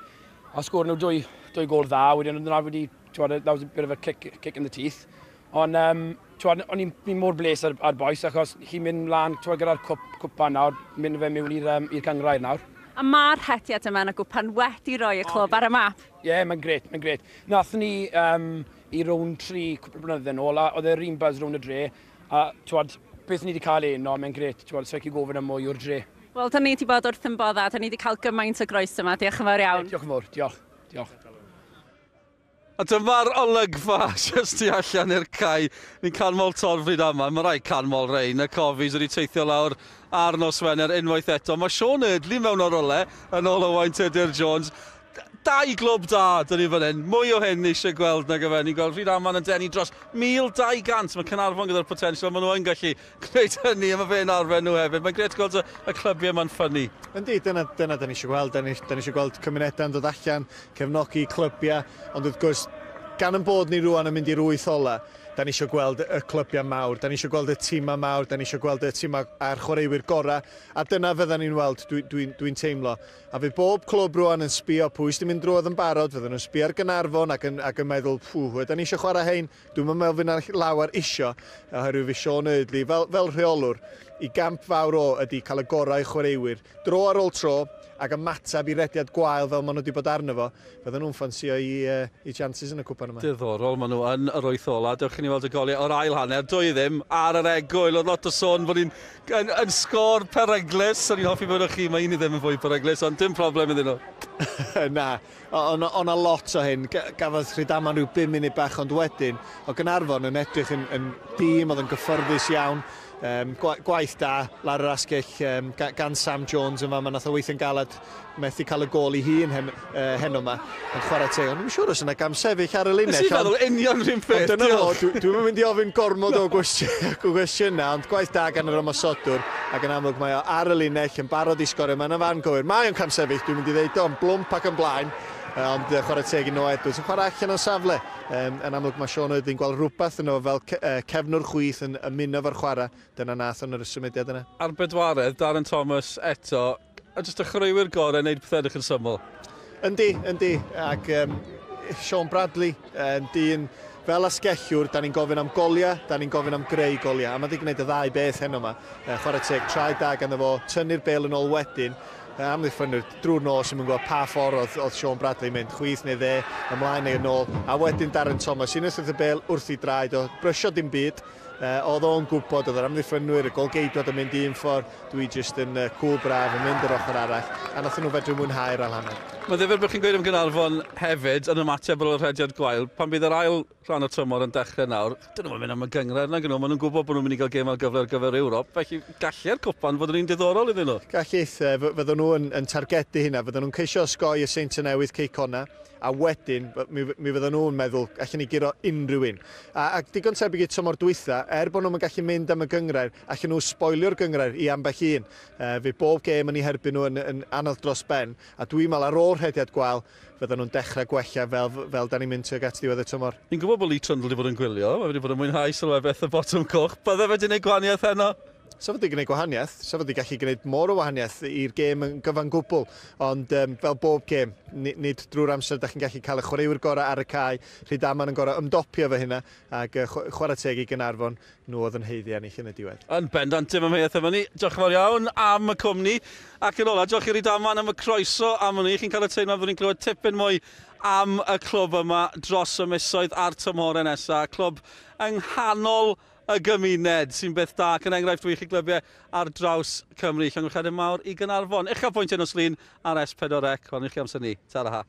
A sgwr nhw 2 gol dda, wedyn oedd wedi, that was a bit of a kick in the teeth. Ond o'n i'n mor bles ar boes, achos chi'n mynd mlaen gyda'r cwpan nawr, mynd fe mewn i'r cangrair nawr. A mae'r hetiad yma yn y Nghwpan wedi rhoi y clwb ar y map? Ie, mae'n gret. Nath ni i rown 3 cwpl blynydde nôl, a oedd e'r un buzz rown y dre, a beth ni wedi cael mae'n gret, so eich i gofyn am mwy o'r dre. Wel, da ni wedi bod wrth yn bodda, da ni wedi cael gymaint o groes yma, diolch yn fawr iawn. Diolch yn fawr, diolch. A dyma'r olygfa jyst tu allan i'r cae. Ni'n canmol torf Rhydaman, mae rai canmol rein. Y Cofis wedi teithio lawr ar nos Wener unwaith eto. Mae Sean Erdley mewn o'r ole yn ôl o Wain Tudur Jones. 2 glwb da, dyn ni fan hyn. Mwy o hyn ni eisiau gweld na gyfer. Ni'n gweld Rhydaman yn denu dros 1,200. Mae Caernarfon gyda'r potensial, maen nhw yn gallu gwneud hynny, a mae fe'n arfer nhw hefyd. Mae'n gret gweld y clybiau ma'n ffynnu. Yndi, dyna dyn ni eisiau gweld. Dyn ni eisiau gweld cymunedau yn dod allan, cefnogi clybiau, ond wrth gwrs, gan yn bod ni rwan yn mynd i'r 8 ola, da ni eisiau gweld y clybiau mawr, da ni eisiau gweld y tîmau mawr, da ni eisiau gweld y tîmau a'r chwaraewyr gorau, a dyna fydda ni'n weld, dwi'n teimlo. A fydd bob clwb rwan yn sbio pwy sy'n mynd drwodd yn barod, fydden nhw'n sbio ar Caernarfon ac yn meddwl, da ni eisiau chwarae hein, dwi'n meddwl fydd yna lawer isio, oherwydd fi Sean Erdley, fel rheolwr, i gamp fawr o ydy cael y gorau chwaraewyr, dro ar ôl tro, ac ymateb i rediad gwael fel maen nhw wedi bod arno fo, fydden nhw'n ffansio i chances yn y cwpan yma. Diddorol, maen nhw yn yr 8 ola. Dewch chi ni weld y goliau o'r ail hanner. Dwy ddim ar yr egwyl. Oedd lot o sôn bod ni'n sgôr peryglus. O'n i'n hoffi bod o'ch chi, mae un i ddim yn fwy peryglus, ond dim problem iddyn nhw. Na, o'na lot o hyn. Gafodd Rhydaman rhyw 5 munud bach, ond wedyn, o Caernarfon yn edrych yn dîm, oedd yn gyfforddus iawn. Gwaith da, lar yr asgell gan Sam Jones yma, nath o weithio'n galad methu cael y gol I hun heno yma yn chwarae teg. Ond dwi'n siŵr os yna gam sefyll ar y linell. Nes I feddwl union rhywun peth. Dwi'n mynd I ofyn gormod o gwestiynau, ond gwaith da gan yr ymosodwr ac yn amlwg mae o ar y linell yn barod I sgorio. Mae'n fan gywir. Mae o'n cam sefyll, dwi'n mynd I ddeud o'n blwmp ac yn blaen. Ond chwarae teg I Noah Edwards yn chwarae allan o'n safle. Yn amlwg mae Sean Edwards yn gweld rhywbeth yno fel cefnwr chwith yn ymuno fo'r chwarae. Dyna nath o'n yr symudiad yna. Ar bedwaredd, Darren Thomas eto, a jyst y chreuwyr gorau wneud pethau edrych yn syml. Yndi. Ac Sean Bradley, dyn fel asgellwr, da ni'n gofyn am goliau, da ni'n gofyn am greu goliau. A mae wedi gwneud y ddau beth heno yma. Chwarae teg, trai da gan efo, tynnu'r bel yn ôl wedyn. Amddiffynwyr drwy'r nos yn gwybod pa ffordd oedd Sean Bradley mynd, chwyth neu dde, ymlaen neu yn ôl, a wedyn Darren Thomas, un wrth y bel wrth I draed, o brysio dim byd, oedd o'n gwybod, oedd yr amddiffynwyr, y golgeidwad yn mynd un ffordd, dwi jyst yn cŵl braf yn mynd yr ochr arall, a nath nhw fedru mwynhau'r alhanau. Mae ddifur bod chi'n gweud am Caernarfon hefyd yn ymateb o'r rhediad gwael. Pan bydd yr ail rhan o tymor yn dechrau nawr, dyn nhw'n mynd am y gyngred nag yn nhw, maen nhw'n gwybod bod nhw'n mynd I gael gêm ar gyfer Ewrop, felly gallu'r Cwpan fod yn un diddorol iddyn nhw. Gallith, fydden nhw yn targedu hynna, fydden nhw'n ceisio osgoi y Saint Newydd Ceicona, a wedyn mi fydden nhw'n meddwl allan ni giro unrhyw un. A digon tebyg I tymor dwytha, bod nhw'n gallu mynd am y gyngred, allan nhw sboilio'r gyngred I ambell un. Fe bob gêm yn I herbyn nhw yn anodd dros ben, a dwi'n meddwl ar ôl rhediad gwael, fydden nhw'n dechrau gwella fel da ni'n mynd tuag at diwedd y tymor. Ni'n gwybod bod Lee Trundle wedi bod yn gwylio, mae wedi bod yn mwynhau sylwebeth y botwm coch. Bydde fe wedi gwneud gwahaniaeth heno? Sa fod I gwneud gwahaniaeth, sa fod I gallu gwneud mor o wahaniaeth i'r gêm yn gyfan gwbl, ond fel bob gêm, nid drwy'r amser da chi'n gallu cael y chwaraewyr gorau ar y cae, Rhydaman yn gorau ymdopio fe hynna, ac chwarae teg I Caernarfon, nhw oedd yn heiddi ennill yn y diwedd. Yn bendant dim ymheuaeth efo ni, diolch yn fawr iawn am y cwmni, ac yn ola, diolch I Rhydaman am y croeso am hynny, chi'n cael y teimlo bod ni'n clywed tipyn mwy am y clwb yma dros y misoedd a'r tymhorau nesaf, clwb yng nghanol y gymuned sy'n beth da ac yn enghraifft wych I glybiau ar draws Cymru. Llongyfarchiadau mawr I Caernarfon. Uchafbwyntio nos lun ar S4C. Ond I chi amser ni. Tara ha.